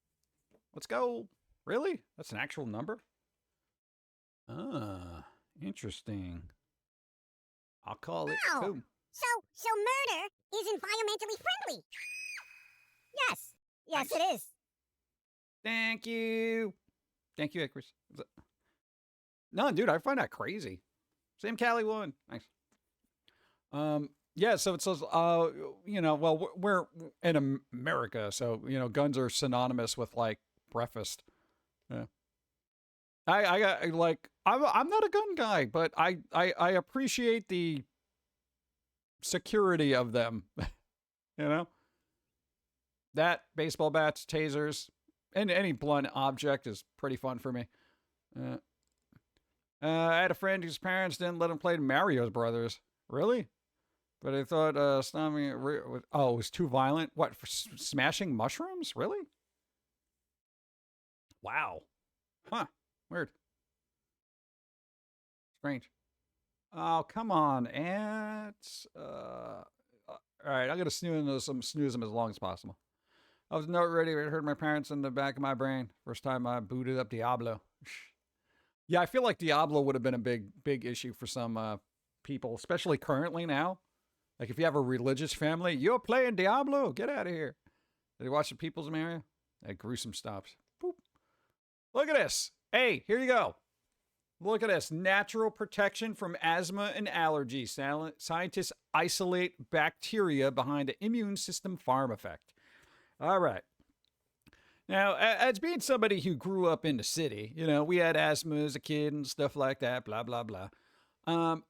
Let's go. Really? That's an actual number? Ah, interesting. I'll call it. Wow. Boom. So murder is environmentally friendly. Yes. Yes, Nice. it is. Thank you. Thank you, Icarus. No, dude, I find that crazy. Sam Cali won. Nice. Yeah, so it says, you know, well, we're in America, so, you know, guns are synonymous with, like, breakfast. Yeah. I got, like, I'm not a gun guy, but I appreciate the security of them. You know? That, baseball bats, tasers, and any blunt object is pretty fun for me. I had a friend whose parents didn't let him play Mario Brothers. Really? But I thought stomping it was, oh, it was too violent. What, for smashing mushrooms? Really? Wow. Huh. Weird. Strange. Oh, come on, ants. All right, I'm gonna snooze them as long as possible. I was not ready. I heard my parents in the back of my brain. First time I booted up Diablo. Yeah, I feel like Diablo would have been a big issue for some people, especially currently now. Like, if you have a religious family, you're playing Diablo, get out of here. Did you watch the People's Area? That gruesome stops. Boop. Look at this. Hey, here you go. Look at this. Natural protection from asthma and allergies. Scientists isolate bacteria behind the immune system farm effect. All right. Now, as being somebody who grew up in the city, you know, we had asthma as a kid and stuff like that, blah, blah, blah.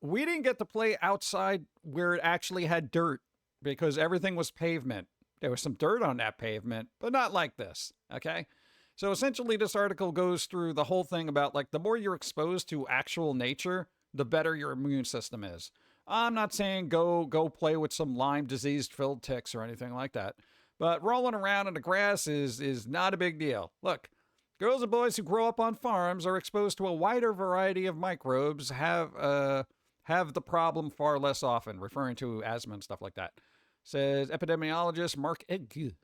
We didn't get to play outside where it actually had dirt because everything was pavement. There was some dirt on that pavement, but not like this, okay? So essentially this article goes through the whole thing about, like, the more you're exposed to actual nature, the better your immune system is. I'm not saying go play with some Lyme disease-filled ticks or anything like that, but rolling around in the grass is not a big deal. Look. Girls and boys who grow up on farms are exposed to a wider variety of microbes, have the problem far less often, referring to asthma and stuff like that. Says epidemiologist Mark Egg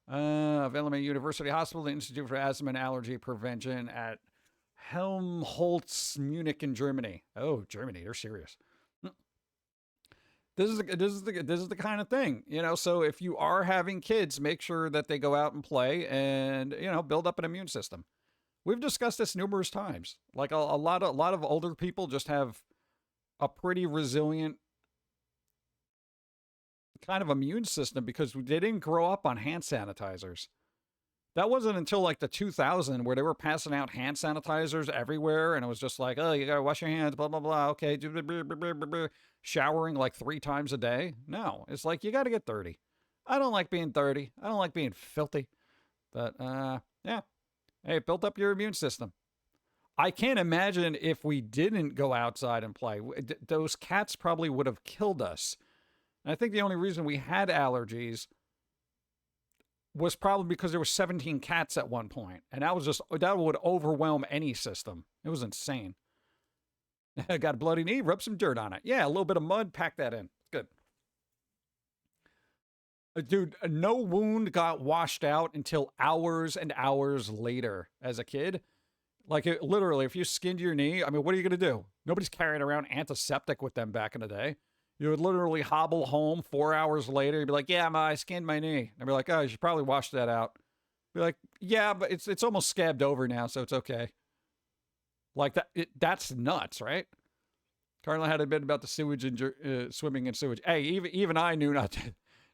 of Illinois University Hospital, the Institute for Asthma and Allergy Prevention at Helmholtz, Munich in Germany. Oh, Germany, they're serious. This is the kind of thing, you know. So if you are having kids, make sure that they go out and play and, you know, build up an immune system. We've discussed this numerous times. Like a lot of older people just have a pretty resilient kind of immune system because they didn't grow up on hand sanitizers. That wasn't until like the 2000 where they were passing out hand sanitizers everywhere, and it was just like, oh, you gotta wash your hands, blah, blah, blah, okay, showering like 3 times a day. No, it's like, you gotta get dirty. I don't like being dirty. I don't like being filthy. But, yeah. Hey, built up your immune system. I can't imagine if we didn't go outside and play. Those cats probably would have killed us. And I think the only reason we had allergies was probably because there were 17 cats at one point. And that would overwhelm any system. It was insane. Got a bloody knee, rub some dirt on it. Yeah, a little bit of mud, pack that in. Good. Dude, no wound got washed out until hours and hours later as a kid. Like, literally, if you skinned your knee, I mean, what are you going to do? Nobody's carrying around antiseptic with them back in the day. You would literally hobble home 4 hours later. You'd be like, yeah, I skinned my knee. I'd be like, oh, you should probably wash that out. Be like, yeah, but it's almost scabbed over now, so it's okay. Like, that's nuts, right? Carla had a bit about the sewage and swimming in sewage. Hey, even I knew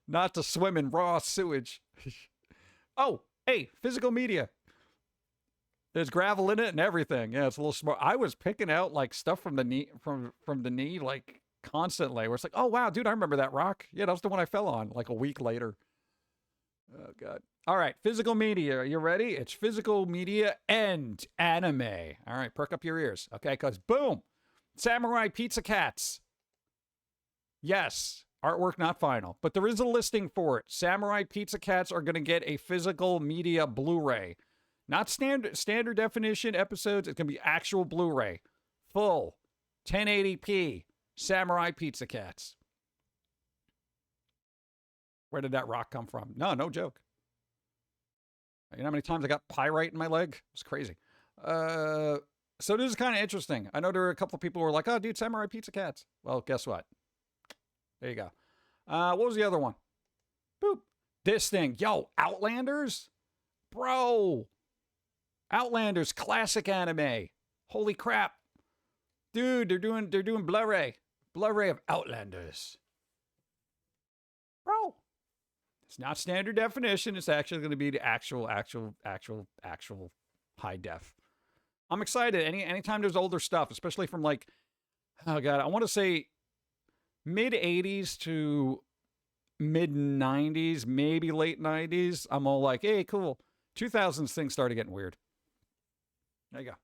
not to swim in raw sewage. Oh, hey, physical media. There's gravel in it and everything. Yeah, it's a little smart. I was picking out like stuff from the knee, from the knee, like constantly. Where it's like, oh wow, dude, I remember that rock. Yeah, that was the one I fell on like a week later. Oh god. All right, physical media. Are you ready? It's physical media and anime. All right, perk up your ears, okay? Because boom, Samurai Pizza Cats. Yes, artwork not final, but there is a listing for it. Samurai Pizza Cats are going to get a physical media Blu-ray. Not standard definition episodes. It's going to be actual Blu-ray. Full. 1080p. Samurai Pizza Cats. Where did that rock come from? No joke. You know how many times I got pyrite in my leg? It's crazy. So this is kind of interesting. I know there are a couple of people who are like, oh, dude, Samurai Pizza Cats. Well, guess what? There you go. What was the other one? Boop. This thing. Yo, Outlanders? Bro. Outlanders, classic anime. Holy crap. Dude, they're doing Blu-ray. Blu-ray of Outlanders. Bro. It's not standard definition. It's actually going to be the actual high def. I'm excited. Anytime there's older stuff, especially from like, oh God, I want to say mid 80s to mid 90s, maybe late 90s. I'm all like, hey, cool. 2000s things started getting weird. There you go.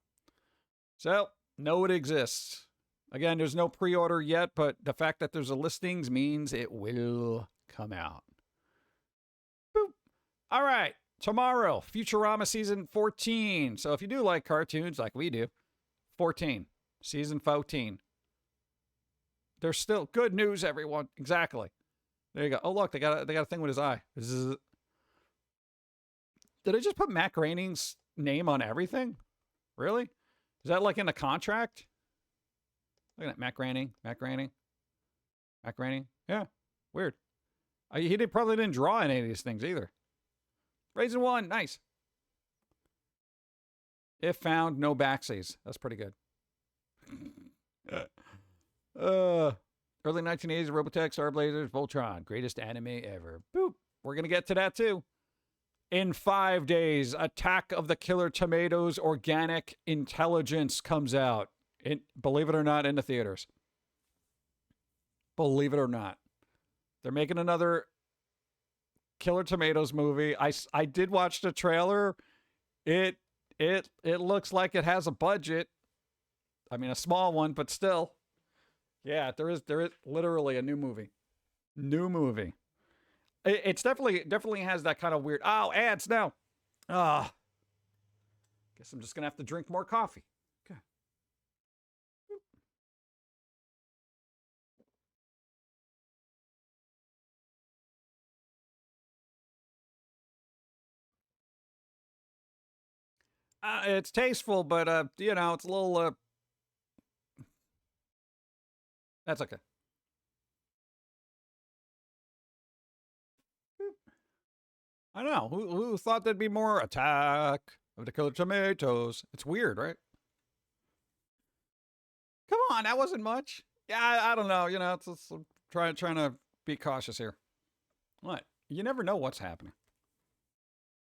So, know it exists. Again, there's no pre-order yet, but the fact that there's a listings means it will come out. Boop. All right. Tomorrow, Futurama season 14. So if you do like cartoons like we do, 14. Season 14. There's still good news, everyone. Exactly. There you go. Oh, look, they got a thing with his eye. Did I just put Matt Groening's name on everything? Really? Is that like in the contract? Look at that. Matt Groening. Yeah. Weird. He probably didn't draw any of these things either. Raisin 1. Nice. If found, no backsies. That's pretty good. Early 1980s, Robotech, Star Blazers, Voltron. Greatest anime ever. Boop. We're going to get to that too. In 5 days, Attack of the Killer Tomatoes Organic Intelligence comes out. Believe it or not, in the theaters. Believe it or not. They're making another Killer Tomatoes movie. I did watch the trailer. It looks like it has a budget. I mean, a small one, but still. Yeah, there is literally a new movie. It's definitely has that kind of weird, oh, ads now. Guess I'm just going to have to drink more coffee. Okay. It's tasteful, but, it's a little, that's okay. I don't know. Who thought there'd be more Attack of the Killer Tomatoes? It's weird, right? Come on, that wasn't much. Yeah, I don't know. It's trying to be cautious here. What? You never know what's happening.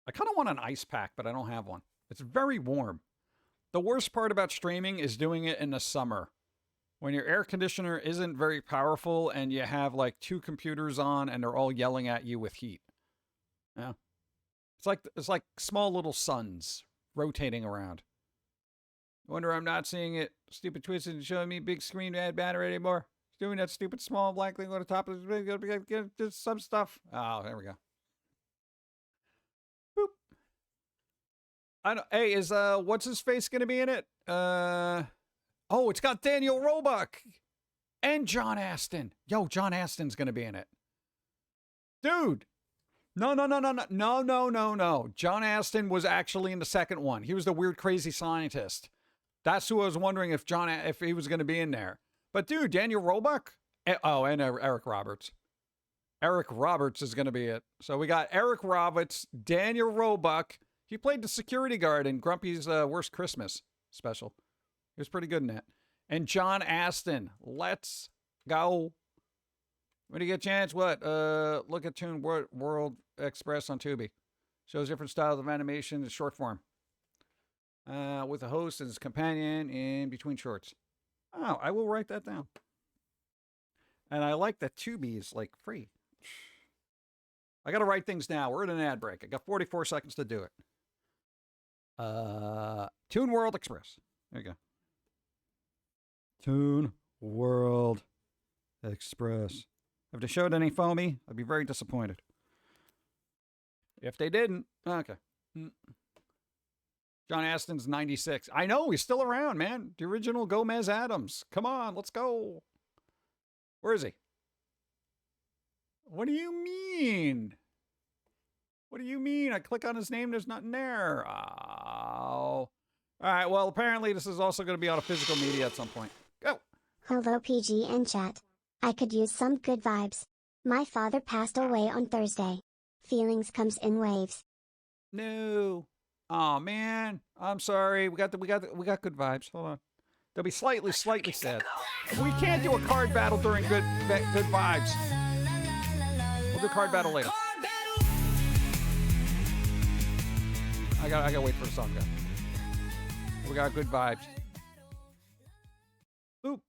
I kind of want an ice pack, but I don't have one. It's very warm. The worst part about streaming is doing it in the summer, when your air conditioner isn't very powerful and you have like 2 computers on and they're all yelling at you with heat. Yeah. It's like small little suns rotating around. Wonder I'm not seeing it. Stupid twist isn't showing me big screen ad banner anymore. It's doing that stupid small black thing on the top of just some stuff. Oh, there we go. Boop. I don't. Hey, is what's his face gonna be in it? Oh, it's got Daniel Roebuck and John Astin. Yo, John Astin's gonna be in it. Dude. No. John Astin was actually in the second one. He was the weird, crazy scientist. That's who I was wondering if he was going to be in there. But dude, Daniel Roebuck. Oh, and Eric Roberts. Eric Roberts is going to be it. So we got Eric Roberts, Daniel Roebuck. He played the security guard in Grumpy's Worst Christmas special. He was pretty good in that. And John Astin. Let's go. When you get a chance, what? Look at Toon World Express on Tubi. Shows different styles of animation in short form. with a host and his companion in between shorts. Oh, I will write that down. And I like that Tubi is like free. I got to write things now. We're in an ad break. I got 44 seconds to do it. Toon World Express. There you go. Toon World Express. Have they showed any Foamy? I'd be very disappointed. If they didn't, okay. John Aston's 96. I know, he's still around, man. The original Gomez Adams. Come on, let's go. Where is he? What do you mean? What do you mean? I click on his name, there's nothing there. Oh. All right, well, apparently this is also going to be on a physical media at some point. Go. Hello PG and chat. I could use some good vibes. My father passed away on Thursday. Feelings comes in waves. No. Oh man, I'm sorry. We got good vibes. Hold on. They'll be slightly sad. We can't do a card battle during good vibes. We'll do card battle later. I gotta wait for the song to go. We got good vibes. Oop.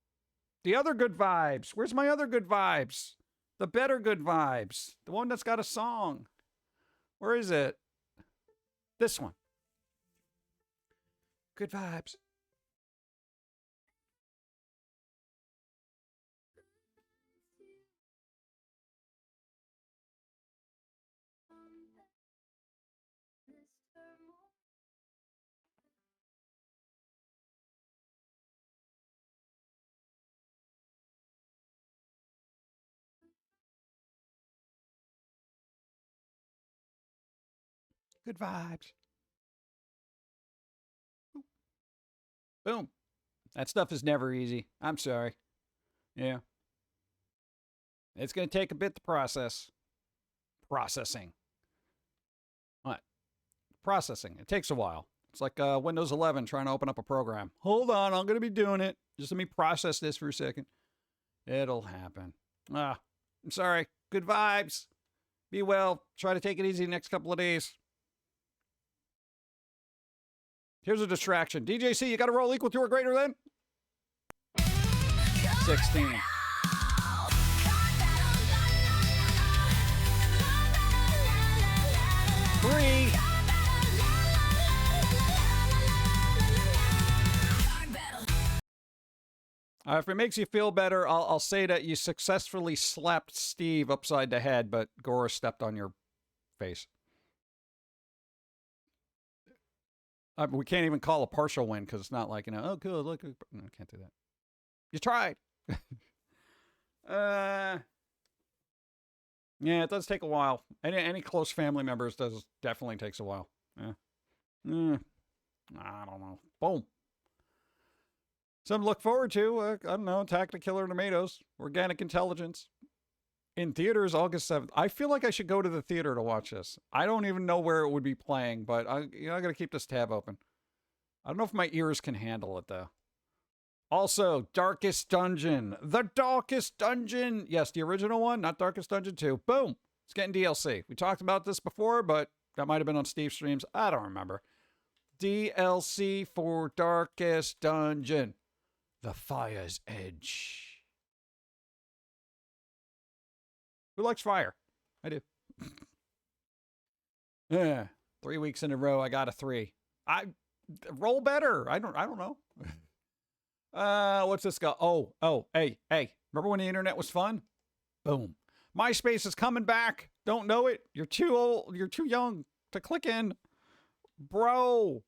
The other good vibes. Where's my other good vibes? The better good vibes. The one that's got a song. Where is it? This one. Good vibes. Good vibes. Boom. That stuff is never easy. I'm sorry. Yeah. It's going to take a bit to process. Processing. What? Processing. It takes a while. It's like Windows 11 trying to open up a program. Hold on, I'm going to be doing it. Just let me process this for a second. It'll happen. I'm sorry. Good vibes. Be well. Try to take it easy the next couple of days. Here's a distraction. DJC, you got to roll equal to or greater than? 16. Three. If it makes you feel better, I'll say that you successfully slapped Steve upside the head, but Gora stepped on your face. We can't even call a partial win because it's not like, oh, good, look. No, can't do that. You tried. Yeah, it does take a while. Any close family members definitely takes a while. Yeah. I don't know. Boom. Something to look forward to. I don't know. Attack the Killer Tomatoes. Organic Intelligence. In theaters, August 7th. I feel like I should go to the theater to watch this. I don't even know where it would be playing, but I got to keep this tab open. I don't know if my ears can handle it, though. Also, Darkest Dungeon. The Darkest Dungeon. Yes, the original one, not Darkest Dungeon 2. Boom. It's getting DLC. We talked about this before, but that might have been on Steve's streams. I don't remember. DLC for Darkest Dungeon. The Fire's Edge. Who likes fire? I do. Yeah. 3 weeks in a row, I got a 3. I roll better. I don't know. What's this guy? Oh, hey. Remember when the internet was fun? Boom. MySpace is coming back. Don't know it. You're too old. You're too young to click in. Bro.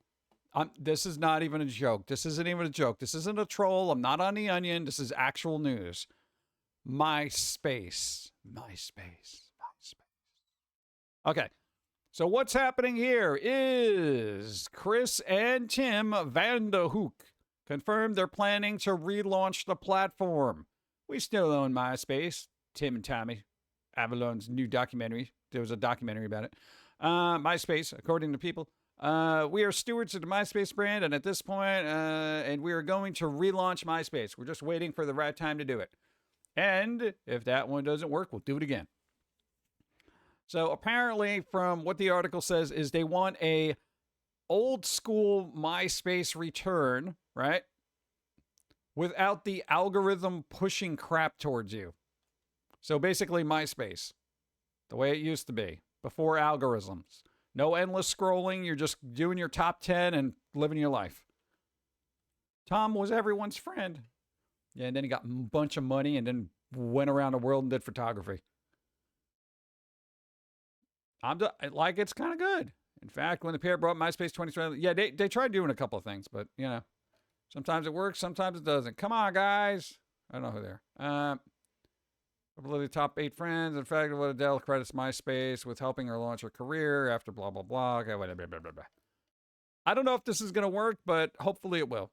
This is not even a joke. This isn't even a joke. This isn't a troll. I'm not on The Onion. This is actual news. MySpace. Okay. So what's happening here is Chris and Tim Vanderhoek confirmed they're planning to relaunch the platform. We still own MySpace. Tim and Tommy Avalon's new documentary. There was a documentary about it. MySpace, according to people. We are stewards of the MySpace brand, and at this point, and we are going to relaunch MySpace. We're just waiting for the right time to do it. And if that one doesn't work, we'll do it again. So apparently, from what the article says, is they want a old school MySpace return, right? Without the algorithm pushing crap towards you. So basically MySpace, the way it used to be, before algorithms. No endless scrolling, you're just doing your top 10 and living your life. Tom was everyone's friend. Yeah, and then he got a bunch of money and then went around the world and did photography. Like, it's kind of good. In fact, when the pair brought MySpace 2020, yeah, they tried doing a couple of things, but, you know, sometimes it works, sometimes it doesn't. Come on, guys. I don't know who they are. Couple of the top 8 friends. In fact, what Adele credits MySpace with helping her launch her career after blah, blah, blah. Okay, blah, blah, blah, blah. I don't know if this is going to work, but hopefully it will.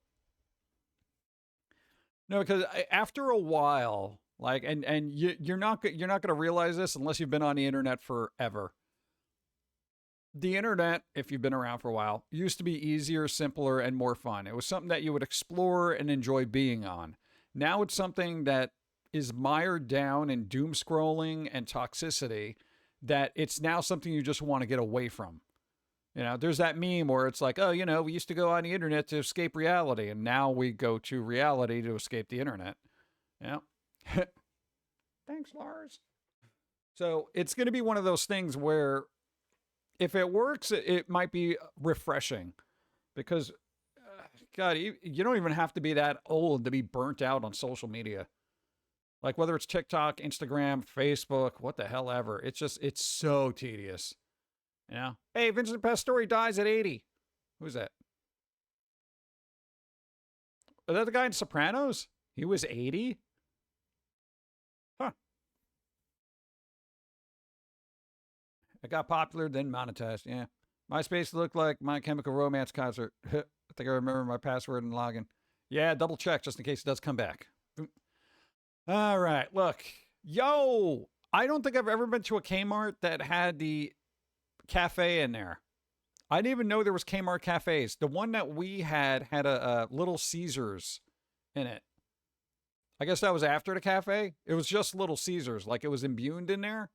No, because after a while, like, and you're not going to realize this unless you've been on the internet forever. The internet, if you've been around for a while, used to be easier, simpler, and more fun. It was something that you would explore and enjoy being on. Now it's something that is mired down in doom scrolling and toxicity, that it's now something you just want to get away from. You know, there's that meme where it's like, oh, you know, we used to go on the internet to escape reality, and now we go to reality to escape the internet. Yeah. Thanks, Lars. So it's going to be one of those things where if it works, it might be refreshing, because, God, you don't even have to be that old to be burnt out on social media. Like, whether it's TikTok, Instagram, Facebook, what the hell ever. It's so tedious. You know? Hey, Vincent Pastore dies at 80. Who's that? Is that the guy in Sopranos? He was 80? Huh. It got popular, then monetized. Yeah. MySpace looked like My Chemical Romance concert. I think I remember my password and login. Yeah, double check just in case it does come back. All right, look. Yo, I don't think I've ever been to a Kmart that had the cafe in there. I didn't even know there was Kmart cafes. The one that we had a Little Caesars in it. I guess that was after the cafe. It was just Little Caesars, like it was imbued in there.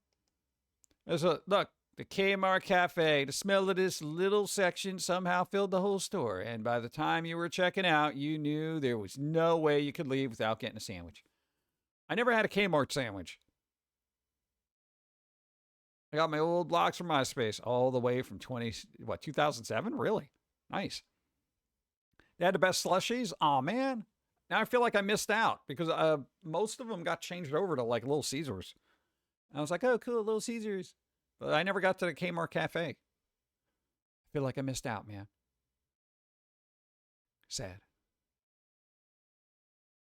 Look, the Kmart cafe. The smell of this little section somehow filled the whole store, and by the time you were checking out, you knew there was no way you could leave without getting a sandwich. I never had a Kmart sandwich. I got my old blogs from MySpace all the way from 2007? Really? Nice. They had the best slushies? Oh, man. Now I feel like I missed out because most of them got changed over to like Little Caesars. I was like, oh, cool, Little Caesars. But I never got to the Kmart cafe. I feel like I missed out, man. Sad.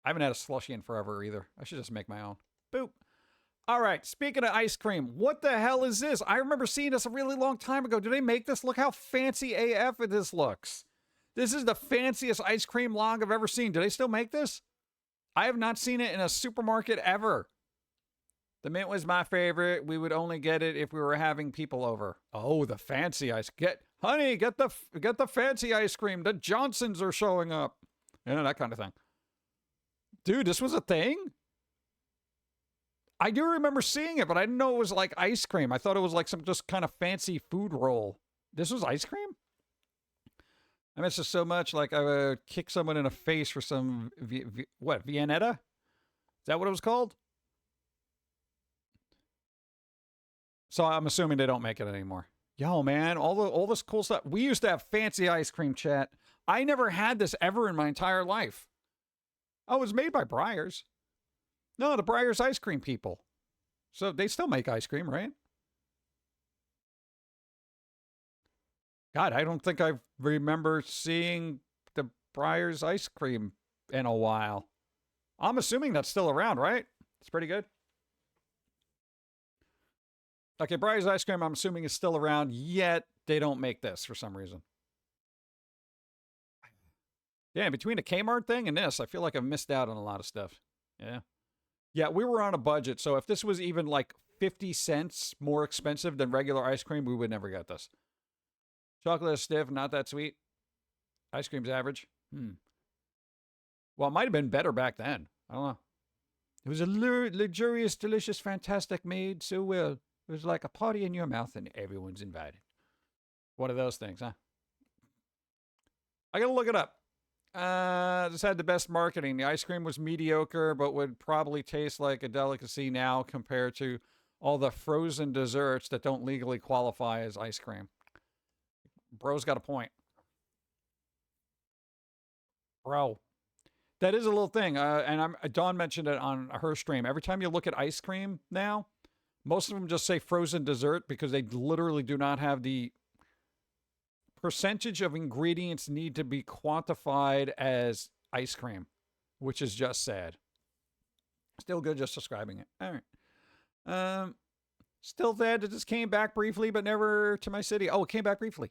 I haven't had a slushie in forever either. I should just make my own. Boop. All right, speaking of ice cream, what the hell is this? I remember seeing this a really long time ago. Do they make this? Look how fancy AF this looks. This is the fanciest ice cream log I've ever seen. Do they still make this? I have not seen it in a supermarket ever. The mint was my favorite. We would only get it if we were having people over. Oh, the fancy ice. Honey, get the fancy ice cream. The Johnsons are showing up. You know, that kind of thing. Dude, this was a thing? I do remember seeing it, but I didn't know it was like ice cream. I thought it was like some just kind of fancy food roll. This was ice cream? I miss it so much, like I would kick someone in the face for some, Viennetta? Is that what it was called? So I'm assuming they don't make it anymore. Yo, man, all this cool stuff. We used to have fancy ice cream, chat. I never had this ever in my entire life. Oh, it was made by Breyers. No, the Breyers ice cream people. So they still make ice cream, right? God, I don't think I remember seeing the Breyers ice cream in a while. I'm assuming that's still around, right? It's pretty good. Okay, Breyers ice cream, I'm assuming is still around, yet they don't make this for some reason. Yeah, between the Kmart thing and this, I feel like I've missed out on a lot of stuff. Yeah. Yeah, we were on a budget, so if this was even like 50 cents more expensive than regular ice cream, we would never get this. Chocolate is stiff, not that sweet. Ice cream's average. Well, it might have been better back then. I don't know. It was a luxurious, delicious, fantastic, made so well. It was like a party in your mouth and everyone's invited. One of those things, huh? I gotta look it up. This had the best marketing. The ice cream was mediocre, but would probably taste like a delicacy now compared to all the frozen desserts that don't legally qualify as ice cream. Bro's got a point. Bro. That is a little thing. And Dawn mentioned it on her stream. Every time you look at ice cream now, most of them just say frozen dessert because they literally do not have the percentage of ingredients need to be quantified as ice cream, which is just sad. Still good just describing it. All right. Still sad that this came back briefly, but never to my city. Oh, it came back briefly.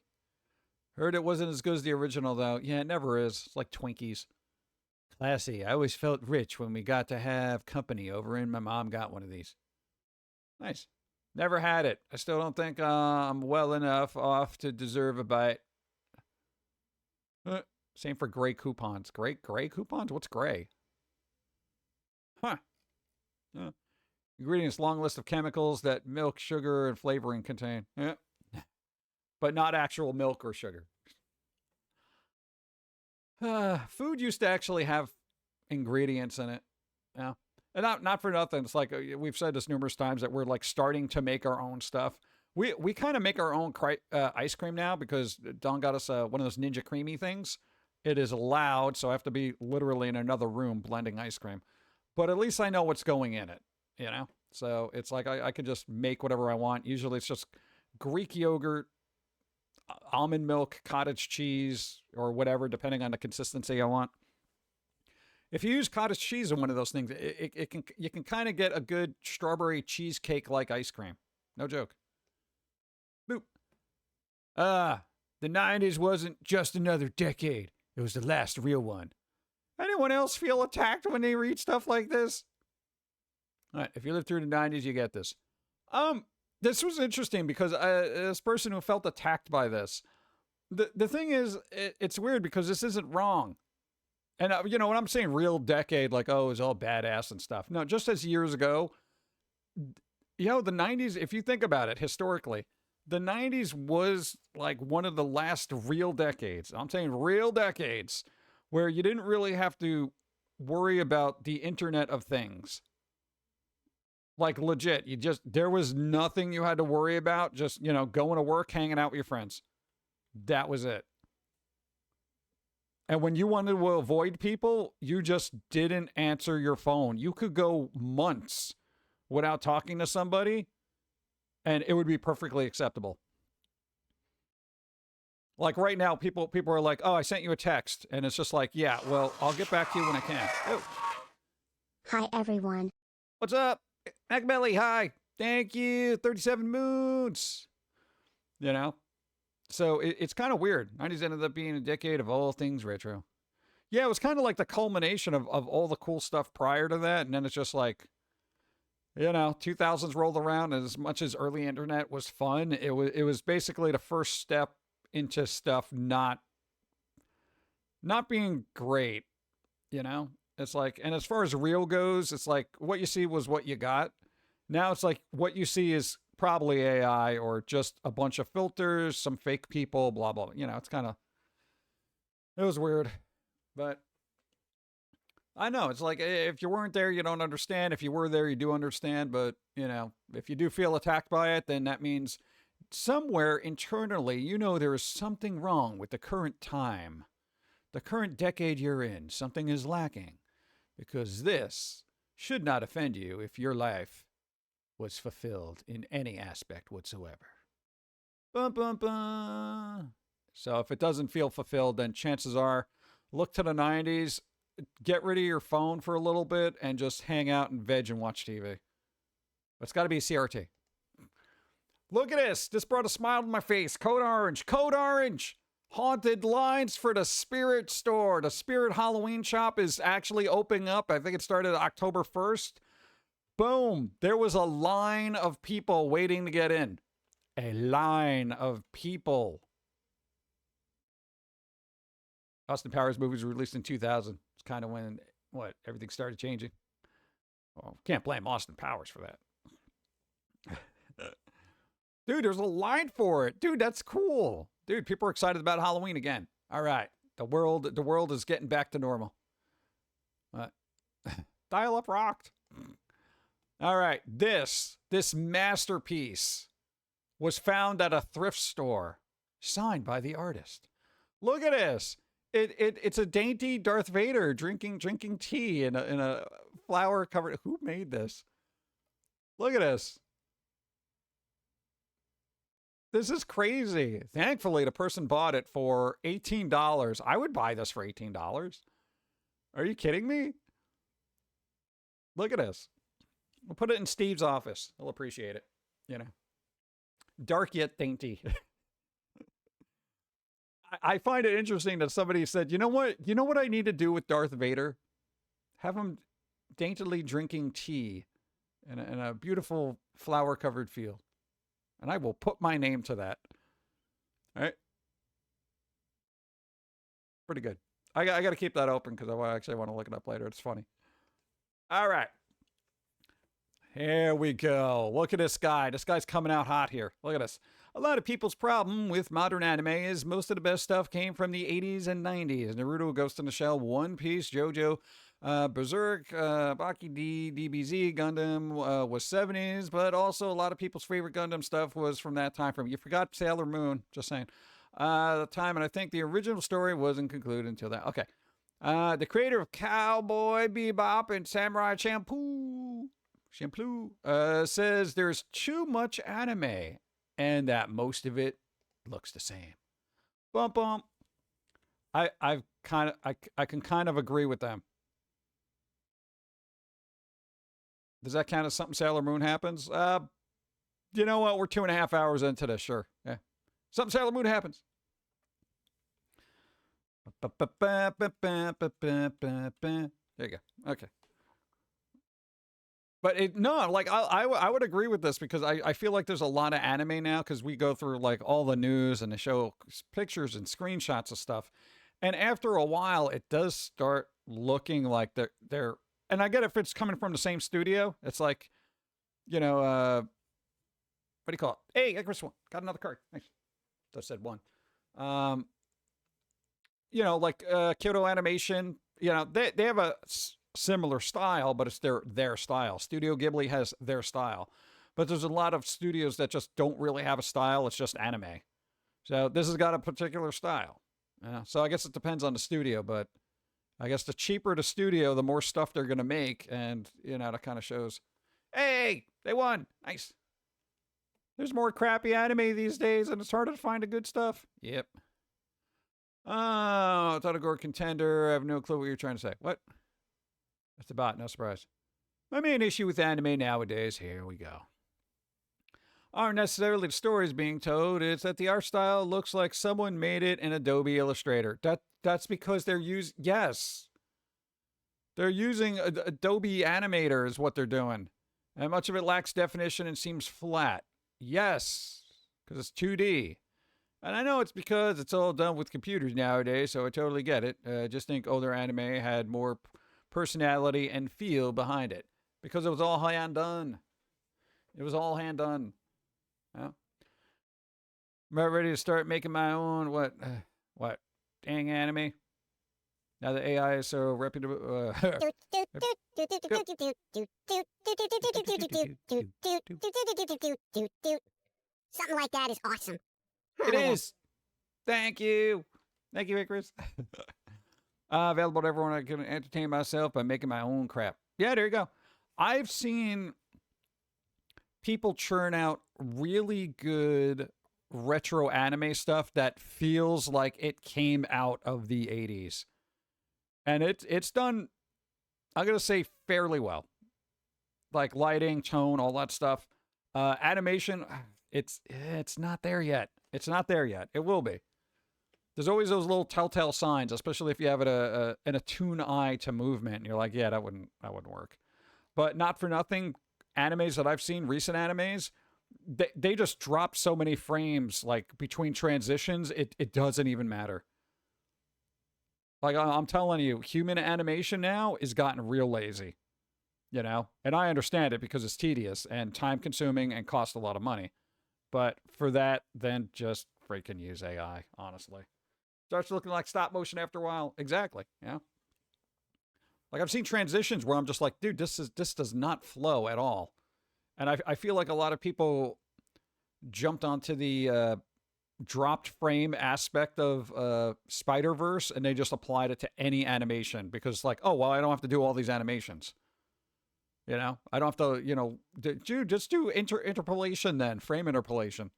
Heard it wasn't as good as the original, though. Yeah, it never is. It's like Twinkies. Classy. I always felt rich when we got to have company over, and my mom got one of these. Nice. Never had it. I still don't think I'm well enough off to deserve a bite. Same for gray coupons. Gray coupons? What's gray? Huh. Ingredients, long list of chemicals that milk, sugar, and flavoring contain. Yeah. But not actual milk or sugar. Food used to actually have ingredients in it. Yeah. And not for nothing. It's like we've said this numerous times that we're like starting to make our own stuff. We kind of make our own ice cream now because Don got us one of those Ninja Creamy things. It is loud, so I have to be literally in another room blending ice cream. But at least I know what's going in it, you know? So it's like I could just make whatever I want. Usually it's just Greek yogurt, almond milk, cottage cheese, or whatever, depending on the consistency I want. If you use cottage cheese in one of those things, you can kind of get a good strawberry cheesecake-like ice cream. No joke. Boop. The 90s wasn't just another decade. It was the last real one. Anyone else feel attacked when they read stuff like this? All right, if you lived through the 90s, you get this. This was interesting because this person who felt attacked by this, the thing is, it's weird because this isn't wrong. And, you know, when I'm saying real decade, like, oh, it was all badass and stuff. No, just as years ago, you know, the 90s, if you think about it historically, the 90s was like one of the last real decades. I'm saying real decades where you didn't really have to worry about the Internet of Things. Like legit, there was nothing you had to worry about. Just, you know, going to work, hanging out with your friends. That was it. And when you wanted to avoid people, you just didn't answer your phone. You could go months without talking to somebody, and it would be perfectly acceptable. Like right now, people are like, oh, I sent you a text. And it's just like, yeah, well, I'll get back to you when I can. Oh. Hi, everyone. What's up? Macbelly, hi. Thank you. 37 moons. You know? So it's kind of weird. 90s ended up being a decade of all things retro. Yeah, it was kind of like the culmination of all the cool stuff prior to that. And then it's just like, you know, 2000s rolled around, and as much as early internet was fun, it was basically the first step into stuff not being great, you know? It's like, and as far as real goes, it's like what you see was what you got. Now it's like what you see is probably AI or just a bunch of filters, some fake people, blah, blah. You know, it's kind of, it was weird. But I know, it's like if you weren't there, you don't understand. If you were there, you do understand. But, you know, if you do feel attacked by it, then that means somewhere internally, you know, there is something wrong with the current time, the current decade you're in. Something is lacking because this should not offend you if your life was fulfilled in any aspect whatsoever. Bum, bum, bum. So if it doesn't feel fulfilled, then chances are look to the 90s, get rid of your phone for a little bit, and just hang out and veg and watch TV. It's got to be a CRT. Look at this. This brought a smile to my face. Code Orange. Code Orange. Haunted lines for the Spirit store. The Spirit Halloween shop is actually opening up. I think it started October 1st. Boom. There was a line of people waiting to get in. A line of people. Austin Powers movies were released in 2000. It's kind of when, everything started changing. Well, can't blame Austin Powers for that. Dude, there's a line for it. Dude, that's cool. Dude, people are excited about Halloween again. All right. The world is getting back to normal. Dial-up rocked. All right, this masterpiece was found at a thrift store, signed by the artist. Look at this. It's a dainty Darth Vader drinking tea in a flower covered. Who made this? Look at this. This is crazy. Thankfully, the person bought it for $18. I would buy this for $18. Are you kidding me? Look at this. We'll put it in Steve's office. He'll appreciate it. You know, dark yet dainty. I find it interesting that somebody said, you know what I need to do with Darth Vader? Have him daintily drinking tea in a beautiful flower-covered field. And I will put my name to that. All right. Pretty good. I got to keep that open because I actually want to look it up later. It's funny. All right. Here we go. Look at this guy. This guy's coming out hot here. Look at this. A lot of people's problem with modern anime is most of the best stuff came from the 80s and 90s. Naruto, Ghost in the Shell, One Piece, JoJo, Berserk, Baki D, DBZ, Gundam was 70s, but also a lot of people's favorite Gundam stuff was from that time frame. You forgot Sailor Moon, just saying. The time, and I think the original story wasn't concluded until that. Okay. The creator of Cowboy Bebop and Samurai Champloo says there's too much anime and that most of it looks the same. Bump bump. I can kind of agree with them. Does that count as something Sailor Moon happens? You know what? We're 2.5 hours into this. Sure. Yeah. Something Sailor Moon happens. There you go. Okay. But I would agree with this because I feel like there's a lot of anime now because we go through like all the news and they show pictures and screenshots of stuff. And after a while, it does start looking like they're and I get if it's coming from the same studio. It's like, you know, what do you call it? Hey, Chris, got another card. Nice. Just said one. You know, like Kyoto Animation, you know, they have a similar style, but it's their style. Studio Ghibli has their style. But there's a lot of studios that just don't really have a style. It's just anime. So this has got a particular style. So I guess it depends on the studio, but I guess the cheaper the studio, the more stuff they're going to make. And, you know, that kind of shows, hey, they won. Nice. There's more crappy anime these days, and it's harder to find the good stuff. Yep. Oh, Totagore Contender. I have no clue what you're trying to say. What? That's about, no surprise. My main issue with anime nowadays, here we go, aren't necessarily the stories being told. It's that the art style looks like someone made it in Adobe Illustrator. That's because they're using Adobe Animator is what they're doing. And much of it lacks definition and seems flat. Yes, because it's 2D. And I know it's because it's all done with computers nowadays, so I totally get it. Just think older anime had more personality and feel behind it because it was all hand done. It was all hand done. Yeah. I'm about ready to start making my own what dang anime. Now the AI is so reputable. Something like that is awesome. It is. Thank you. Thank you, Icarus. Available to everyone. I can entertain myself by making my own crap. Yeah, there you go. I've seen people churn out really good retro anime stuff that feels like it came out of the 80s. And it's done, I'm going to say, fairly well. Like lighting, tone, all that stuff. Animation, it's not there yet. It's not there yet. It will be. There's always those little telltale signs, especially if you have an attuned eye to movement. And you're like, yeah, that wouldn't work. But not for nothing, animes that I've seen, recent animes, they just drop so many frames like between transitions, it doesn't even matter. Like I'm telling you, human animation now is gotten real lazy, you know? And I understand it because it's tedious and time consuming and costs a lot of money. But for that, then just freaking use AI, honestly. Starts looking like stop motion after a while. Exactly. Yeah. Like I've seen transitions where I'm just like, dude, this does not flow at all. And I feel like a lot of people jumped onto the dropped frame aspect of Spider-Verse and they just applied it to any animation because like, oh, well, I don't have to do all these animations. You know, I don't have to, dude, just do interpolation then, frame interpolation.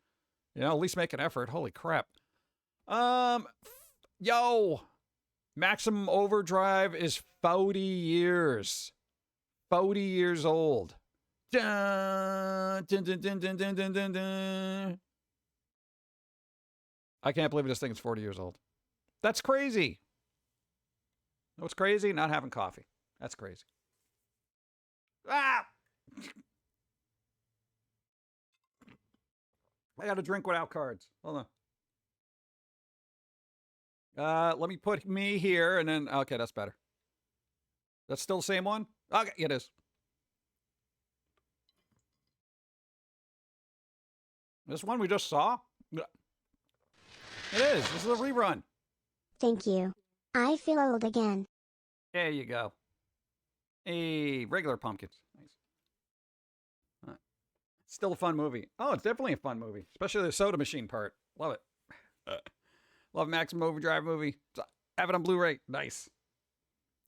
You know, at least make an effort. Holy crap. Yo, Maximum Overdrive is 40 years. 40 years old. Dun, dun, dun, dun, dun, dun, dun, dun, dun. I can't believe this thing is 40 years old. That's crazy. What's crazy? Not having coffee. That's crazy. Ah! I got to drink without cards. Hold on. Let me put me here and then, okay, that's better. That's still the same one? Okay, it is. This one we just saw? It is. This is a rerun. Thank you. I feel old again. There you go. A regular pumpkins. Nice. Still a fun movie. Oh, it's definitely a fun movie. Especially the soda machine part. Love it. Love Maximum Overdrive movie. Have it on Blu-ray. Nice.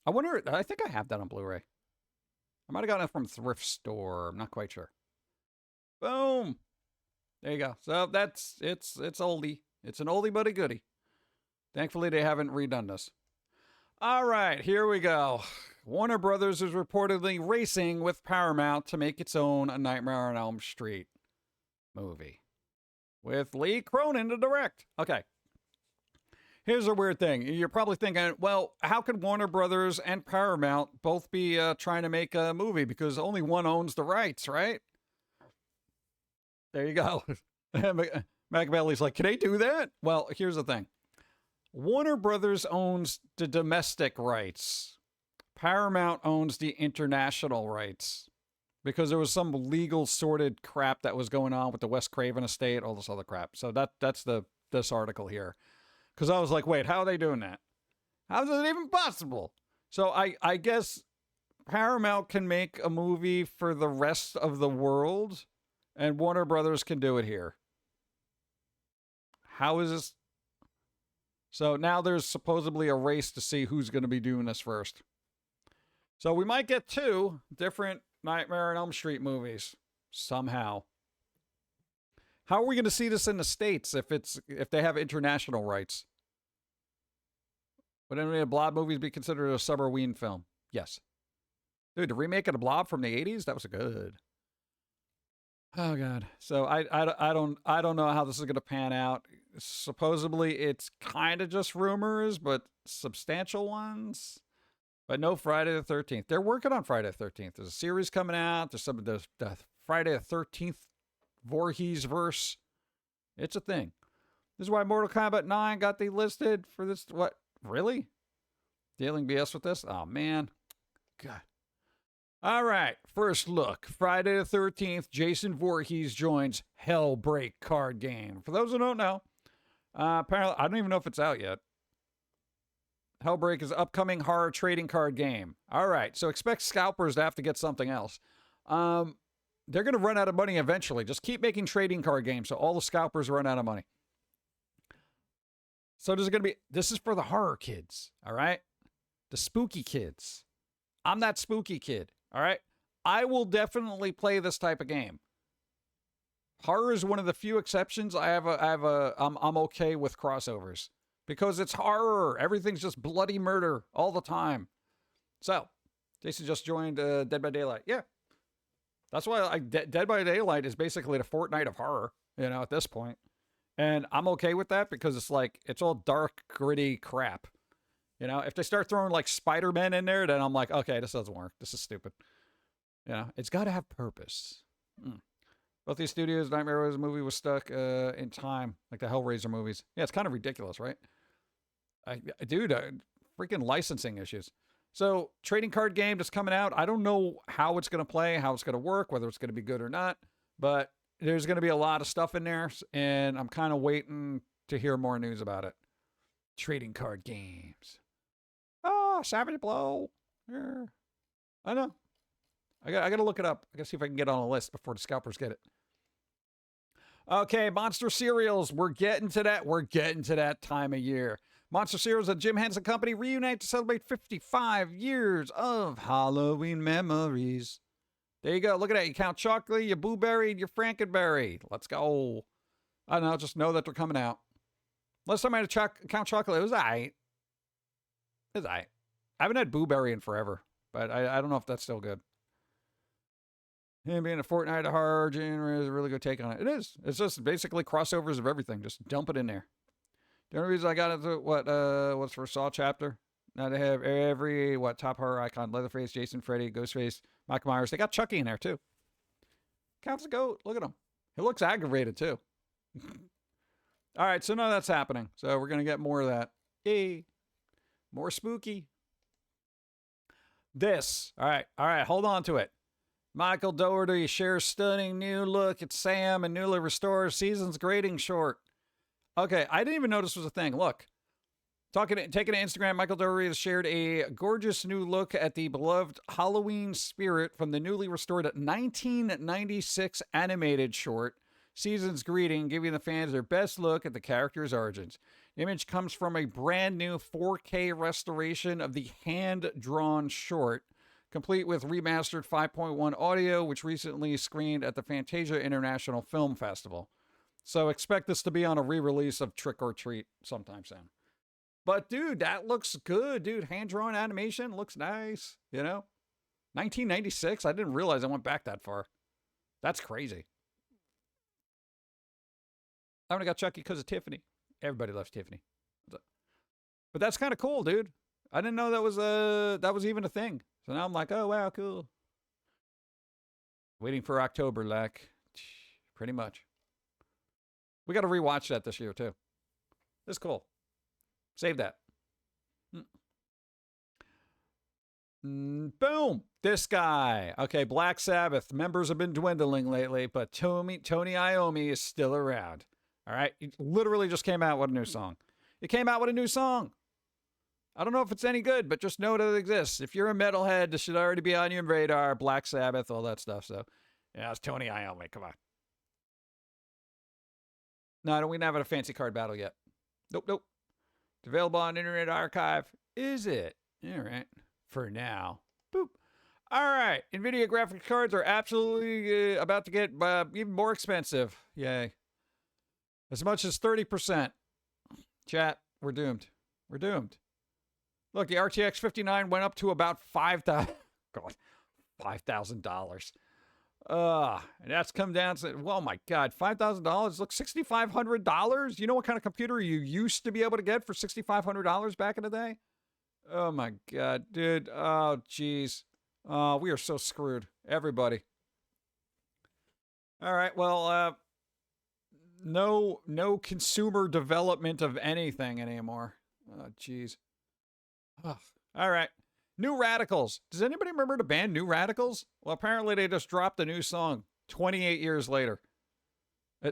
I think I have that on Blu-ray. I might have gotten it from thrift store. I'm not quite sure. Boom. There you go. So it's oldie. It's an oldie but a goodie. Thankfully, they haven't redone this. All right, here we go. Warner Brothers is reportedly racing with Paramount to make its own A Nightmare on Elm Street movie. With Lee Cronin to direct. Okay. Here's a weird thing. You're probably thinking, well, how could Warner Brothers and Paramount both be trying to make a movie? Because only one owns the rights, right? There you go. Machiavelli's like, can they do that? Well, here's the thing. Warner Brothers owns the domestic rights. Paramount owns the international rights. Because there was some legal sorted crap that was going on with the Wes Craven estate, all this other crap. So that's this article here. Because I was like, wait, how are they doing that? How is it even possible? So I guess Paramount can make a movie for the rest of the world, and Warner Brothers can do it here. How is this? So now there's supposedly a race to see who's going to be doing this first. So we might get 2 different Nightmare on Elm Street movies somehow. How are we going to see this in the States if they have international rights? Would any of the Blob movies be considered a Summerween film? Yes. Dude, the remake of the Blob from the 80s, that was good. Oh god. So I don't know how this is going to pan out. Supposedly it's kind of just rumors, but substantial ones. But no Friday the 13th. They're working on Friday the 13th. There's a series coming out. There's the Friday the 13th Voorhees verse. It's a thing. This is why Mortal Kombat 9 got delisted for this. What? Really? Dealing BS with this? Oh, man. God. All right. First look. Friday the 13th, Jason Voorhees joins Hellbreak card game. For those who don't know, apparently, I don't even know if it's out yet. Hellbreak is an upcoming horror trading card game. All right. So expect scalpers to have to get something else. They're going to run out of money eventually. Just keep making trading card games so all the scalpers run out of money. So this is for the horror kids, all right? The spooky kids. I'm that spooky kid, all right? I will definitely play this type of game. Horror is one of the few exceptions. I'm okay with crossovers because it's horror. Everything's just bloody murder all the time. So, Jason just joined Dead by Daylight. Yeah. That's why Dead by Daylight is basically the Fortnite of horror, at this point. And I'm okay with that because it's all dark, gritty crap. If they start throwing like Spider-Man in there, then I'm like, okay, this doesn't work. This is stupid. It's got to have purpose. Both these studios, Nightmare movie was stuck in time, like the Hellraiser movies. Yeah, it's kind of ridiculous, right? Freaking licensing issues. So, trading card game that's coming out. I don't know how it's going to play, how it's going to work, whether it's going to be good or not. But there's going to be a lot of stuff in there, and I'm kind of waiting to hear more news about it. trading card games. Oh, Savage Blow. Yeah. I know. I got to look it up. I got to see if I can get on a list before the scalpers get it. Okay, Monster Cereals. We're getting to that. We're getting to that time of year. Monster Cereals and Jim Henson Company reunite to celebrate 55 years of Halloween memories. There you go. Look at that. You count chocolate, your blueberry, and your Frankenberry. Let's go. I don't know. Just know that they're coming out. Last time I had to count chocolate, it was all right. It was all right. I haven't had blueberry in forever, but I don't know if that's still good. And being a fortnight of horror genre is a really good take on it. It is. It's just basically crossovers of everything. Just dump it in there. The only reason I got into what's for Saw chapter. Now they have every top horror icon: Leatherface, Jason, Freddy, Ghostface, Michael Myers. They got Chucky in there too. Counts a goat. Look at him. He looks aggravated too. All right, so none of that's happening. So we're gonna get more of that. Yay! More spooky. This. All right. Hold on to it. Michael Dougherty shares stunning new look at Sam and newly restored season's grading short. Okay, I didn't even know this was a thing. Look. Taking to Instagram, Michael Dougherty has shared a gorgeous new look at the beloved Halloween spirit from the newly restored 1996 animated short, Season's Greeting, giving the fans their best look at the character's origins. The image comes from a brand new 4K restoration of the hand-drawn short, complete with remastered 5.1 audio, which recently screened at the Fantasia International Film Festival. So expect this to be on a re-release of Trick or Treat sometime soon. But, dude, that looks good, dude. Hand-drawn animation looks nice, you know? 1996? I didn't realize I went back that far. That's crazy. I only got Chucky because of Tiffany. Everybody loves Tiffany. But that's kind of cool, dude. I didn't know that was even a thing. So now I'm like, oh, wow, cool. Waiting for October, like, pretty much. We got to rewatch that this year, too. It's cool. Save that. Boom. This guy. Okay, Black Sabbath. Members have been dwindling lately, but Tony Iommi is still around. All right? He literally just came out with a new song. He came out with a new song. I don't know if it's any good, but just know that it exists. If you're a metalhead, this should already be on your radar. Black Sabbath, all that stuff. So, yeah, it's Tony Iommi. Come on. No, we don't have a fancy card battle yet. Nope. It's available on Internet Archive. Is it? All right. For now. Boop. All right. NVIDIA graphics cards are absolutely about to get even more expensive. Yay. As much as 30%. Chat, we're doomed. We're doomed. Look, the RTX 59 went up to about $5,000. God, $5,000. And that's come down to, oh my God, $5,000. Look, $6,500. You know what kind of computer you used to be able to get for $6,500 back in the day? Oh my God, dude. Oh, geez. Oh, we are so screwed. Everybody. All right, well, no consumer development of anything anymore. Oh, geez. Oh, all right. New Radicals. Does anybody remember the band New Radicals? Well, apparently they just dropped a new song 28 years later.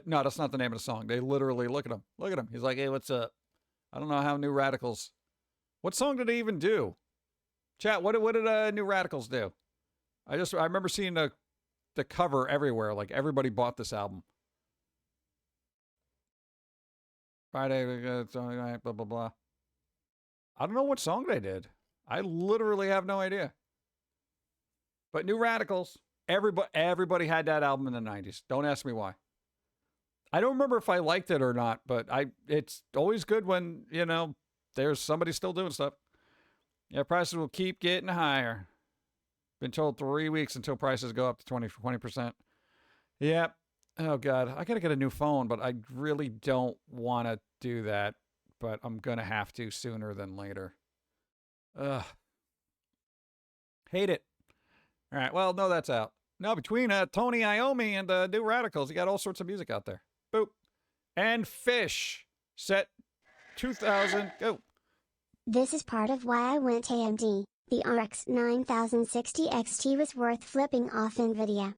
No, that's not the name of the song. They literally, look at him. Look at him. He's like, hey, what's up? I don't know how New Radicals. What song did they even do? Chat, what did New Radicals do? I remember seeing the cover everywhere. Like, everybody bought this album. Friday, blah, blah, blah. I don't know what song they did. I literally have no idea. But New Radicals, everybody had that album in the 90s. Don't ask me why. I don't remember if I liked it or not, but it's always good when, you know, there's somebody still doing stuff. Yeah, prices will keep getting higher. Been told 3 weeks until prices go up to 20%. Yep. Oh, God. I got to get a new phone, but I really don't want to do that. But I'm going to have to sooner than later. Ugh. Hate it. All right. Well, no, that's out. No, between Tony Iommi and New Radicals, you got all sorts of music out there. Boop. And Fish. Set 2000. Go. This is part of why I went AMD. The RX 9060 XT was worth flipping off NVIDIA.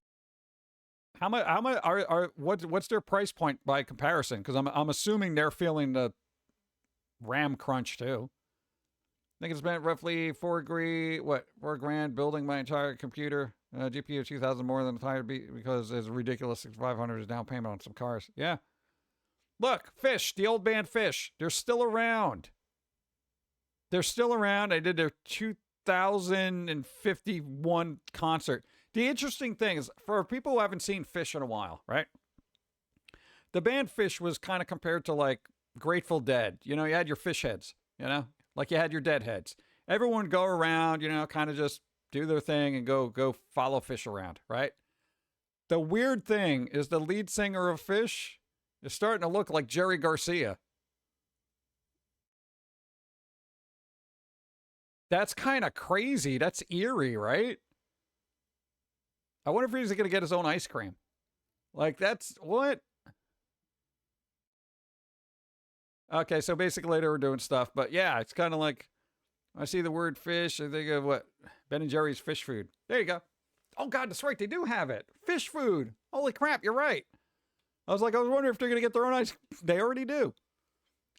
How much what's their price point by comparison? Because I'm assuming they're feeling RAM crunch too. I think I spent roughly $4,000 building my entire computer. GPU 2,000 more than the entire because it's ridiculous. 500 is down payment on some cars. Yeah. Look, Fish, the old band Fish, they're still around. They're still around. They did their 2051 concert. The interesting thing is, for people who haven't seen Fish in a while, right? The band Fish was kind of compared to like Grateful Dead. You know, you had your fish heads, you know, like you had your dead heads. Everyone would go around, you know, kind of just do their thing and go follow Fish around, right? The weird thing is the lead singer of Fish is starting to look like Jerry Garcia. That's kind of crazy. That's eerie, right? I wonder if he's going to get his own ice cream. Like, that's what? Okay, so basically they were doing stuff. But yeah, it's kind of like, I see the word fish, I think of what? Ben and Jerry's fish food. There you go. Oh, God, that's right. They do have it. Fish food. Holy crap, you're right. I was wondering if they're going to get their own ice. They already do.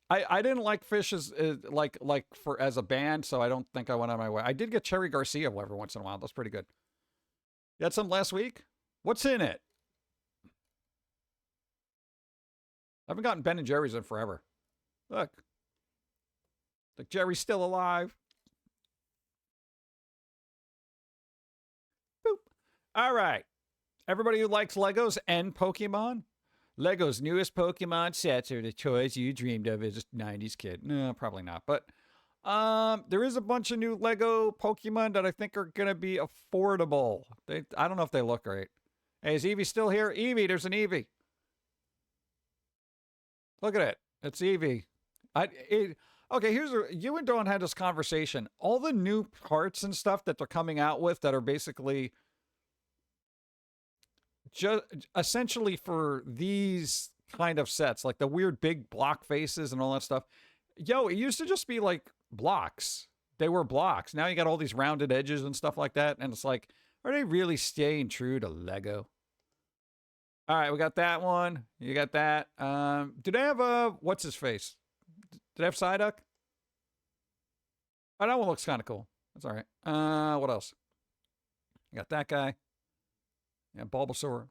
I didn't like Fish as a band, so I don't think I went on my way. I did get Cherry Garcia every once in a while. That's pretty good. You had some last week? What's in it? I haven't gotten Ben and Jerry's in forever. Look. Like Jerry's still alive. Boop. All right. Everybody who likes Legos and Pokemon, Lego's newest Pokemon sets are the toys you dreamed of as a 90s kid. No, probably not. But there is a bunch of new Lego Pokemon that I think are going to be affordable. I don't know if they look great. Hey, is Eevee still here? Eevee, there's an Eevee. Look at it. It's Eevee. Okay, you and Dawn had this conversation. All the new parts and stuff that they're coming out with that are basically just essentially for these kind of sets, like the weird big block faces and all that stuff. Yo, it used to just be like blocks. They were blocks. Now you got all these rounded edges and stuff like that. And it's like, are they really staying true to Lego? All right, we got that one. You got that. Do they have what's his face? Did they have Psyduck? Oh, that one looks kind of cool. That's all right. What else? You got that guy. Yeah, Bulbasaur.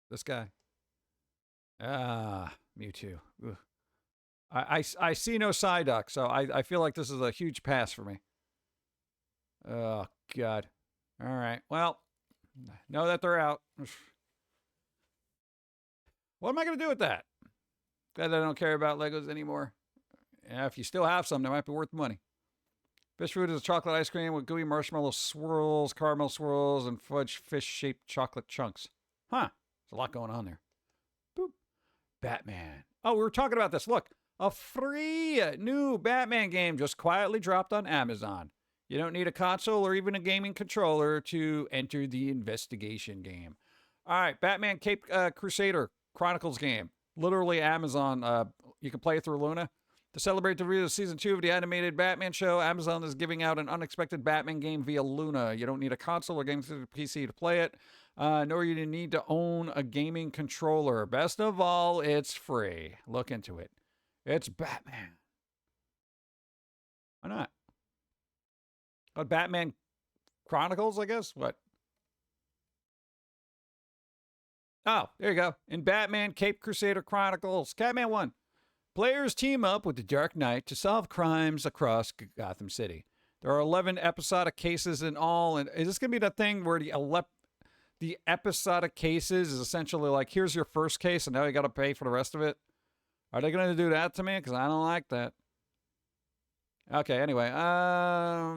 This guy. Mewtwo. Ugh. I see no Psyduck, so I feel like this is a huge pass for me. Oh, God. All right. Well, know that they're out. What am I going to do with that? Glad I don't care about Legos anymore. Yeah, if you still have some, they might be worth money. Fish food is a chocolate ice cream with gooey marshmallow swirls, caramel swirls, and fudge fish-shaped chocolate chunks. Huh. There's a lot going on there. Boop. Batman. Oh, we were talking about this. Look, a free new Batman game just quietly dropped on Amazon. You don't need a console or even a gaming controller to enter the investigation game. All right, Batman Cape Crusader Chronicles game. Literally Amazon. You can play it through Luna. To celebrate the release of Season 2 of the animated Batman show, Amazon is giving out an unexpected Batman game via Luna. You don't need a console or game through the PC to play it, nor you need to own a gaming controller. Best of all, it's free. Look into it. It's Batman. Why not? Batman Chronicles, I guess? What? Oh, there you go. In Batman Cape Crusader Chronicles, Catman 1. Players team up with the Dark Knight to solve crimes across Gotham City. There are 11 episodic cases in all. And is this going to be the thing where the episodic cases is essentially like, here's your first case, and now you got to pay for the rest of it? Are they going to do that to me? Because I don't like that. Okay, anyway.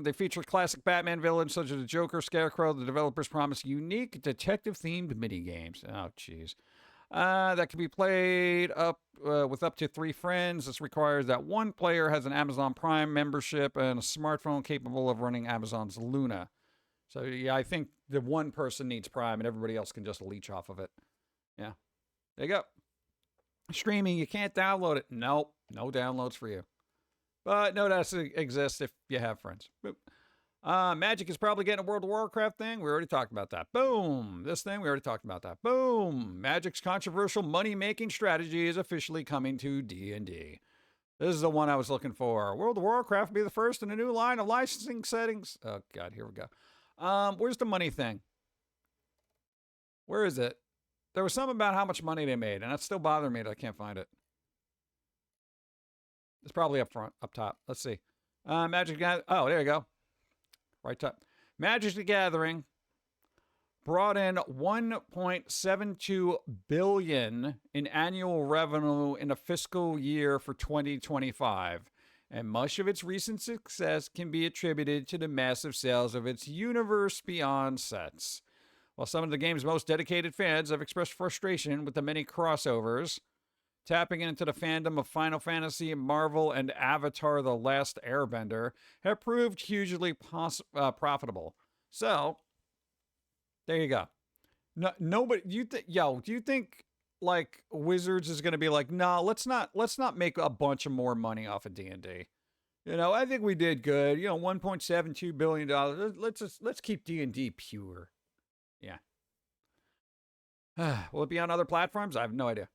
They feature classic Batman villains such as the Joker, Scarecrow. The developers promise unique detective-themed minigames. Oh, jeez. That can be played with up to 3 friends. This requires that one player has an Amazon Prime membership and a smartphone capable of running Amazon's Luna. So, yeah, I think the one person needs Prime and everybody else can just leech off of it. Yeah. There you go. Streaming, you can't download it. Nope. No downloads for you. But no, that exists if you have friends. Boop. Magic is probably getting a World of Warcraft thing. We already talked about that. Boom. This thing, we already talked about that. Boom. Magic's controversial money-making strategy is officially coming to D&D. This is the one I was looking for. World of Warcraft will be the first in a new line of licensing settings. Oh, God, here we go. Where's the money thing? Where is it? There was something about how much money they made, and that's still bothering me that I can't find it. It's probably up front, up top. Let's see. Magic Gathering. Oh, there you go. Right top. Magic the Gathering brought in $1.72 billion in annual revenue in a fiscal year for 2025, and much of its recent success can be attributed to the massive sales of its Universe Beyond sets. While some of the game's most dedicated fans have expressed frustration with the many crossovers, tapping into the fandom of Final Fantasy, Marvel, and Avatar: The Last Airbender have proved hugely profitable. So, there you go. No, nobody. Do you think like Wizards is going to be like, no, let's not make a bunch of more money off of D&D. You know, I think we did good. You know, $1.72 billion. Let's keep D&D pure. Yeah. Will it be on other platforms? I have no idea.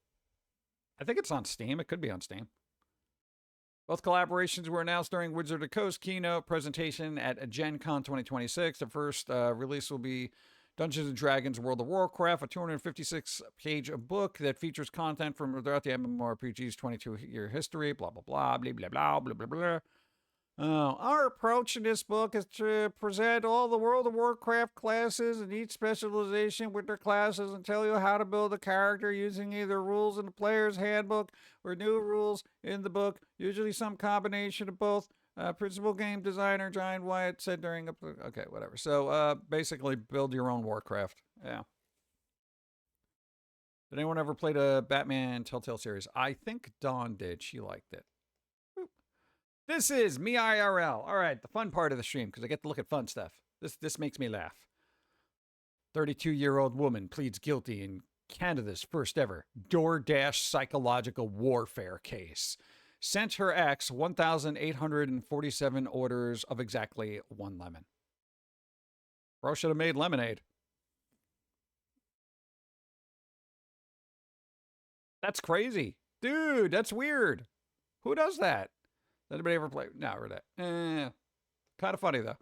I think it's on Steam. It could be on Steam. Both collaborations were announced during Wizard of the Coast keynote presentation at Gen Con 2026. The first release will be Dungeons & Dragons World of Warcraft, a 256-page book that features content from throughout the MMORPG's 22-year history, blah, blah, blah, blah, blah, blah, blah, blah, blah. Our approach in this book is to present all the World of Warcraft classes and each specialization with their classes and tell you how to build a character using either rules in the player's handbook or new rules in the book, usually some combination of both. Principal game designer Giant Wyatt said during a... Okay, whatever. So, basically, build your own Warcraft. Yeah. Did anyone ever play the Batman Telltale series? I think Dawn did. She liked it. This is me IRL. All right, the fun part of the stream, because I get to look at fun stuff. This makes me laugh. 32-year-old woman pleads guilty in Canada's first ever DoorDash psychological warfare case. Sent her ex 1,847 orders of exactly one lemon. Bro should have made lemonade. That's crazy. Dude, that's weird. Who does that? Did anybody ever play? No, or that. Kind of funny, though.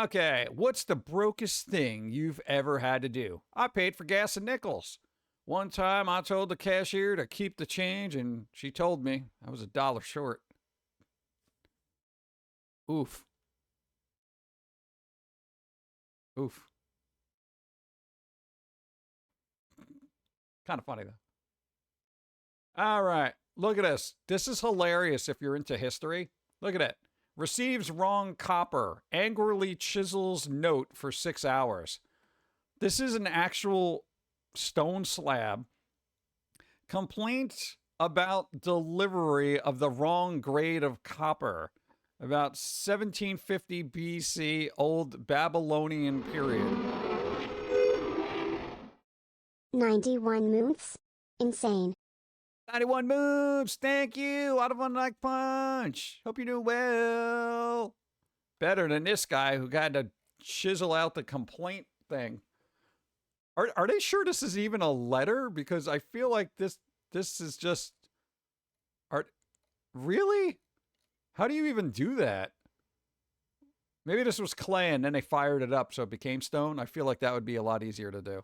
Okay, what's the brokest thing you've ever had to do? I paid for gas and nickels. One time I told the cashier to keep the change, and she told me I was $1 short. Oof. Oof. Kind of funny, though. All right. Look at this. This is hilarious if you're into history. Look at it. Receives wrong copper. Angrily chisels note for 6 hours. This is an actual stone slab. Complaint about delivery of the wrong grade of copper. About 1750 BC, old Babylonian period. 91 moons? Insane. 91 moves. Thank you. Out of one like punch. Hope you're doing well. Better than this guy who got to chisel out the complaint thing. Are they sure this is even a letter? Because I feel like this is just... Really? How do you even do that? Maybe this was clay and then they fired it up so it became stone. I feel like that would be a lot easier to do.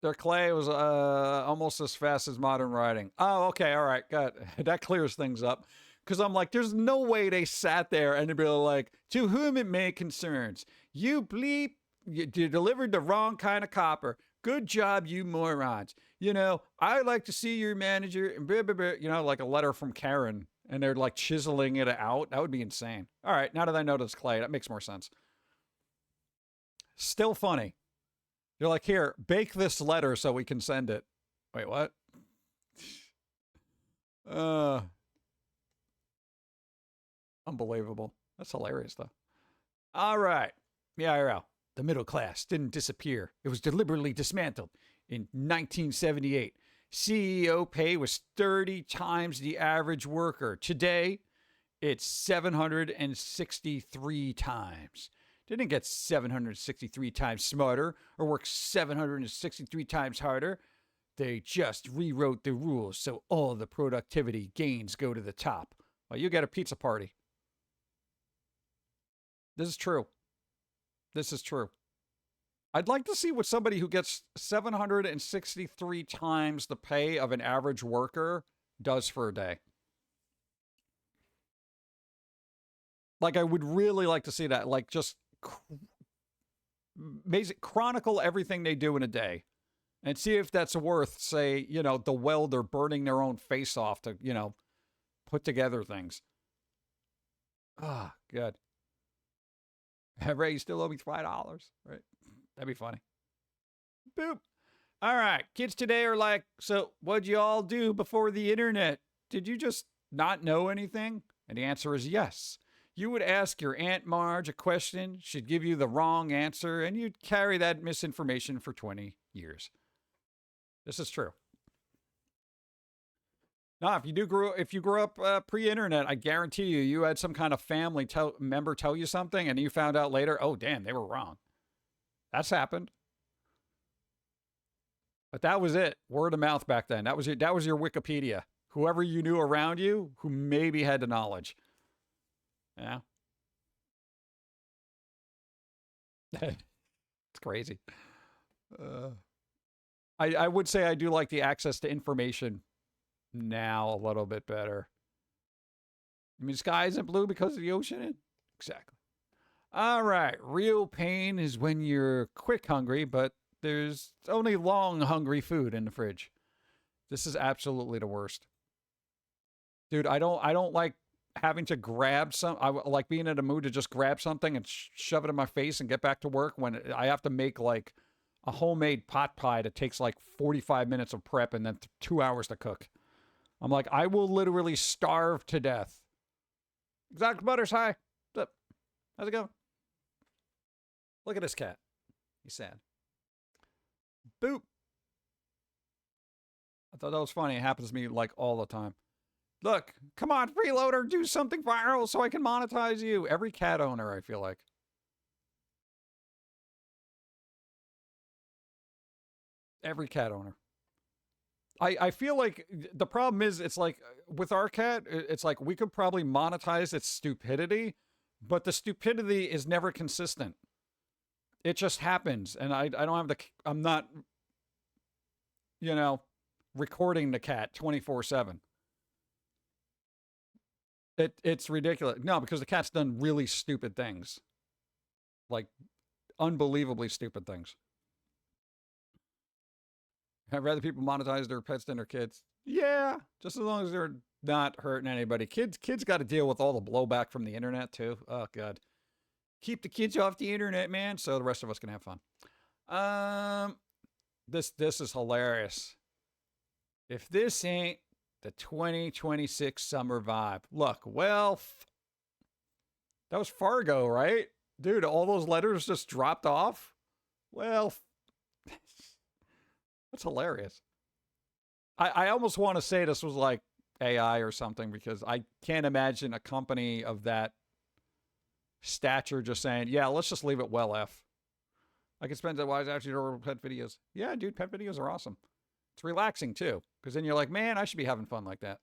Their clay was almost as fast as modern writing. Oh, okay, all right, good. That clears things up. Because I'm like, there's no way they sat there and they'd be like, to whom it may concerns, you bleep, you delivered the wrong kind of copper. Good job, you morons. You know, I'd like to see your manager, and blah, blah, blah, you know, like a letter from Karen, and they're like chiseling it out. That would be insane. All right, now that I know it's clay, that makes more sense. Still funny. You're like, here, bake this letter so we can send it. Wait, what? Unbelievable. That's hilarious, though. All right. Yeah. The middle class didn't disappear. It was deliberately dismantled. In 1978, CEO pay was 30 times the average worker. Today, it's 763 times. Didn't get 763 times smarter or work 763 times harder. They just rewrote the rules so all the productivity gains go to the top. Well, you get a pizza party. This is true. This is true. I'd like to see what somebody who gets 763 times the pay of an average worker does for a day. Like, I would really like to see that. Like, just chronicle everything they do in a day and see if that's worth, say, you know, the welder burning their own face off to, you know, put together things. Ah, good. Ray, you still owe me $5, right? That'd be funny. Boop. All right. Kids today are like, so what'd you all do before the internet? Did you just not know anything? And the answer is yes. You would ask your Aunt Marge a question, she'd give you the wrong answer, and you'd carry that misinformation for 20 years. This is true. Now, if you grew up pre-internet, I guarantee you had some kind of family member tell you something, and you found out later, oh, damn, they were wrong. That's happened. But that was it. Word of mouth back then. That was your Wikipedia. Whoever you knew around you who maybe had the knowledge. Yeah. It's crazy. I would say I do like the access to information now a little bit better. I mean, the sky isn't blue because of the ocean? Exactly. All right. Real pain is when you're quick hungry, but there's only long hungry food in the fridge. This is absolutely the worst. Dude, I don't like having to grab I like being in a mood to just grab something and shove it in my face and get back to work when I have to make like a homemade pot pie that takes like 45 minutes of prep and then 2 hours to cook. I'm like, I will literally starve to death. Exotic Butters, hi. What's up? How's it going? Look at this cat. He's sad. Boop. I thought that was funny. It happens to me like all the time. Look, come on, freeloader, do something viral so I can monetize you. Every cat owner, I feel like. Every cat owner. I feel like the problem is it's like with our cat, it's like we could probably monetize its stupidity, but the stupidity is never consistent. It just happens. And I don't have I'm not, you know, recording the cat 24/7. It's ridiculous. No, because the cat's done really stupid things. Like unbelievably stupid things. I'd rather people monetize their pets than their kids. Yeah, just as long as they're not hurting anybody. Kids got to deal with all the blowback from the internet too. Oh God, keep the kids off the internet, man, so the rest of us can have fun. This is hilarious. If this ain't the 2026 summer vibe, look, well, that was Fargo, right, dude? All those letters just dropped off. Well. That's hilarious. I almost want to say this was like AI or something because I can't imagine a company of that stature just saying, yeah, let's just leave it well F. I can spend that wise actually over pet videos. Yeah, dude, pet videos are awesome. It's relaxing too because then you're like, man, I should be having fun like that.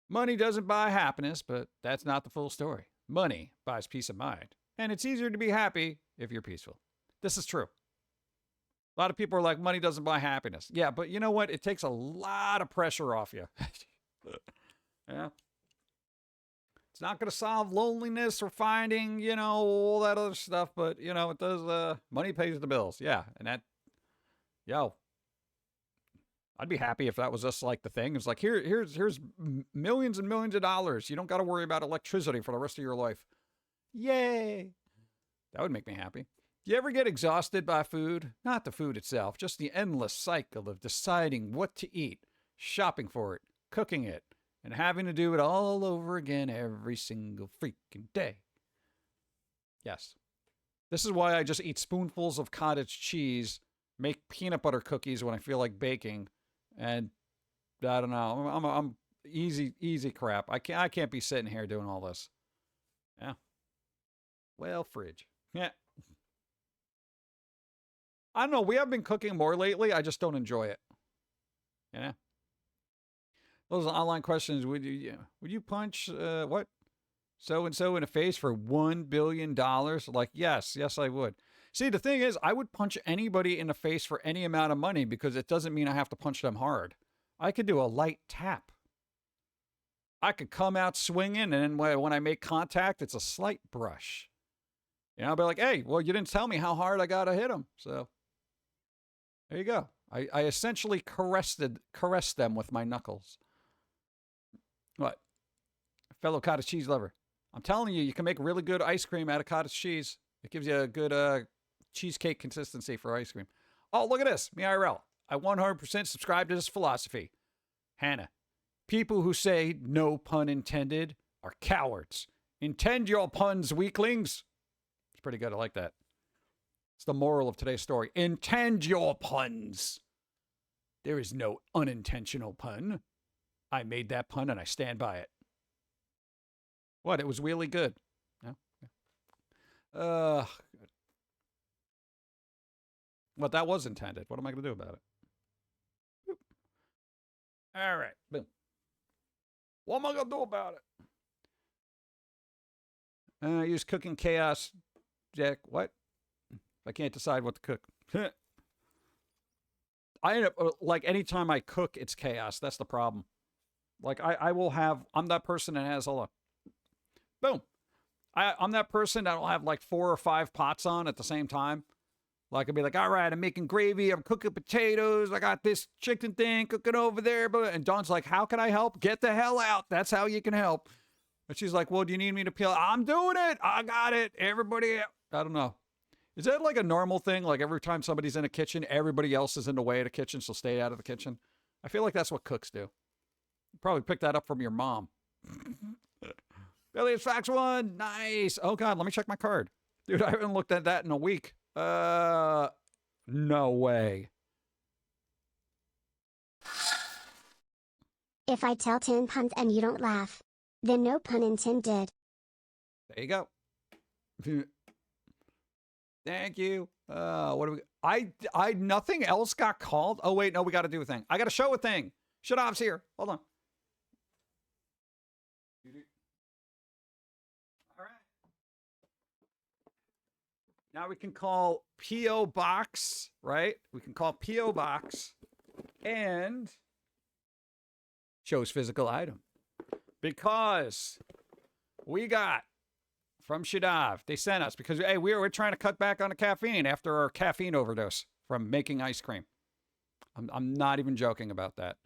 Money doesn't buy happiness, but that's not the full story. Money buys peace of mind. And it's easier to be happy if you're peaceful. This is true. A lot of people are like, money doesn't buy happiness. Yeah, but you know what? It takes a lot of pressure off you. Yeah. It's not going to solve loneliness or finding, you know, all that other stuff. But, you know, it does, money pays the bills. Yeah. And that, yo, I'd be happy if that was just like the thing. It's like, here's millions and millions of dollars. You don't got to worry about electricity for the rest of your life. Yay. That would make me happy. Do you ever get exhausted by food? Not the food itself, just the endless cycle of deciding what to eat, shopping for it, cooking it, and having to do it all over again every single freaking day. Yes. This is why I just eat spoonfuls of cottage cheese, make peanut butter cookies when I feel like baking, and I don't know. I'm easy crap. I can't be sitting here doing all this. Yeah. Well, fridge. Yeah. I don't know. We have been cooking more lately. I just don't enjoy it. You know? Those online questions. Would you punch what? So and so in the face for $1 billion? Like, yes, I would. See, the thing is, I would punch anybody in the face for any amount of money because it doesn't mean I have to punch them hard. I could do a light tap. I could come out swinging, and then when I make contact, it's a slight brush. You know, I'll be like, hey, well, you didn't tell me how hard I got to hit him. So there you go. I essentially caressed them with my knuckles. What? Fellow cottage cheese lover. I'm telling you, you can make really good ice cream out of cottage cheese. It gives you a good cheesecake consistency for ice cream. Oh, look at this. Me IRL. I 100% subscribe to this philosophy. Hannah, people who say no pun intended are cowards. Intend your puns, weaklings. It's pretty good. I like that. It's the moral of today's story. Intend your puns. There is no unintentional pun. I made that pun and I stand by it. What? It was really good. No? What, that was intended. What am I going to do about it? Boop. All right. Boom. What am I going to do about it? Use cooking chaos. Jack, what? I can't decide what to cook. I end up, like, anytime I cook, it's chaos. That's the problem. Like, I'm that person that has, hold on. Boom. I'm that person that'll have like 4 or 5 pots on at the same time. Like, I'll be like, all right, I'm making gravy. I'm cooking potatoes. I got this chicken thing cooking over there. And Dawn's like, how can I help? Get the hell out. That's how you can help. And she's like, well, do you need me to peel? I'm doing it. I got it. Everybody, I don't know. Is that like a normal thing? Like every time somebody's in a kitchen, everybody else is in the way of the kitchen, so stay out of the kitchen? I feel like that's what cooks do. You probably picked that up from your mom. Billy, it's Fox 1. Nice. Oh, God, let me check my card. Dude, I haven't looked at that in a week. No way. If I tell 10 puns and you don't laugh, then no pun intended. There you go. Thank you. What do we? I nothing else got called. Oh wait, no, we got to do a thing. I got to show a thing. Shut off's here. Hold on. All right. Now we can call P.O. Box, right? We can call P.O. Box and shows physical item because we got. From Shadav. They sent us because, hey, we're trying to cut back on the caffeine after our caffeine overdose from making ice cream. I'm not even joking about that.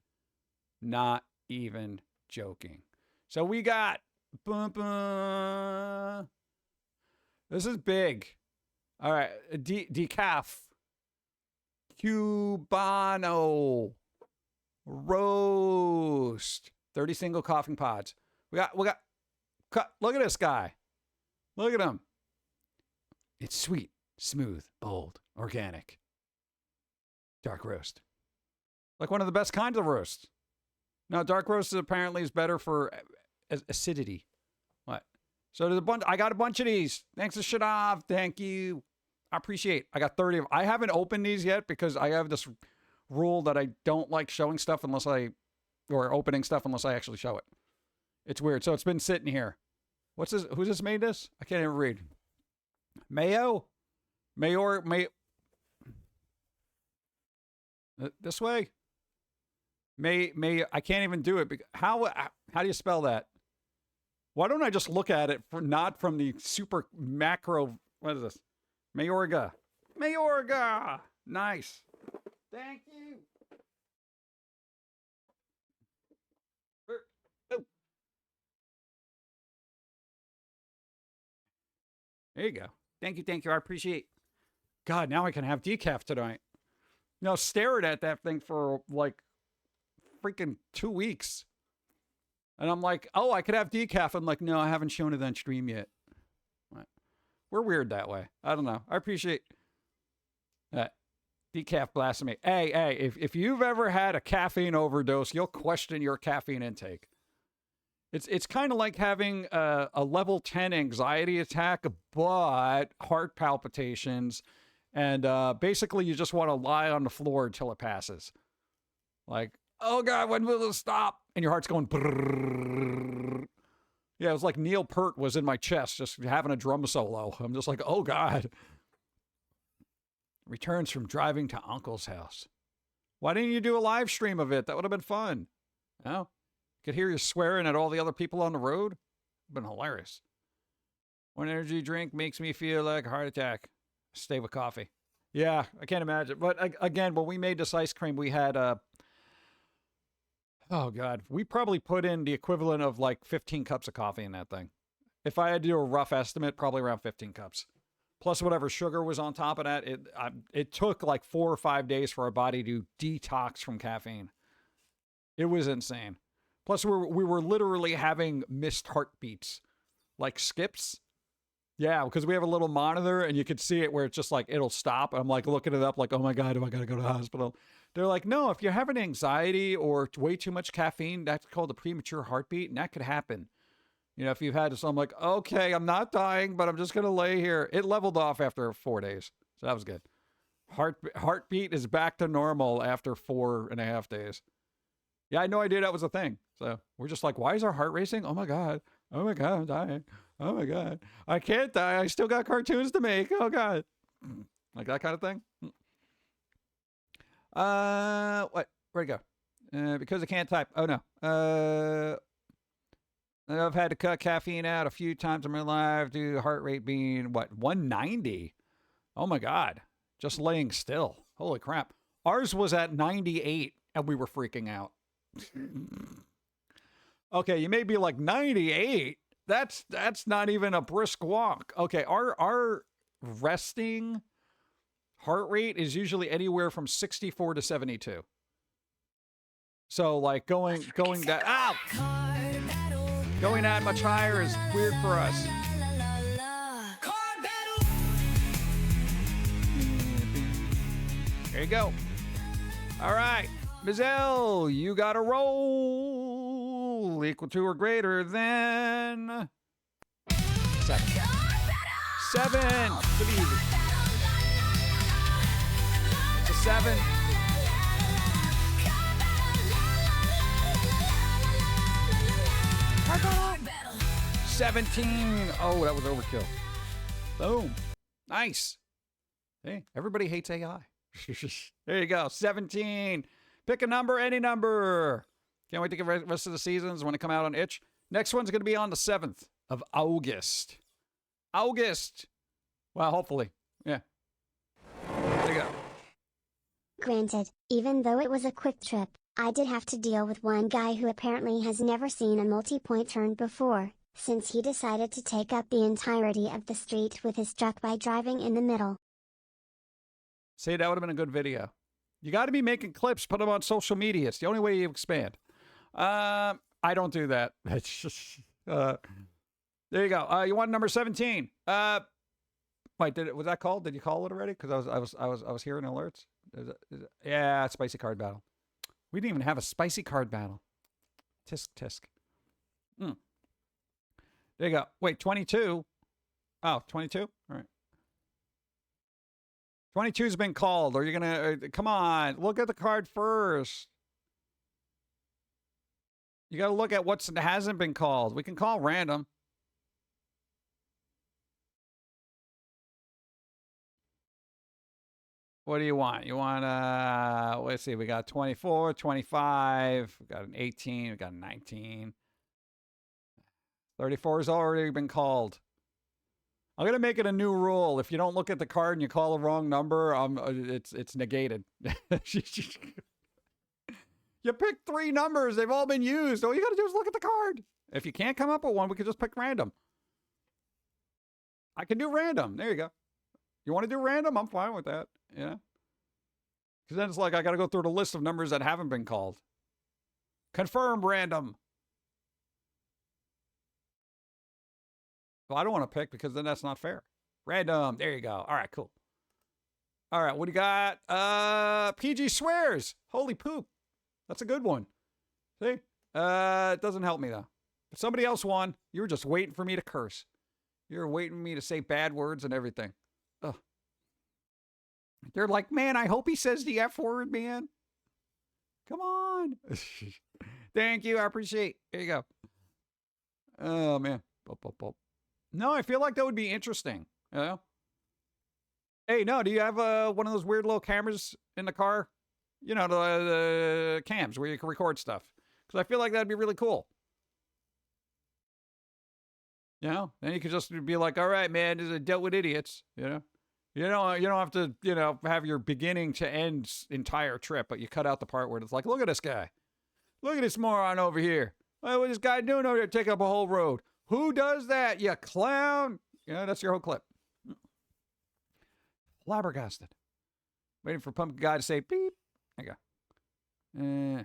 Not even joking. So we got, this is big. All right, decaf, Cubano, roast, 30 single coughing pods. We got, look at this guy. Look at him. It's sweet, smooth, bold, organic. Dark roast. Like one of the best kinds of roast. Now, dark roast apparently is better for acidity. What? So there's a bunch. I got a bunch of these. Thanks to Shadav. Thank you. I appreciate. I got 30 of them. I haven't opened these yet because I have this rule that I don't like showing stuff or opening stuff unless I actually show it. It's weird. So it's been sitting here. What's this? Who's this made this? I can't even read. Mayo? Mayor? This way? I can't even do it. How do you spell that? Why don't I just look at it not from the super macro? What is this? Mayorga. Mayorga. Nice. Thank you. There you go. Thank you. I appreciate. God, now I can have decaf tonight. No, stared at that thing for like freaking 2 weeks. And I'm like, oh, I could have decaf. I'm like, no, I haven't shown it on stream yet. What? We're weird that way. I don't know. I appreciate that. Decaf blasphemy. Hey, if you've ever had a caffeine overdose, you'll question your caffeine intake. It's kind of like having a level 10 anxiety attack, but heart palpitations, and basically you just want to lie on the floor until it passes. Like, oh God, when will it stop? And your heart's going, brrrr. Yeah, it was like Neil Peart was in my chest, just having a drum solo. I'm just like, oh God. Returns from driving to Uncle's house. Why didn't you do a live stream of it? That would have been fun. No? Could hear you swearing at all the other people on the road. Been hilarious. One energy drink makes me feel like a heart attack. Stay with coffee. Yeah, I can't imagine. But again, when we made this ice cream, we had oh God, we probably put in the equivalent of like 15 cups of coffee in that thing. If I had to do a rough estimate, probably around 15 cups. Plus whatever sugar was on top of that. It took like 4 or 5 days for our body to detox from caffeine. It was insane. Plus we were literally having missed heartbeats, like skips. Yeah, because we have a little monitor and you could see it where it's just like, it'll stop. I'm like looking it up like, oh my God, do I got to go to the hospital? They're like, no, if you're having anxiety or way too much caffeine, that's called a premature heartbeat. And that could happen. You know, if you've had this, I'm like, okay, I'm not dying, but I'm just going to lay here. It leveled off after 4 days. So that was good. Heartbeat is back to normal after 4.5 days. Yeah, I had no idea that was a thing. So we're just like, why is our heart racing? Oh my God. Oh my God, I'm dying. Oh my God. I can't die. I still got cartoons to make. Oh God. Like that kind of thing. What? Where'd it go? Because I can't type. Oh no. I've had to cut caffeine out a few times in my life due to heart rate being, what, 190? Oh my God. Just laying still. Holy crap. Ours was at 98 and we were freaking out. Okay, you may be like, 98? That's not even a brisk walk. Okay, our resting heart rate is usually anywhere from 64 to 72. So like going that going that much higher is weird for us. There you go. All right, Mizzelle, you got a roll equal to or greater than 7. 7. Pretty easy. It's a 7. Card 17. Oh, that was overkill. Boom. Nice. Hey, everybody hates AI. There you go. 17. Pick a number, any number. Can't wait to get the rest of the seasons when they come out on Itch. Next one's going to be on the 7th of August. August. Well, hopefully. Yeah. There you go. Granted, even though it was a quick trip, I did have to deal with one guy who apparently has never seen a multi-point turn before, since he decided to take up the entirety of the street with his truck by driving in the middle. See, that would have been a good video. You got to be making clips, put them on social media. It's the only way you expand. I don't do that. It's just, there you go. You want number 17? Wait, was that called? Did you call it already? Because I was hearing alerts. Yeah, spicy card battle. We didn't even have a spicy card battle. Tisk tisk. There you go. Wait, 22. Oh, 22. All right. 22's been called. Are you gonna come on? Look at the card first. You got to look at what hasn't been called. We can call random. What do you want? You want, let's see, we got 24, 25, we got an 18, we got a 19. 34 has already been called. I'm going to make it a new rule. If you don't look at the card and you call the wrong number, it's negated. You picked 3 numbers. They've all been used. All you got to do is look at the card. If you can't come up with one, we could just pick random. I can do random. There you go. You want to do random? I'm fine with that. Yeah. Because then it's like I got to go through the list of numbers that haven't been called. Confirm random. Well, I don't want to pick because then that's not fair. Random. There you go. All right, cool. All right, what do you got? PG swears. Holy poop. That's a good one. See? It doesn't help me, though. If somebody else won, you were just waiting for me to curse. You were waiting for me to say bad words and everything. Ugh. They're like, man, I hope he says the F word, man. Come on. Thank you. I appreciate. There you go. Oh man. No, I feel like that would be interesting. You know? Hey, no, do you have one of those weird little cameras in the car? You know, the cams where you can record stuff. Because I feel like that'd be really cool. You know, then you could just be like, all right, man, this is dealt with idiots. You know, you don't have to, have your beginning to end entire trip, but you cut out the part where it's like, look at this guy, look at this moron over here. What's this guy doing over there? Take up a whole road. Who does that? You clown. That's your whole clip. Flabbergasted. Waiting for Pum'Kin Guy to say beep. There you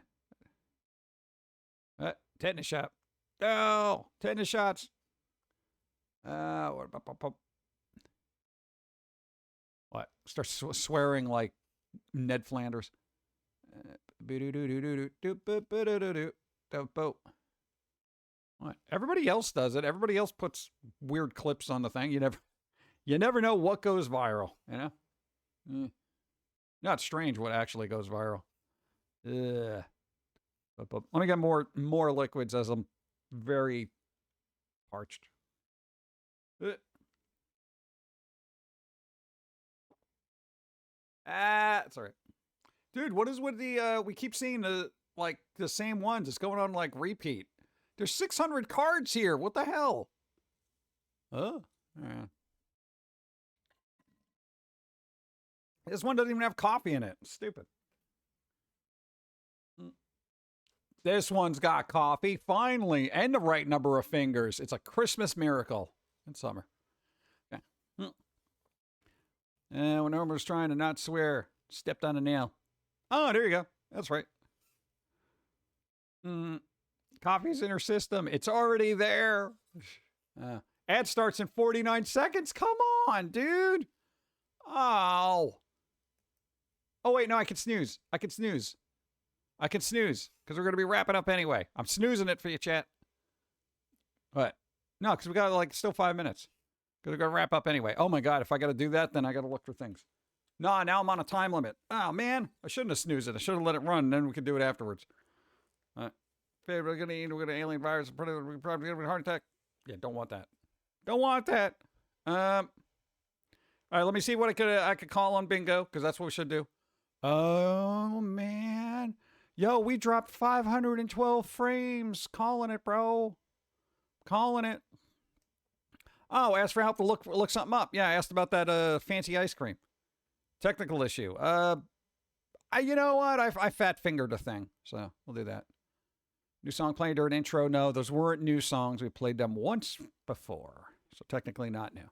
go. Tetanus shot. Oh, tetanus shots. What? Starts swearing like Ned Flanders. What? Everybody else does it. Everybody else puts weird clips on the thing. You never know what goes viral. You know. Not strange what actually goes viral. Let me get more liquids as I'm very parched. It's all right. Dude, what is with the, we keep seeing the same ones. It's going on like repeat. There's 600 cards here. What the hell? Oh, yeah. This one doesn't even have coffee in it. Stupid. This one's got coffee, finally, and the right number of fingers. It's a Christmas miracle in summer. Okay. When Norma was trying to not swear, stepped on a nail. Oh, there you go. That's right. Coffee's in her system. It's already there. Ad starts in 49 seconds. Come on, dude. Oh. Oh, wait, no, I can snooze. Because we're going to be wrapping up anyway. I'm snoozing it for you, chat. What? No, because we got still 5 minutes. Because we're going to wrap up anyway. Oh my God, if I got to do that, then I got to look for things. No, now I'm on a time limit. Oh man, I shouldn't have snoozed it. I should have let it run, and then we could do it afterwards. We're going to alien virus. We're probably going to have a heart attack. Yeah, don't want that. Don't want that. All right, let me see what I could call on bingo, because that's what we should do. Oh, man. Yo, we dropped 512 frames. Calling it, bro. Calling it. Oh, asked for help to look something up. Yeah, I asked about that fancy ice cream. Technical issue. You know what? I fat fingered a thing, so we'll do that. New song playing during intro. No, those weren't new songs. We played them once before, so technically not new.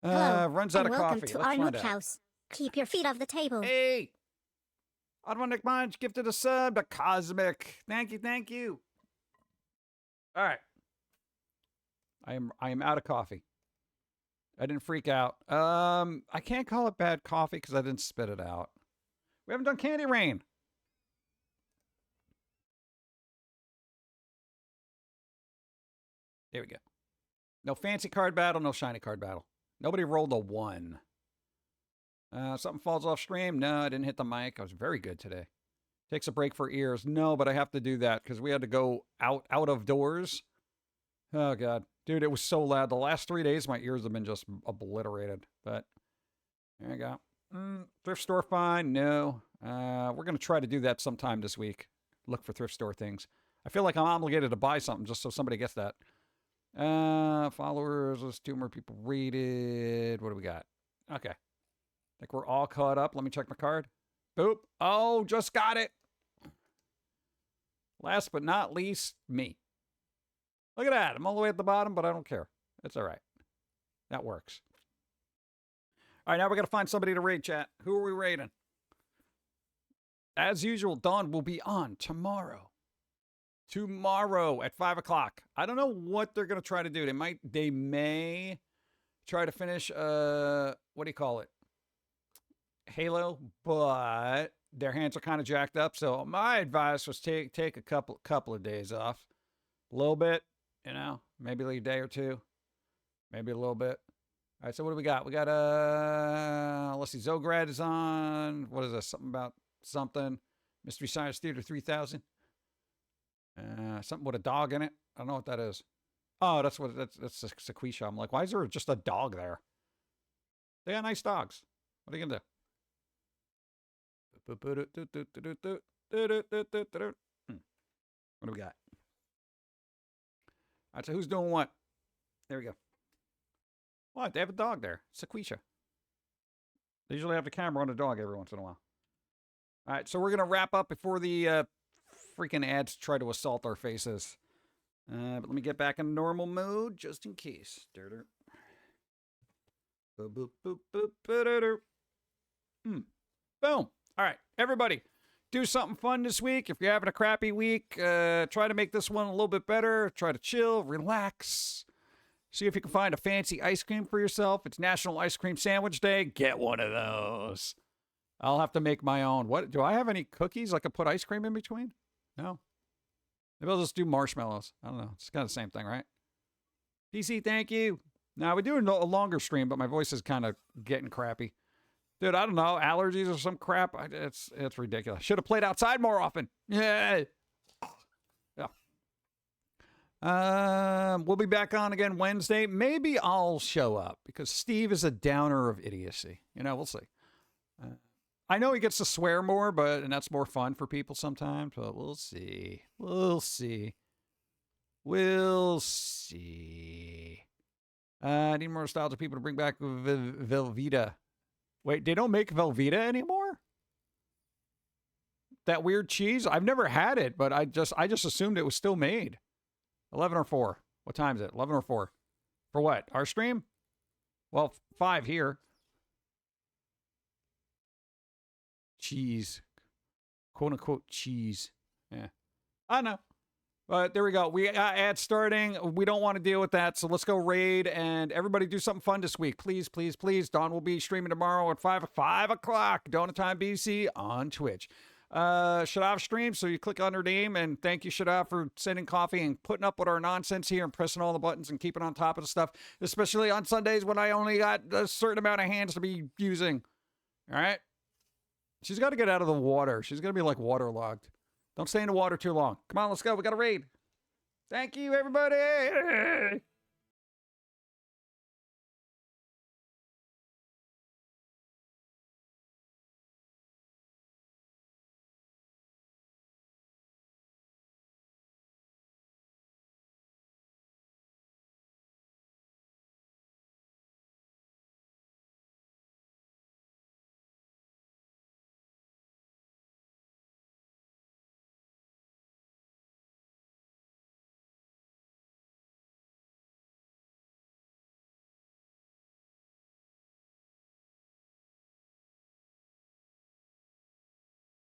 Hello, runs out and of welcome coffee. to Let's our find nook out. house. Keep your feet off the table. Hey, Automatic Munch gifted a sub to Cosmic. Thank you. All right. I am out of coffee. I didn't freak out. I can't call it bad coffee because I didn't spit it out. We haven't done Candy Rain. There we go. No fancy card battle, no shiny card battle. Nobody rolled a 1. Something falls off stream. No, I didn't hit the mic. I was very good today. Takes a break for ears. No, but I have to do that because we had to go out of doors. Oh, God. Dude, it was so loud. The last 3 days, my ears have been just obliterated. But there you go. Thrift store fine? No. We're going to try to do that sometime this week. Look for thrift store things. I feel like I'm obligated to buy something just so somebody gets that. Followers. Let's do more people rated. What do we got? Okay. I think we're all caught up. Let me check my card. Boop. Oh, just got it. Last but not least, me. Look at that. I'm all the way at the bottom, but I don't care. It's all right. That works. All right, now we're going to find somebody to rate, chat. Who are we rating? As usual, Dawn will be on tomorrow. Tomorrow at 5 o'clock. I don't know what they're going to try to do. They may try to finish, what do you call it? Halo, but their hands are kind of jacked up. So my advice was take a couple of days off. A little bit, maybe like a day or two. Maybe a little bit. All right, so what do we got? We got, let's see, Zograd is on. What is this? Something about something. Mystery Science Theater 3000. Something with a dog in it. I don't know what that is. Oh, that's a sequoia. I'm like, why is there just a dog there? They got nice dogs. What are you gonna do? What do we got? All right, so who's doing what? There we go. What? They have a dog there. Sequoia. They usually have the camera on the dog every once in a while. All right, so we're gonna wrap up before the freaking ads try to assault our faces. But let me get back in normal mode just in case. Boom. All right, everybody, do something fun this week. If you're having a crappy week, try to make this one a little bit better. Try to chill, relax. See if you can find a fancy ice cream for yourself. It's National Ice Cream Sandwich Day. Get one of those. I'll have to make my own. What do I have any cookies I could put ice cream in between? No. Maybe I'll just do marshmallows. I don't know. It's kind of the same thing, right? PC, thank you. Now, we're doing a longer stream, but my voice is kind of getting crappy. Dude, I don't know. Allergies or some crap. It's ridiculous. Should have played outside more often. Yeah. We'll be back on again Wednesday. Maybe I'll show up because Steve is a downer of idiocy. We'll see. I know he gets to swear more, and that's more fun for people sometimes, but we'll see. We'll see. I need more nostalgia people to bring back Velveeta. Wait, they don't make Velveeta anymore? That weird cheese? I've never had it, but I just assumed it was still made. 11 or 4. What time is it? 11 or 4? For what? Our stream? Well, 5 here. Cheese. Quote unquote cheese. Yeah. I know. But there we go. We got ads starting. We don't want to deal with that. So let's go raid and everybody do something fun this week. Please, please, please. Dawn will be streaming tomorrow at 5 o'clock. Donut Time BC on Twitch. Shadav streams, so you click on her name, and thank you, Shadav, for sending coffee and putting up with our nonsense here and pressing all the buttons and keeping on top of the stuff, especially on Sundays when I only got a certain amount of hands to be using. All right? She's got to get out of the water. She's going to be like waterlogged. Don't stay in the water too long. Come on, let's go. We got to raid. Thank you, everybody.